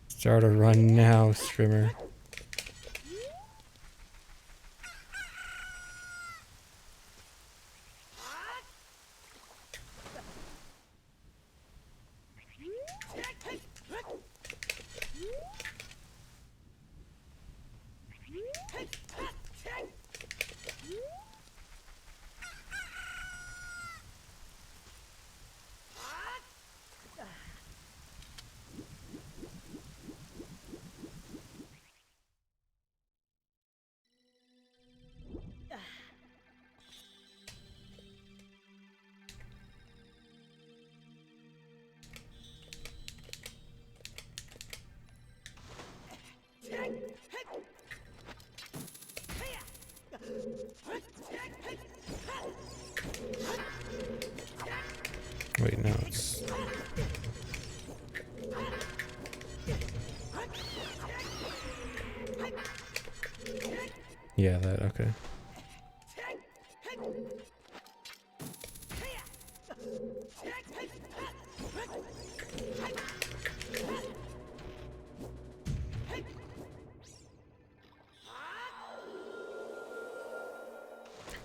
Start a run now, streamer. Wait, no, it's... Yeah, that, okay.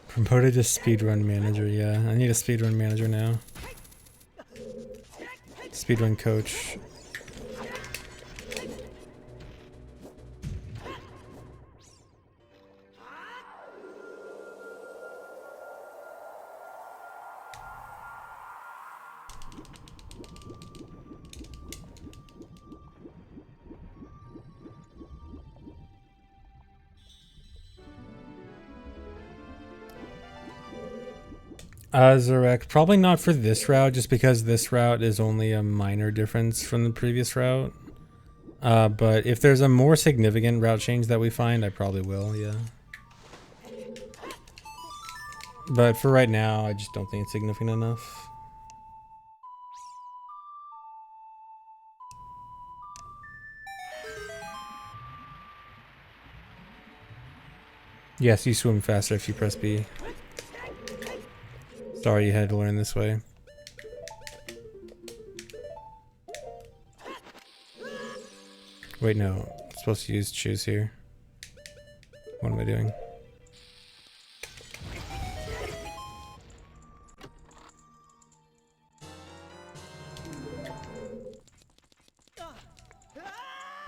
Promoted to speedrun manager, yeah. I need a speedrun manager now. Speedrun coach. Zarek, probably not for this route, just because this route is only a minor difference from the previous route. But if there's a more significant route change that we find, I probably will, yeah. But for right now, I just don't think it's significant enough. Yes, you swim faster if you press B. Sorry you had to learn this way. Wait, no. I'm supposed to use choose here. What am I doing?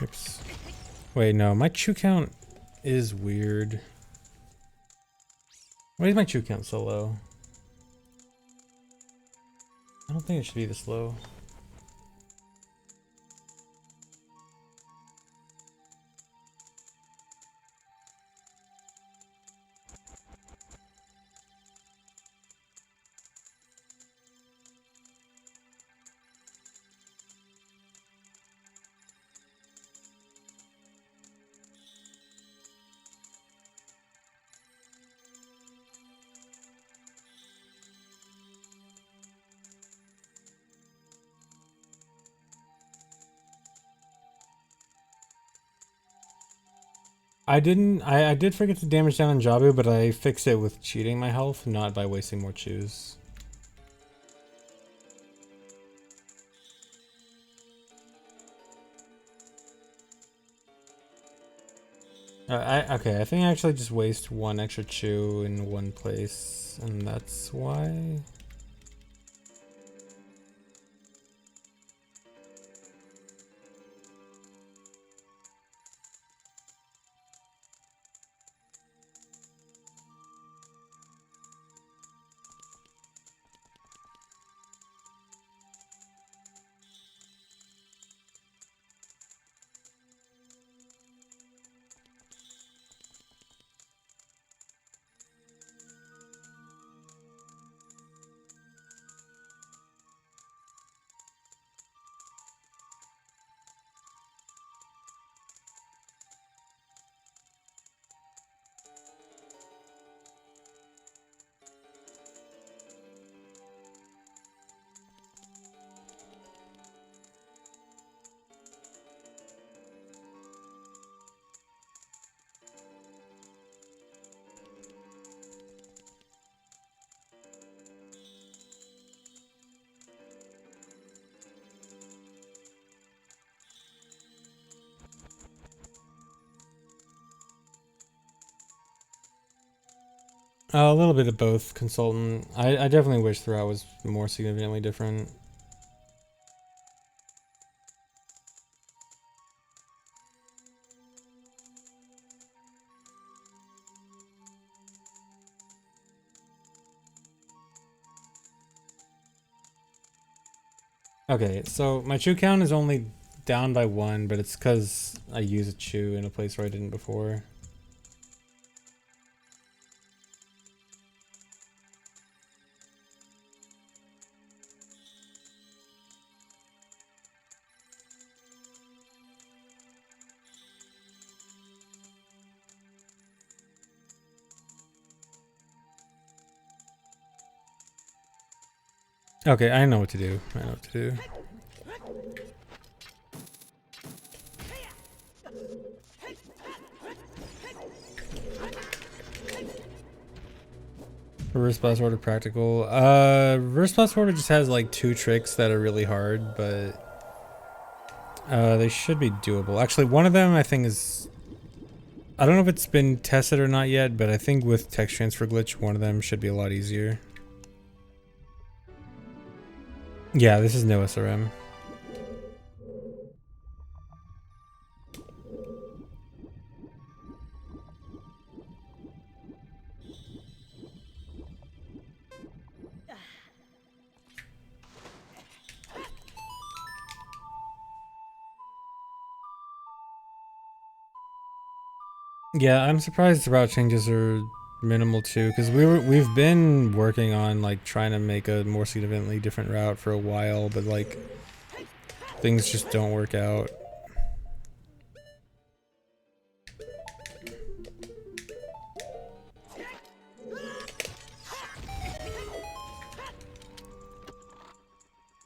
Oops. Wait, no. My chew count is weird. Why is my chew count so low? I don't think it should be this low. I did forget to damage down on Jabu, but I fixed it with cheating my health, not by wasting more chews. Okay, I think I actually just waste one extra chew in one place, and that's why. A little bit of both, consultant. I definitely wish the route was more significantly different. Okay, so my chew count is only down by 1, but it's because I use a chew in a place where I didn't before. Okay, I know what to do. I know what to do. Reverse blast order practical. Reverse blast order just has like 2 tricks that are really hard, but they should be doable. Actually, one of them I think is, I don't know if it's been tested or not yet, but I think with text transfer glitch, one of them should be a lot easier. Yeah, this is no SRM. Yeah, I'm surprised the route changes are minimal too, because we've been working on like trying to make a more significantly different route for a while, but like things just don't work out.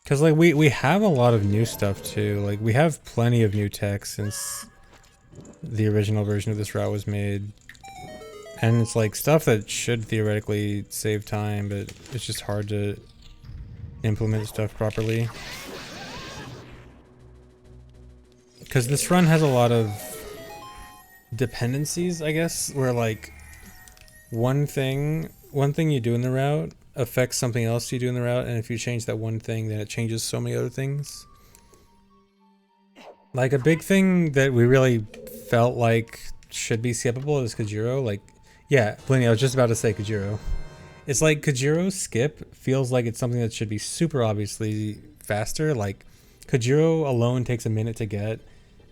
Cause like we have a lot of new stuff too. Like we have plenty of new tech since the original version of this route was made. And it's like stuff that should theoretically save time, but it's just hard to implement stuff properly. Cause this run has a lot of dependencies, I guess, where like one thing you do in the route affects something else you do in the route, and if you change that one thing, then it changes so many other things. Like a big thing that we really felt like should be skippable is Kajiro. Like, yeah, Blinny, I was just about to say Kajiro. It's like Kajiro skip feels like it's something that should be super obviously faster. Like Kajiro alone takes a minute to get,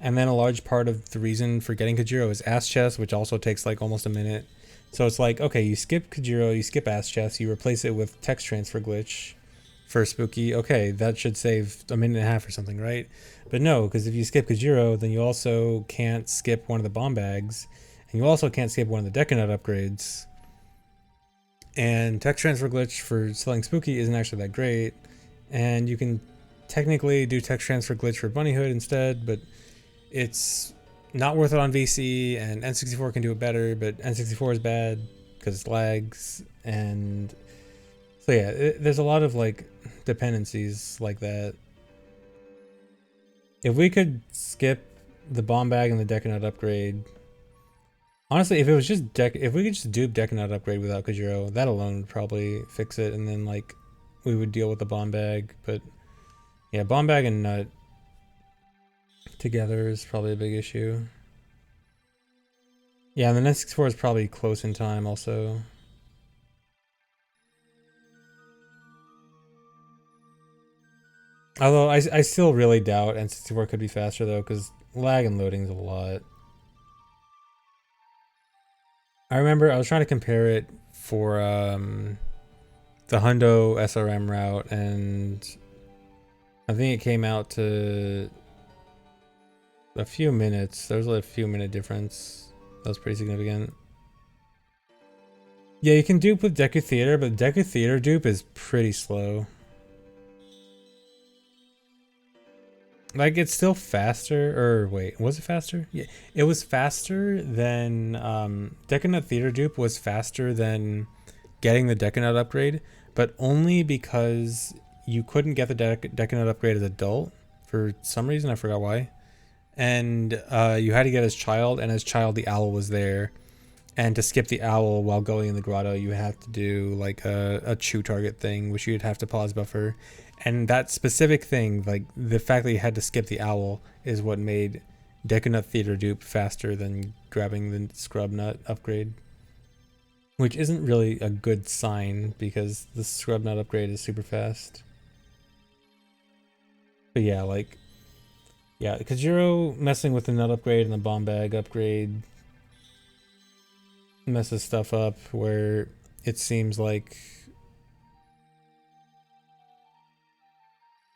and then a large part of the reason for getting Kajiro is Ass Chest, which also takes like almost a minute. So it's like, okay, you skip Kajiro, you skip Ass Chest, you replace it with text transfer glitch for Spooky. Okay, that should save a minute and a half or something, right? But no, because if you skip Kajiro, then you also can't skip one of the bomb bags, and you also can't skip one of the Decanut upgrades. And text transfer glitch for selling Spooky isn't actually that great, and you can technically do text transfer glitch for Bunny Hood instead, but it's not worth it on VC, and N64 can do it better, but N64 is bad because it lags, and so yeah, there's a lot of like dependencies like that. If we could skip the bomb bag and the Decanut upgrade, honestly, if it was just if we could just dupe Decanut upgrade without Kajiro, that alone would probably fix it, and then like we would deal with the bomb bag. But yeah, bomb bag and nut together is probably a big issue. Yeah, and the N64 is probably close in time also. Although I still really doubt N64 could be faster though, because lag and loading is a lot. I remember I was trying to compare it for the Hundo SRM route, and I think it came out to a few minutes. There was like a few minute difference. That was pretty significant. Yeah, you can dupe with Deku Theater, but Deku Theater dupe is pretty slow. Like, it's still faster, or wait, was it faster? Yeah, it was faster than, Decanut Theater dupe was faster than getting the Decanut upgrade, but only because you couldn't get the Decanut upgrade as adult for some reason, I forgot why. And you had to get as child, and as child the owl was there. And to skip the owl while going in the grotto, you have to do like a chew target thing, which you'd have to pause buffer. And that specific thing, like the fact that you had to skip the owl, is what made Deku Nut Theater dupe faster than grabbing the Scrub Nut upgrade. Which isn't really a good sign because the Scrub Nut upgrade is super fast. But yeah, like, yeah, Kajiro messing with the nut upgrade and the bomb bag upgrade messes stuff up where it seems like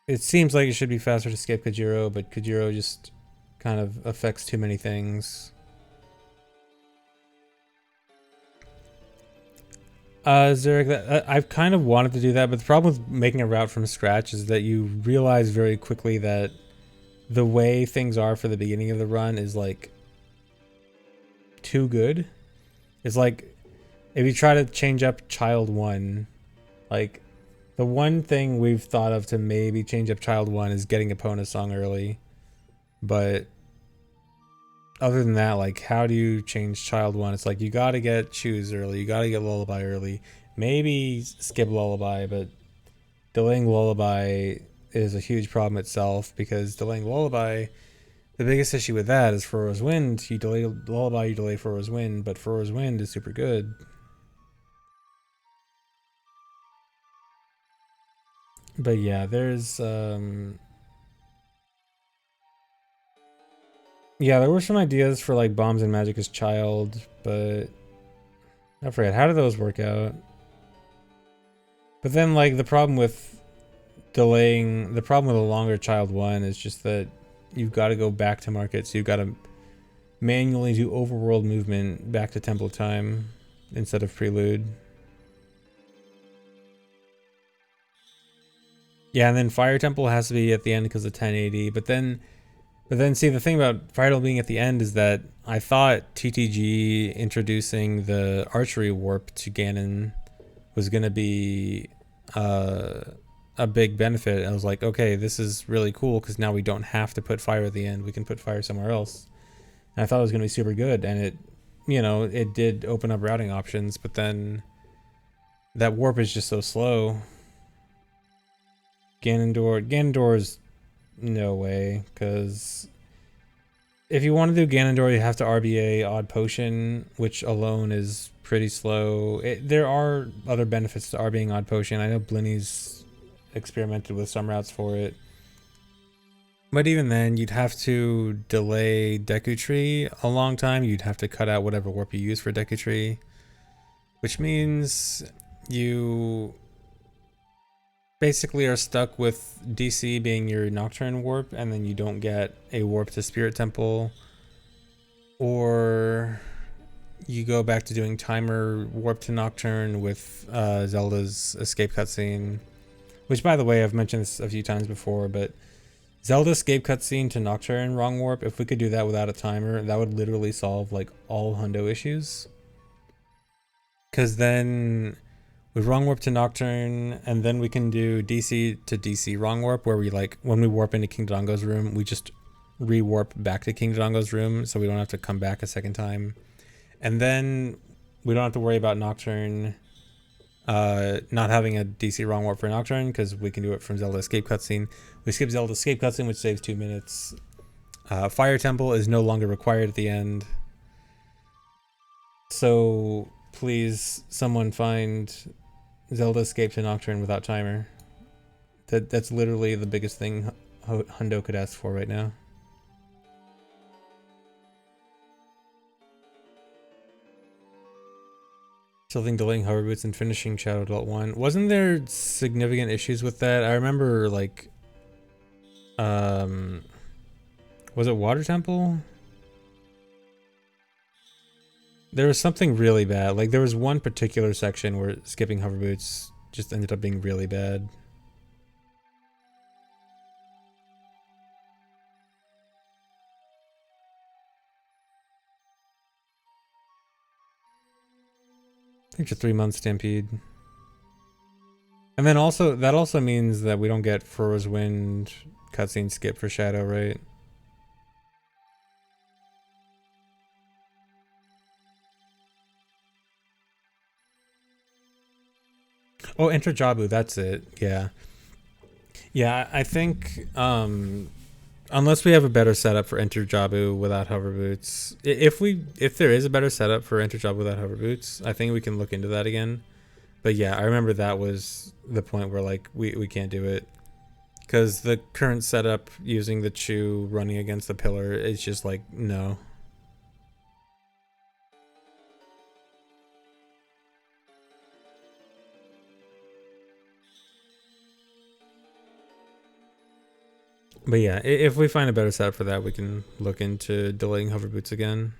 it should be faster to skip Kajiro, but Kajiro just kind of affects too many things. Zurich, I've kind of wanted to do that, but the problem with making a route from scratch is that you realize very quickly that the way things are for the beginning of the run is like too good. It's like if you try to change up Child 1, like the one thing we've thought of to maybe change up Child 1 is getting Epona song early. But other than that, like how do you change Child 1? It's like you gotta get Choose early, you gotta get Lullaby early. Maybe skip Lullaby, but delaying Lullaby is a huge problem itself because delaying Lullaby, the biggest issue with that is Furrow's Wind. You delay Lullaby, you delay Furrow's Wind, but Furrow's Wind is super good. But yeah, there's yeah, there were some ideas for like Bombs and Magic as Child, but I forget how did those work out. But then like the problem with a longer Child 1 is just that you've got to go back to market, so you've got to manually do overworld movement back to Temple Time instead of Prelude. Yeah, and then Fire Temple has to be at the end because of 1080, but then see, the thing about Fire Temple being at the end is that I thought TTG introducing the archery warp to Ganon was going to be a big benefit. I was like, okay, this is really cool because now we don't have to put fire at the end. We can put fire somewhere else. And I thought it was going to be super good, and it, you know, it did open up routing options, but then that warp is just so slow. Ganondor's no way, because if you want to do Ganondorf, you have to RBA Odd Potion, which alone is pretty slow. There are other benefits to RBAing Odd Potion. I know Blinny's experimented with some routes for it. But even then, you'd have to delay Deku Tree a long time. You'd have to cut out whatever warp you use for Deku Tree, which means you basically are stuck with DC being your Nocturne warp, and then you don't get a warp to Spirit Temple, or you go back to doing timer warp to Nocturne with Zelda's escape cutscene, which, by the way, I've mentioned this a few times before, but Zelda escape cutscene to Nocturne wrong warp, if we could do that without a timer, that would literally solve like all hundo issues. Because then with wrong warp to Nocturne, and then we can do DC to DC wrong warp, where we like, when we warp into King Dodongo's room, we just re-warp back to King Dodongo's room, so we don't have to come back a second time. And then we don't have to worry about Nocturne not having a DC wrong warp for Nocturne, because we can do it from Zelda escape cutscene. We skip Zelda escape cutscene, which saves 2 minutes. Fire Temple is no longer required at the end. So please, someone find Zelda escape to Nocturne without timer. That's literally the biggest thing hundo could ask for right now. Still think delaying hover boots and finishing Shadow Adult 1. Wasn't there significant issues with that? I remember like was it Water Temple? There was something really bad. Like there was one particular section where skipping hover boots just ended up being really bad. I think it's a 3-month stampede. And then also, that also means that we don't get Furrow's Wind cutscene skip for Shadow, right? I think Oh, Enter Jabu, that's it. Yeah. Yeah, I think unless we have a better setup for Enter Jabu without hover boots, if there is a better setup for Enter Jabu without hover boots, I think we can look into that again. But yeah, I remember that was the point where like we can't do it because the current setup using the Chew running against the pillar is just like no. But yeah, if we find a better setup for that, we can look into delaying hover boots again.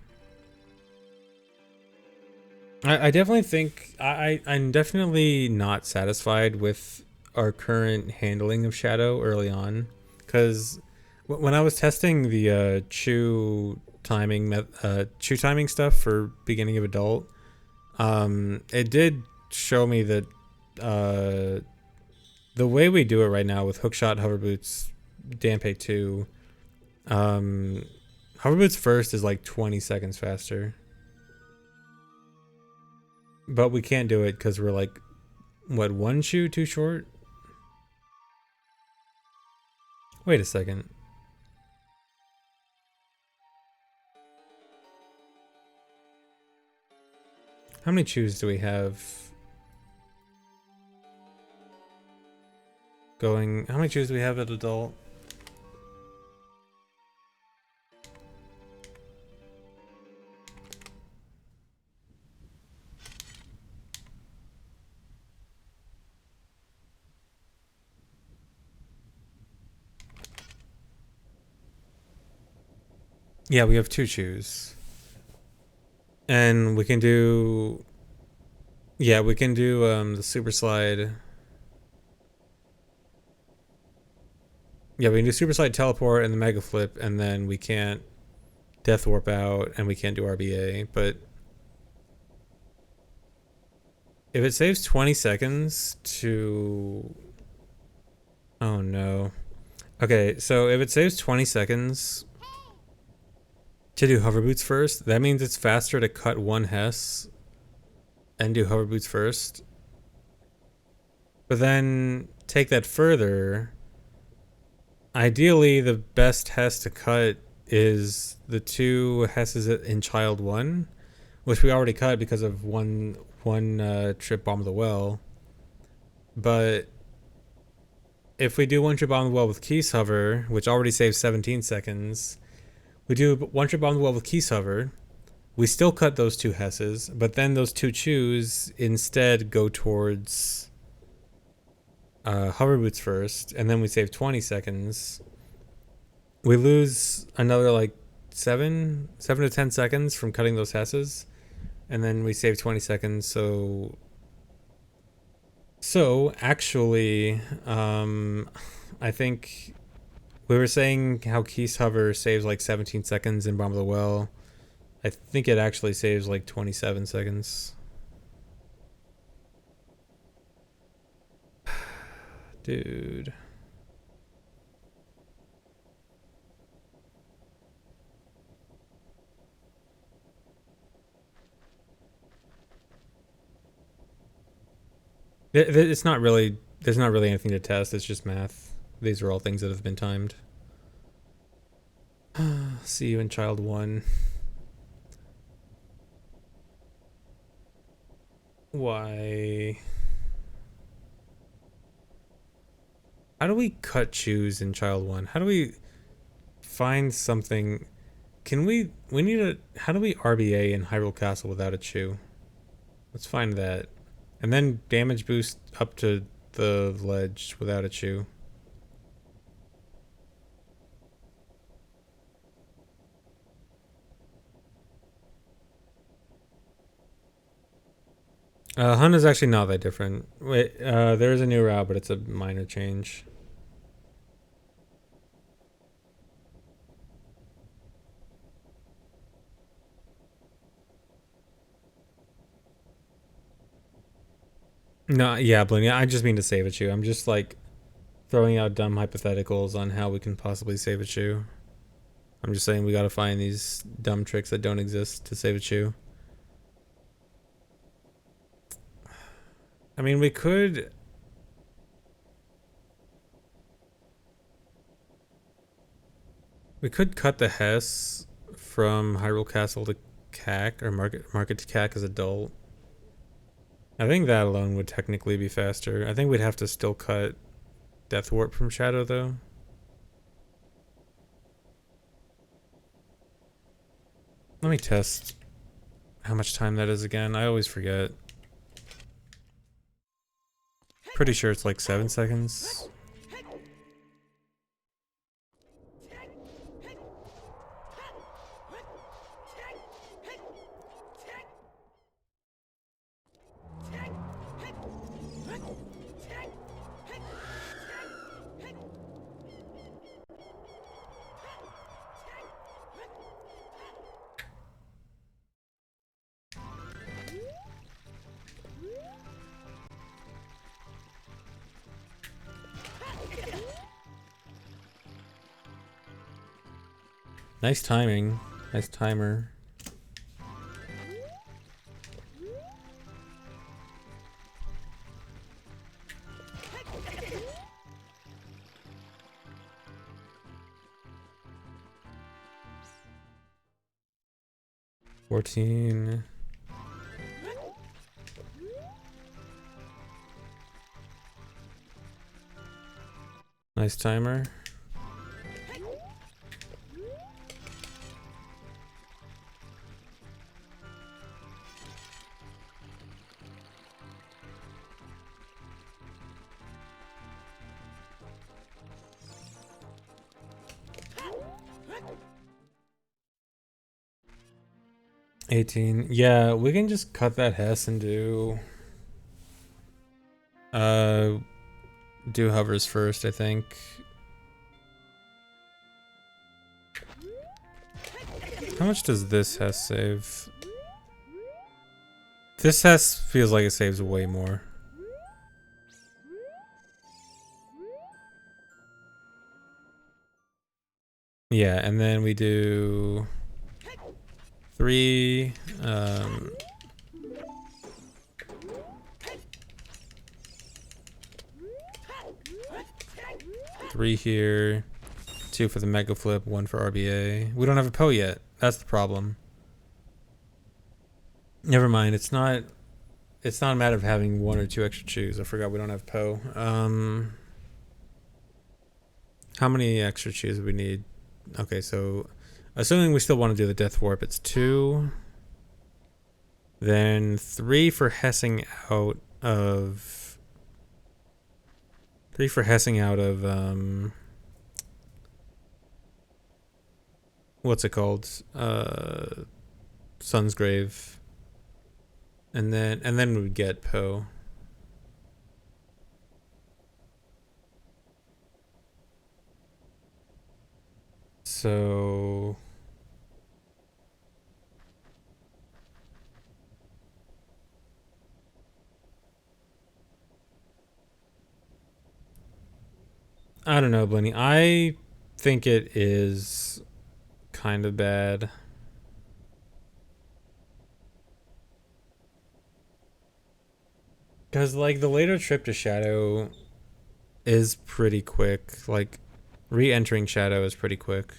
I definitely think I'm definitely not satisfied with our current handling of Shadow early on, because when I was testing the chew timing stuff for beginning of adult, it did show me that uh, the way we do it right now with hookshot hover boots, Dampe 2, um, hover boots first is like 20 seconds faster. But we can't do it because we're like, what, one chew too short? Wait a second. How many chews do we have going? How many chews do we have at adult? Yeah, we have two chews. And we can do... Yeah, we can do the super slide. Yeah, we can do super slide, teleport, and the mega flip, and then we can't death warp out, and we can't do RBA. But if it saves 20 seconds to... Oh no. Okay, so if it saves 20 seconds to do hover boots first, that means it's faster to cut one Hess and do hover boots first. But then take that further. Ideally, the best Hess to cut is the two Hesses in Child 1, which we already cut because of one trip bomb of the well. But if we do one trip bomb of the well with Keys Hover, which already saves 17 seconds, we do one trip bomb of the well with Keys Hover. We still cut those two Hesses, but then those two chews instead go towards hover boots first, and then we save 20 seconds. We lose another like 7 to 10 seconds from cutting those Hesses, and then we save 20 seconds. So actually, I think we were saying how Keys Hover saves like 17 seconds in Bomb of the Well. I think it actually saves like 27 seconds. Dude. It's not really, there's not really anything to test. It's just math. These are all things that have been timed. See you in Child 1. Why? How do we cut chews in Child 1? How do we find something? We need a, how do we RBA in Hyrule Castle without a chew? Let's find that. And then damage boost up to the ledge without a chew. Hun is actually not that different. Wait, there is a new route, but it's a minor change. No, yeah, Bloony, I just mean to save a chew. I'm just like throwing out dumb hypotheticals on how we can possibly save a chew. I'm just saying we gotta find these dumb tricks that don't exist to save a chew. I mean, we could cut the Hess from Hyrule Castle to CAC or Market to CAC as adult. I think that alone would technically be faster. I think we'd have to still cut Death Warp from Shadow though. Let me test how much time that is again. I always forget. Pretty sure it's like 7 seconds. Nice timing. Nice timer. $14. Nice timer. $18. Yeah, we can just cut that Hess and uh do hovers first, I think. How much does this Hess save? This Hess feels like it saves way more. Yeah, and then we do 3 3 here, 2 for the Mega Flip, 1 for RBA. We don't have a Poe yet. That's the problem. Never mind. It's not a matter of having 1 or 2 extra chews. I forgot we don't have Poe. How many extra chews do we need? Okay, so assuming we still want to do the Death Warp, it's 2. Then 3 for hessing out of what's it called? Sun's Grave. And then we would get Poe. So I don't know, Blenny. I think it is kind of bad. Because, like, the later trip to Shadow is pretty quick. Like, re-entering Shadow is pretty quick.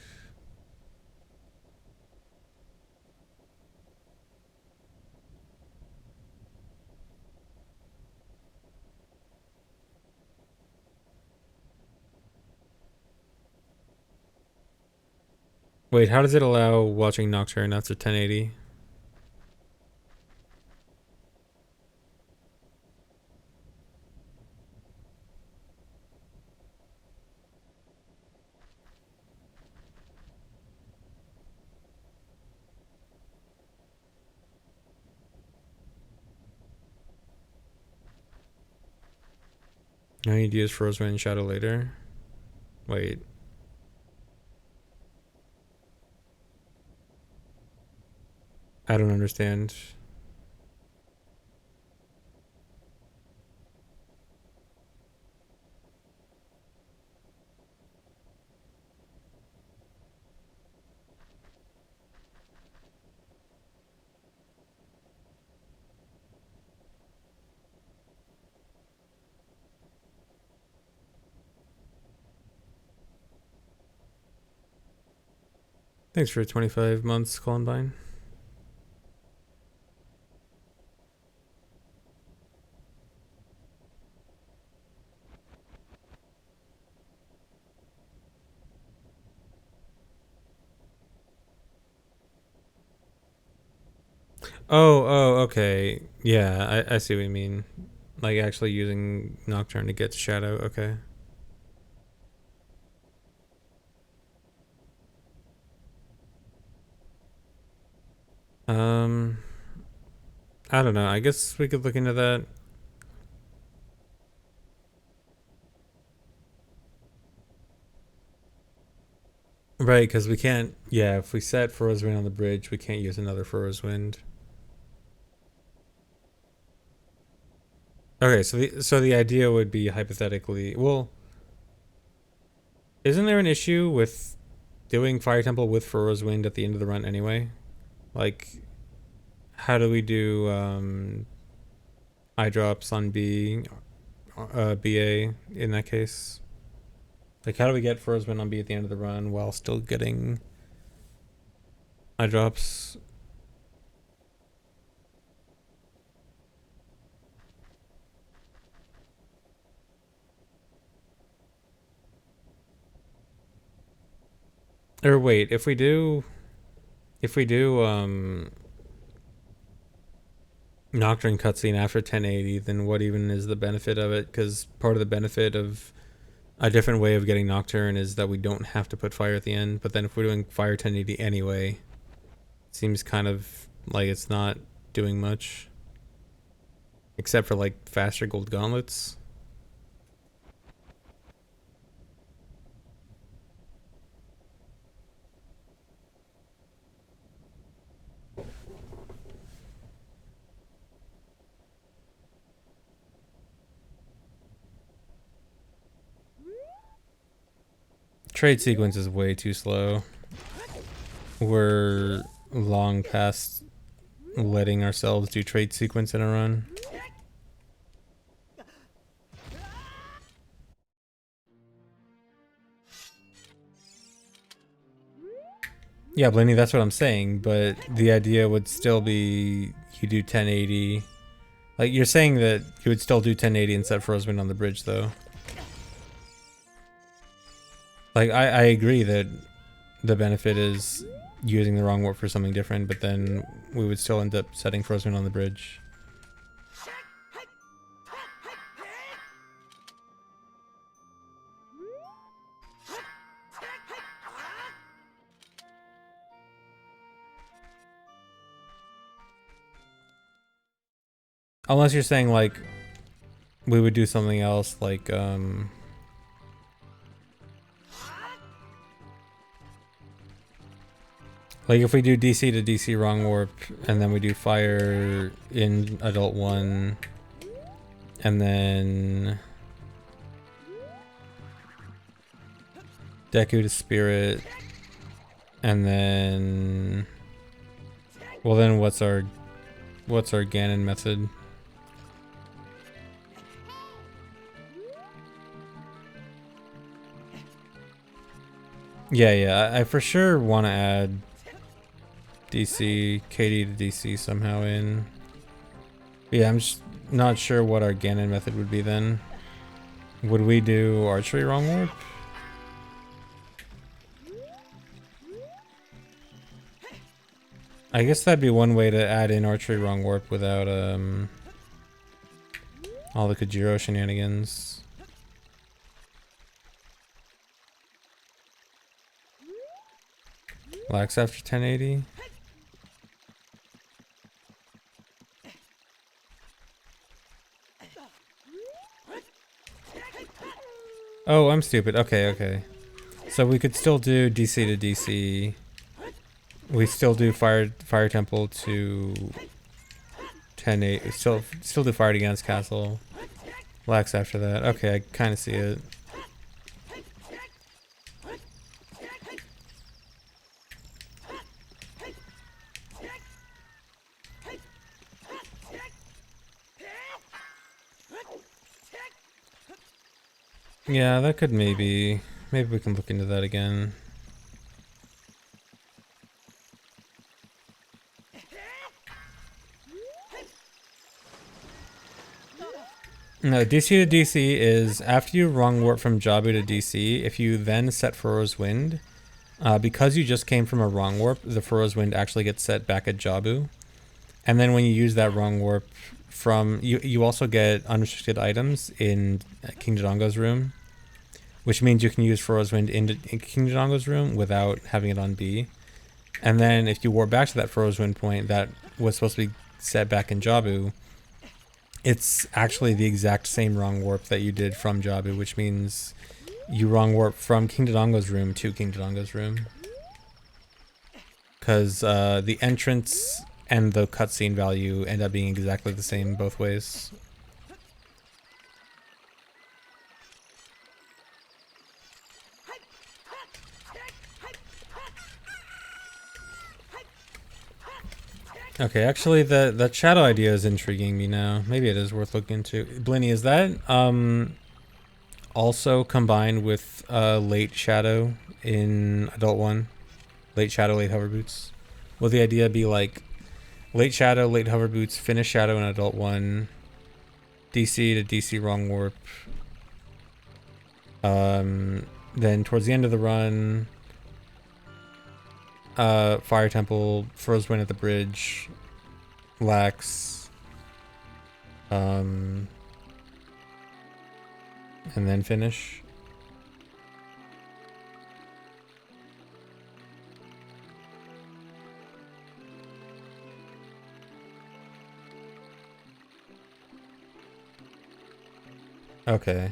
Wait, how does it allow watching Nocturne after 1080? I need to use Frostwind Shadow later. Wait. I don't understand. Thanks for 25 months, Columbine. Okay. Yeah, I see what you mean. Like actually using Nocturne to get to Shadow. Okay. Um, I don't know. I guess we could look into that. Right, because we can't. Yeah, if we set Furrow's Wind on the bridge, we can't use another Furrow's Wind. Okay, so the idea would be hypothetically. Well, isn't there an issue with doing Fire Temple with Furrow's Wind at the end of the run anyway? Like, how do we do eye drops on BA in that case? Like, how do we get Furrow's Wind on B at the end of the run while still getting eye drops? Or wait, if we do Nocturne cutscene after 1080, then what even is the benefit of it? Because part of the benefit of a different way of getting Nocturne is that we don't have to put fire at the end. But then if we're doing fire 1080 anyway, it seems kind of like it's not doing much. Except for like faster gold gauntlets. Trade sequence is way too slow. We're long past letting ourselves do trade sequence in a run. Yeah, Blaney, that's what I'm saying, but the idea would still be you do 1080. Like, you're saying that you would still do 1080 and set Frozen on the bridge, though. Like, I agree that the benefit is using the wrong word for something different, but then we would still end up setting Frozen on the bridge. Unless you're saying, like, we would do something else, like, like if we do DC to DC wrong warp, and then we do fire in Adult 1, and then Deku to Spirit, and then... Well then what's our Ganon method? Yeah, I for sure want to add DC, KD to DC somehow in. Yeah, I'm just not sure what our Ganon method would be then. Would we do archery wrong warp? I guess that'd be one way to add in archery wrong warp without all the Kajiro shenanigans. Lax after 1080. Oh, I'm stupid. Okay. So we could still do DC to DC. We still do fire temple to 10-8. Still do fire against castle. Lax after that. Okay, I kind of see it. Yeah, that could maybe we can look into that again. No, DC to DC is after you wrong warp from Jabu to DC, if you then set Furrow's Wind, because you just came from a wrong warp, the Furrow's Wind actually gets set back at Jabu. And then when you use that wrong warp from, you also get unrestricted items in King Dodongo's room, which means you can use Furrow's Wind in King Dodongo's room without having it on B. And then if you warp back to that Furrow's Wind point that was supposed to be set back in Jabu, it's actually the exact same wrong warp that you did from Jabu, which means you wrong warp from King Dodongo's room to King Dodongo's room. Because the entrance and the cutscene value end up being exactly the same both ways. Okay, actually, that shadow idea is intriguing me now. Maybe it is worth looking into. Blinny, is that also combined with late shadow in Adult 1? Late shadow, late hover boots? Will the idea be like late shadow, late hover boots, finish shadow in Adult 1, DC to DC wrong warp, then towards the end of the run, Fire Temple, Froze Wind at the bridge, Lax, and then finish. Okay.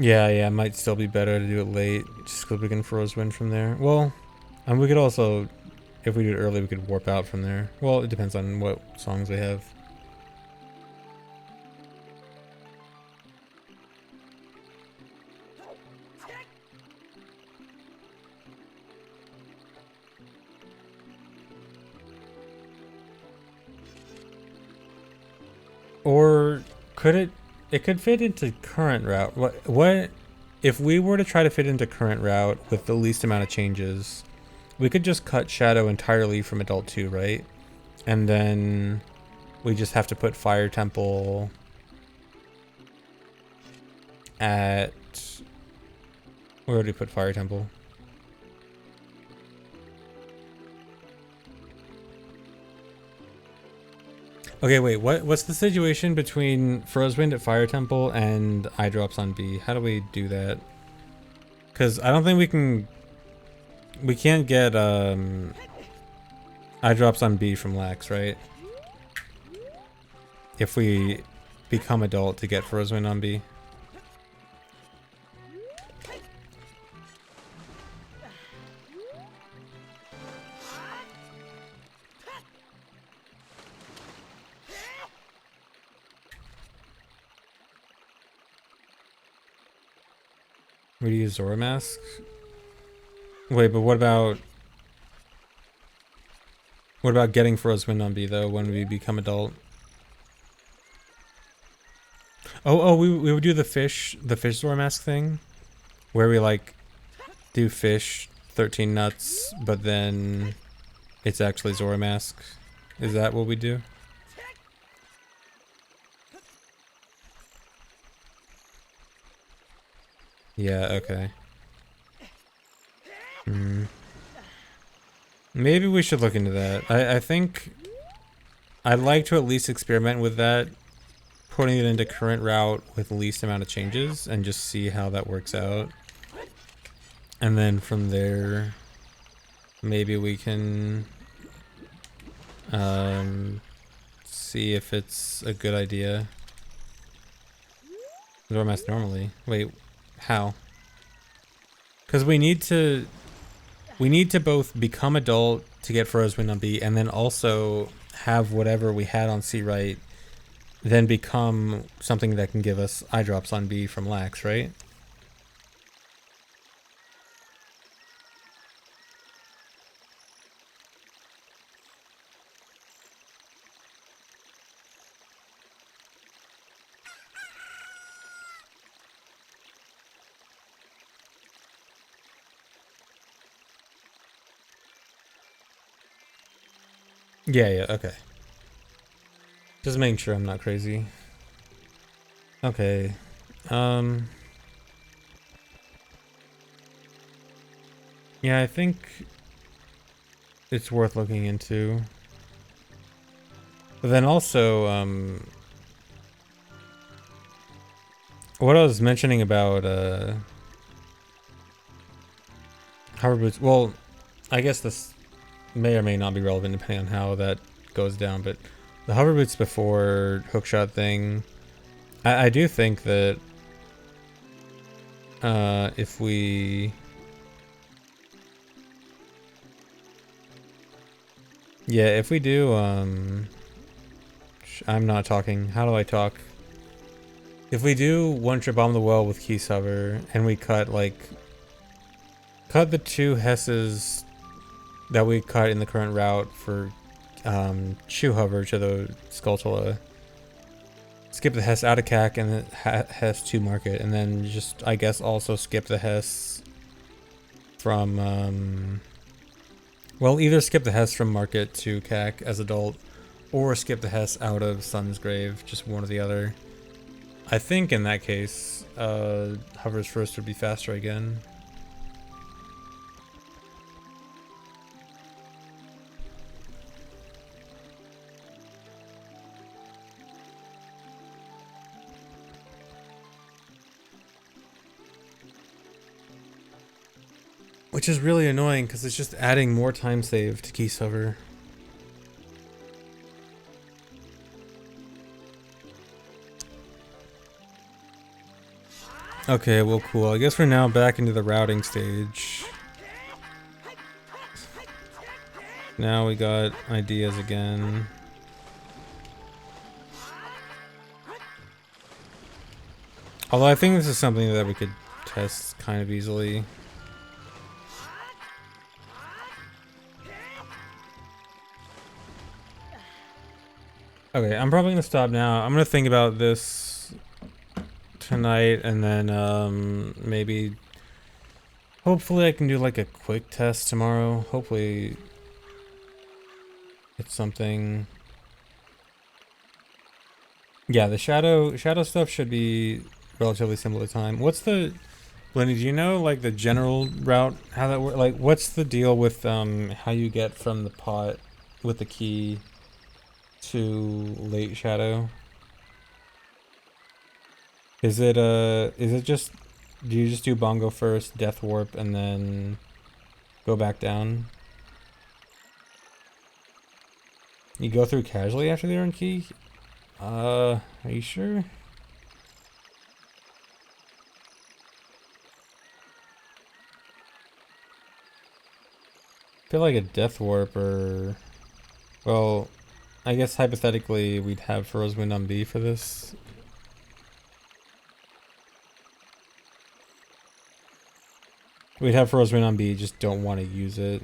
Yeah, it might still be better to do it late, just because we can Froze Wind from there. Well, and we could also, if we do it early, we could warp out from there. Well, it depends on what songs we have. Or could it? It could fit into current route. What if we were to try to fit into current route with the least amount of changes? We could just cut Shadow entirely from Adult 2, right? And then we just have to put Fire Temple at... Where do we put Fire Temple? Okay, wait, what's the situation between Frozewind at Fire Temple and Eye Drops on B? How do we do that? Because I don't think we can't get Eye Drops on B from Lax, right? If we become adult to get Frozewind on B. We use Zora Mask? Wait, but what about getting Frozewind on B though when we become adult? Oh, we would do the fish Zora Mask thing, where we like do fish 13 nuts, but then it's actually Zora Mask. Is that what we do? Yeah, okay. Maybe we should look into that. I think I'd like to at least experiment with that, putting it into current route with the least amount of changes and just see how that works out. And then from there, maybe we can see if it's a good idea. Zora Mask normally. Wait, how? Because we need to both become adult to get Frozewind on B, and then also have whatever we had on C right, then become something that can give us eye drops on B from Lax, right? Yeah, okay. Just making sure I'm not crazy. Okay. Yeah, I think it's worth looking into. But then also, what I was mentioning about, hover boots, well, I guess this may or may not be relevant depending on how that goes down, but the hover boots before hookshot thing, I do think that, if we... Yeah, if we do, I'm not talking. How do I talk? If we do one trip on the well with Keys Hover, and we cut the two Hesses that we cut in the current route for Chew Hover to the Skulltula, skip the Hess out of CAC and the Hess to Market, and then just, I guess, also skip the Hess from, well, either skip the Hess from Market to CAC as adult, or skip the Hess out of Sun's Grave, just one or the other. I think in that case, Hover's first would be faster again. Which is really annoying because it's just adding more time save to Keys Hover. Okay, well, cool. I guess we're now back into the routing stage. Now we got ideas again. Although I think this is something that we could test kind of easily. Okay, I'm probably gonna stop now. I'm gonna think about this tonight, and then maybe, hopefully I can do like a quick test tomorrow. Hopefully it's something. Yeah, the shadow stuff should be relatively simple to time. What's the, Lenny, do you know like the general route, how that works? Like, what's the deal with how you get from the pot with the key to late shadow? Is it just, do you just do bongo first, death warp, and then go back down? You go through casually after the earned key? Are you sure? I feel like a death warp, or, well, I guess hypothetically we'd have Furrow's Wind on B for this. We'd have Furrow's Wind on B, just don't want to use it.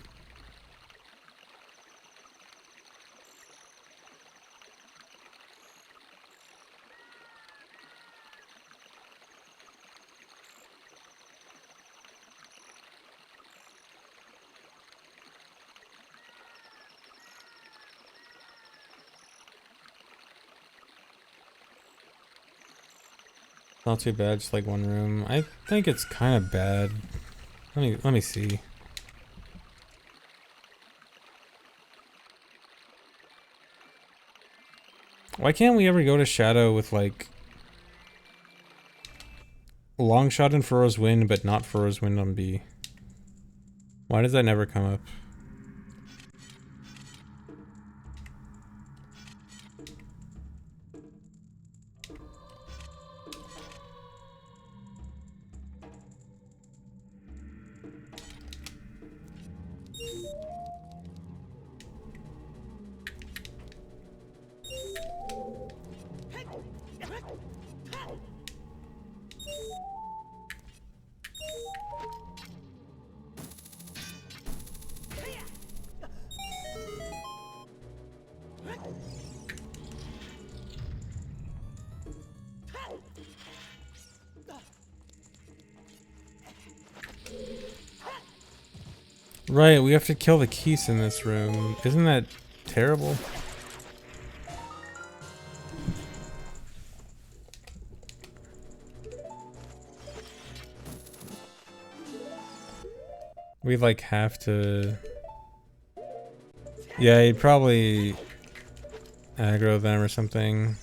Not too bad, just like one room. I think it's kind of bad. Let me see. Why can't we ever go to Shadow with like long shot in Furrow's Wind, but not Furrow's Wind on B? Why does that never come up? Right, we have to kill the Keys in this room. Isn't that terrible. We like have to. Yeah, you'd probably aggro them or something.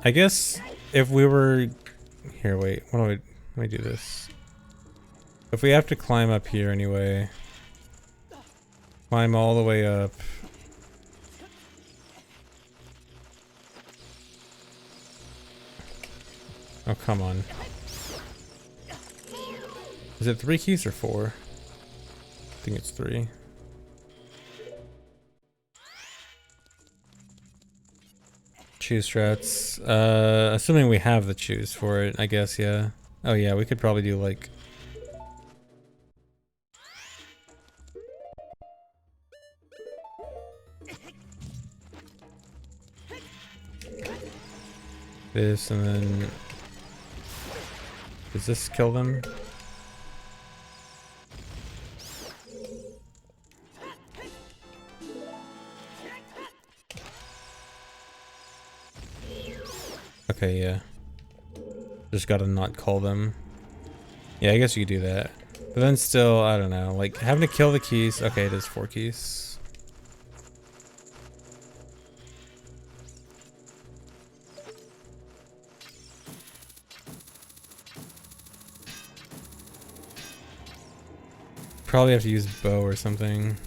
I guess if we were here, wait, let me do this. If we have to climb up here anyway, climb all the way up. Oh, come on. Is it 3 keys or 4? I think it's 3. Choose strats. Assuming we have the choose for it, I guess, yeah. Oh yeah, we could probably do like... this, and then... Does this kill them? Okay, yeah. Just gotta not call them. Yeah, I guess you could do that. But then still, I don't know. Like, having to kill the keys. Okay, it is 4 keys. Probably have to use bow or something.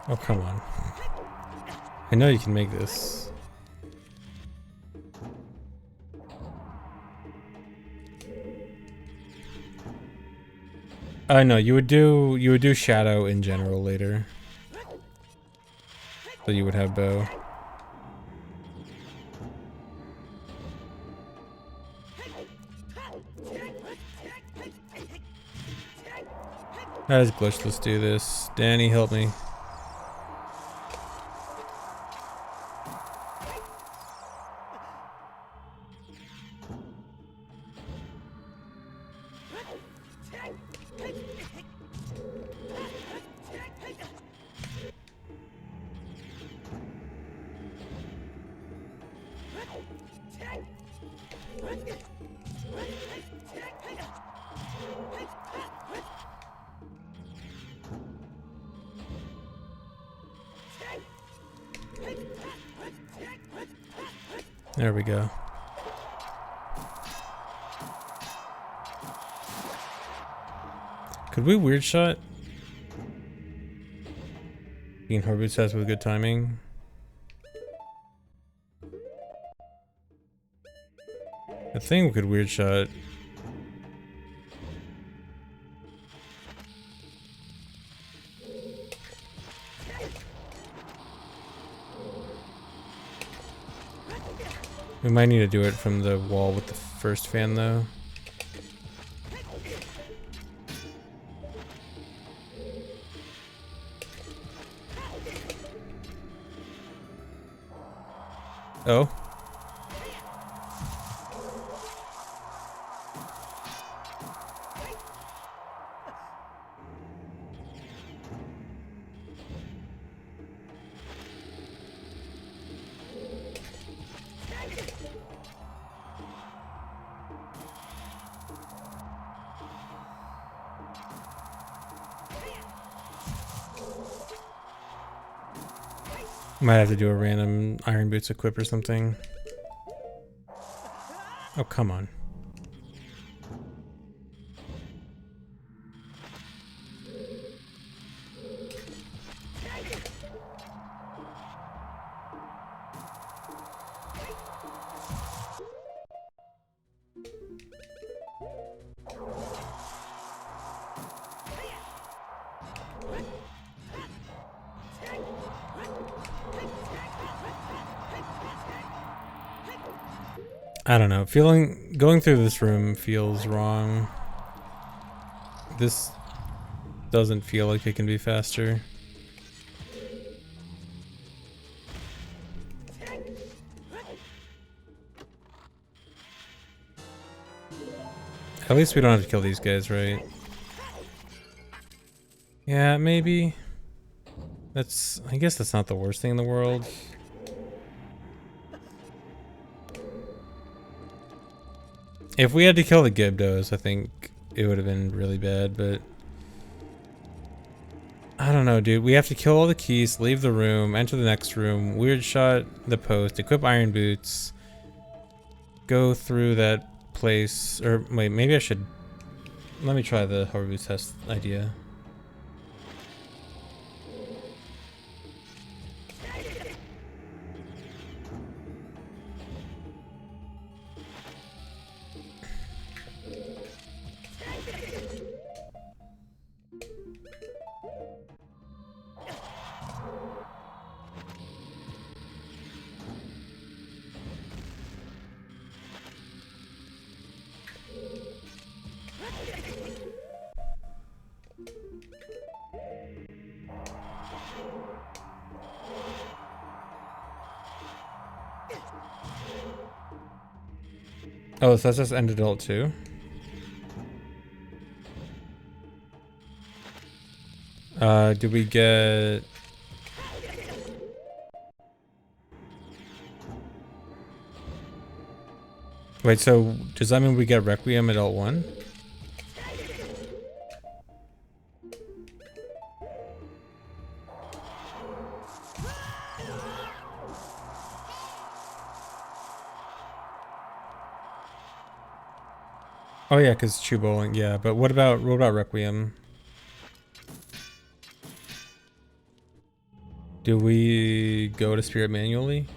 Oh, come on. I know you can make this. No, you would do shadow in general later. So you would have bow. That is glitched. Let's do this. Danny, help me. There we go. Could we weird shot? Being Horboot says with good timing. I think we could weird shot. We might need to do it from the wall with the first fan though. Oh. Might have to do a random Iron Boots equip or something. Oh, come on. I don't know. Going through this room feels wrong. This doesn't feel like it can be faster. At least we don't have to kill these guys, right? Yeah, maybe. I guess that's not the worst thing in the world. If we had to kill the Gibdos, I think it would have been really bad, but I don't know, dude. We have to kill all the keys, leave the room, enter the next room, weird shot the post, equip iron boots, go through that place, or wait, maybe I should, let me try the hover boots test idea. Oh, so that's just end adult too? Do we get... Wait, so does that mean we get Requiem adult 1? Oh yeah, because Chew Bowling, yeah. But what about Requiem? Do we go to Spirit manually?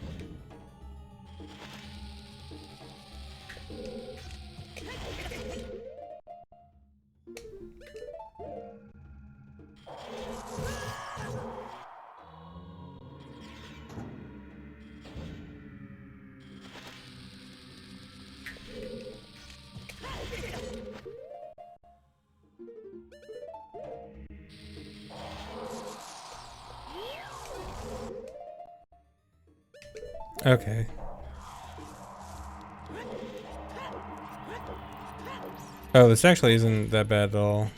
Okay. Oh, this actually isn't that bad at all.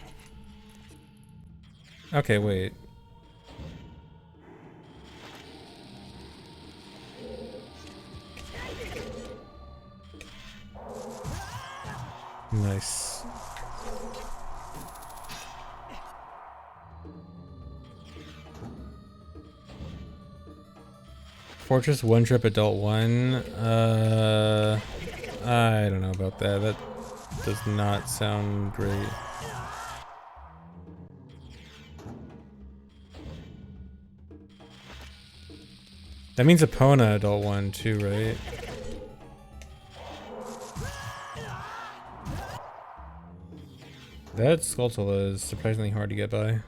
Okay, wait. Nice. Fortress One Trip Adult 1. I don't know about that. That does not sound great. That means Epona Adult 1 too, right? That Skulltula is surprisingly hard to get by.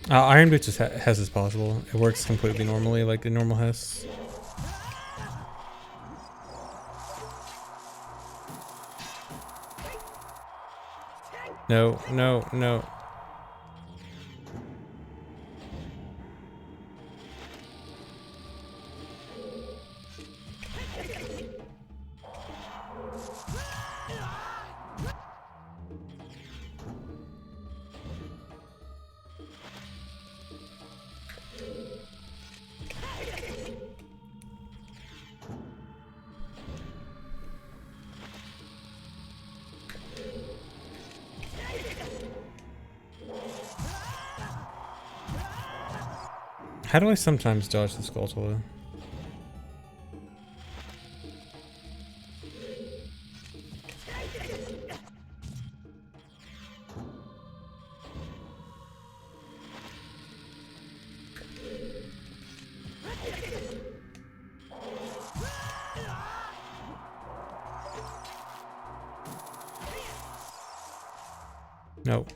Iron Boots is Hess is possible. It works completely normally, like a normal Hess. No, no, no. How do I sometimes dodge the Skulltula? Nope.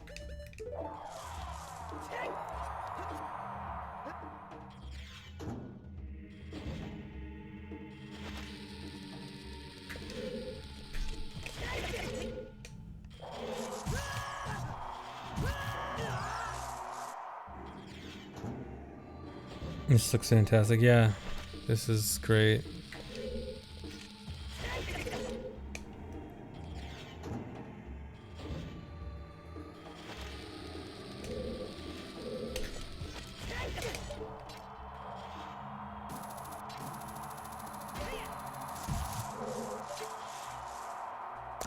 This looks fantastic. Yeah, this is great.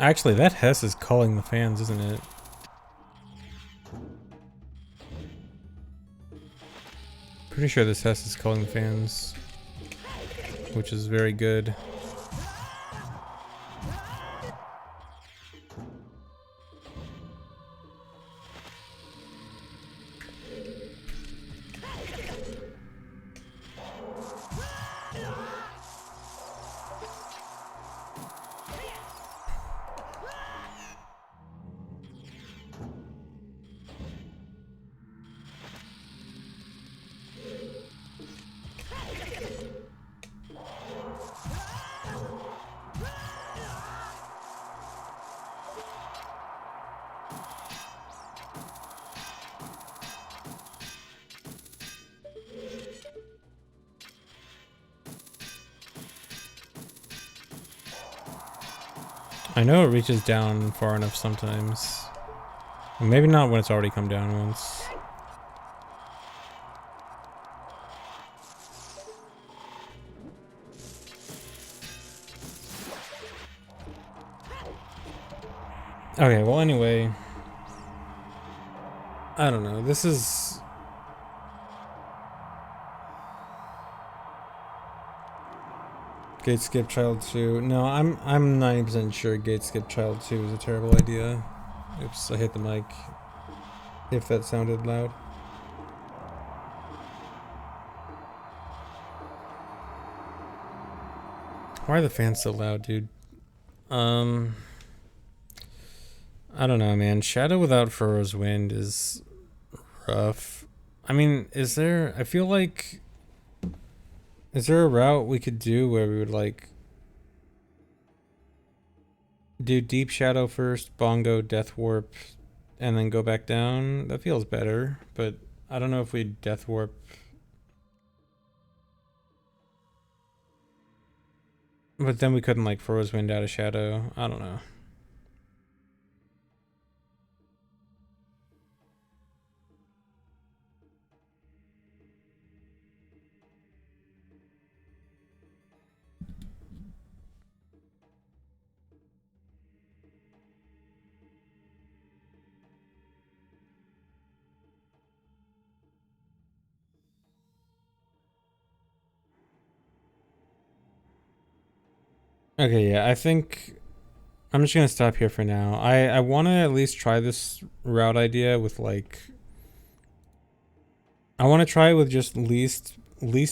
Actually, that Hess is calling the fans, isn't it? Pretty sure this Hess is calling the fans, which is very good. I know it reaches down far enough sometimes. Maybe not when it's already come down once. Okay, well anyway. I don't know, this is... Gate skip child 2. No, I'm 90% sure gate skip child 2 is a terrible idea. Oops, I hit the mic. If that sounded loud. Why are the fans so loud, dude? I don't know, man. Shadow without Furrow's Wind is rough. I mean, is there... I feel like... Is there a route we could do where we would, like... do Deep Shadow first, Bongo, Death Warp, and then go back down? That feels better, but I don't know if we Death Warp... But then we couldn't, like, Furrow's Wind out of Shadow. I don't know. Okay, yeah, I think I'm just gonna stop here for now. I want to at least try this route idea with like... I want to try it with just least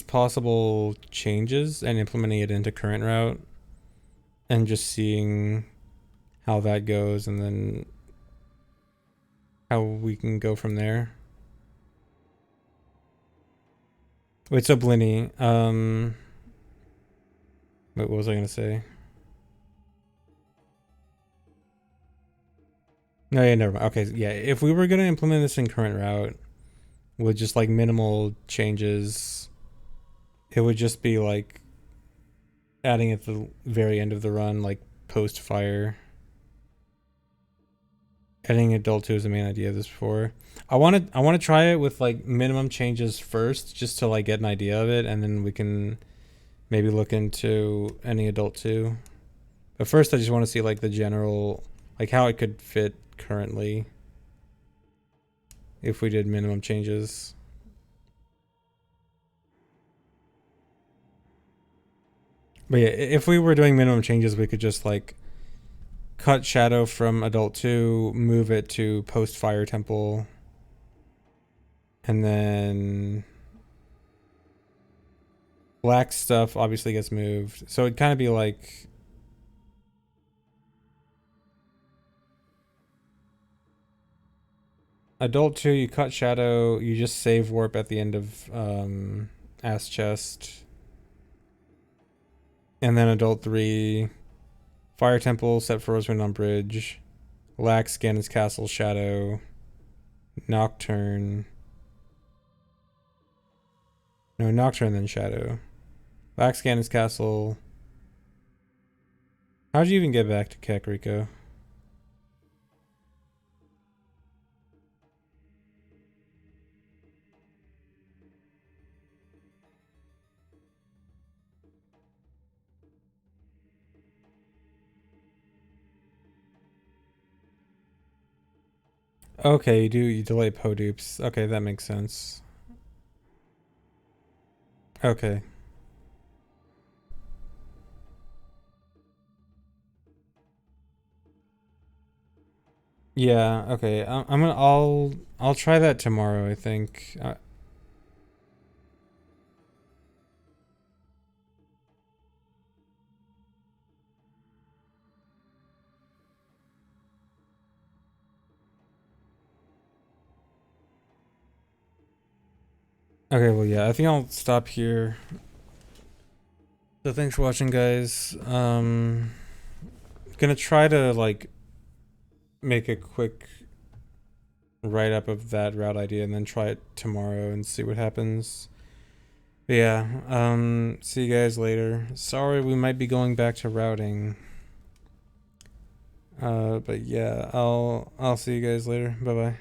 possible changes and implementing it into current route and just seeing how that goes and then how we can go from there. Wait, so Blinny, what was I gonna say? No, yeah, never mind. Okay, yeah, if we were gonna implement this in current route with just like minimal changes, it would just be like adding at the very end of the run, like post fire. Adding adult 2 is the main idea of this before. I want to try it with like minimum changes first, just to like get an idea of it, and then we can maybe look into any adult 2. But first, I just want to see like the general, like how it could fit currently if we did minimum changes. But yeah, if we were doing minimum changes, we could just like cut Shadow from adult 2, move it to post fire temple, and then black stuff obviously gets moved. So it'd kind of be like... Adult 2, you cut shadow, you just save warp at the end of Ass Chest. And then Adult 3, Fire Temple, set for Rosewind on Bridge. Lax, Ganon's Castle, Shadow. Nocturne. No, Nocturne, then Shadow. Lax, Ganon's Castle. How'd you even get back to Kakariko? Okay, you delay Podoops. Okay, that makes sense. Okay. Yeah, okay. I'll try that tomorrow, I think. Okay, well, yeah, I think I'll stop here. So thanks for watching, guys. Gonna try to like make a quick write up of that route idea and then try it tomorrow and see what happens. But yeah, see you guys later. Sorry, we might be going back to routing. But yeah, I'll see you guys later. Bye bye.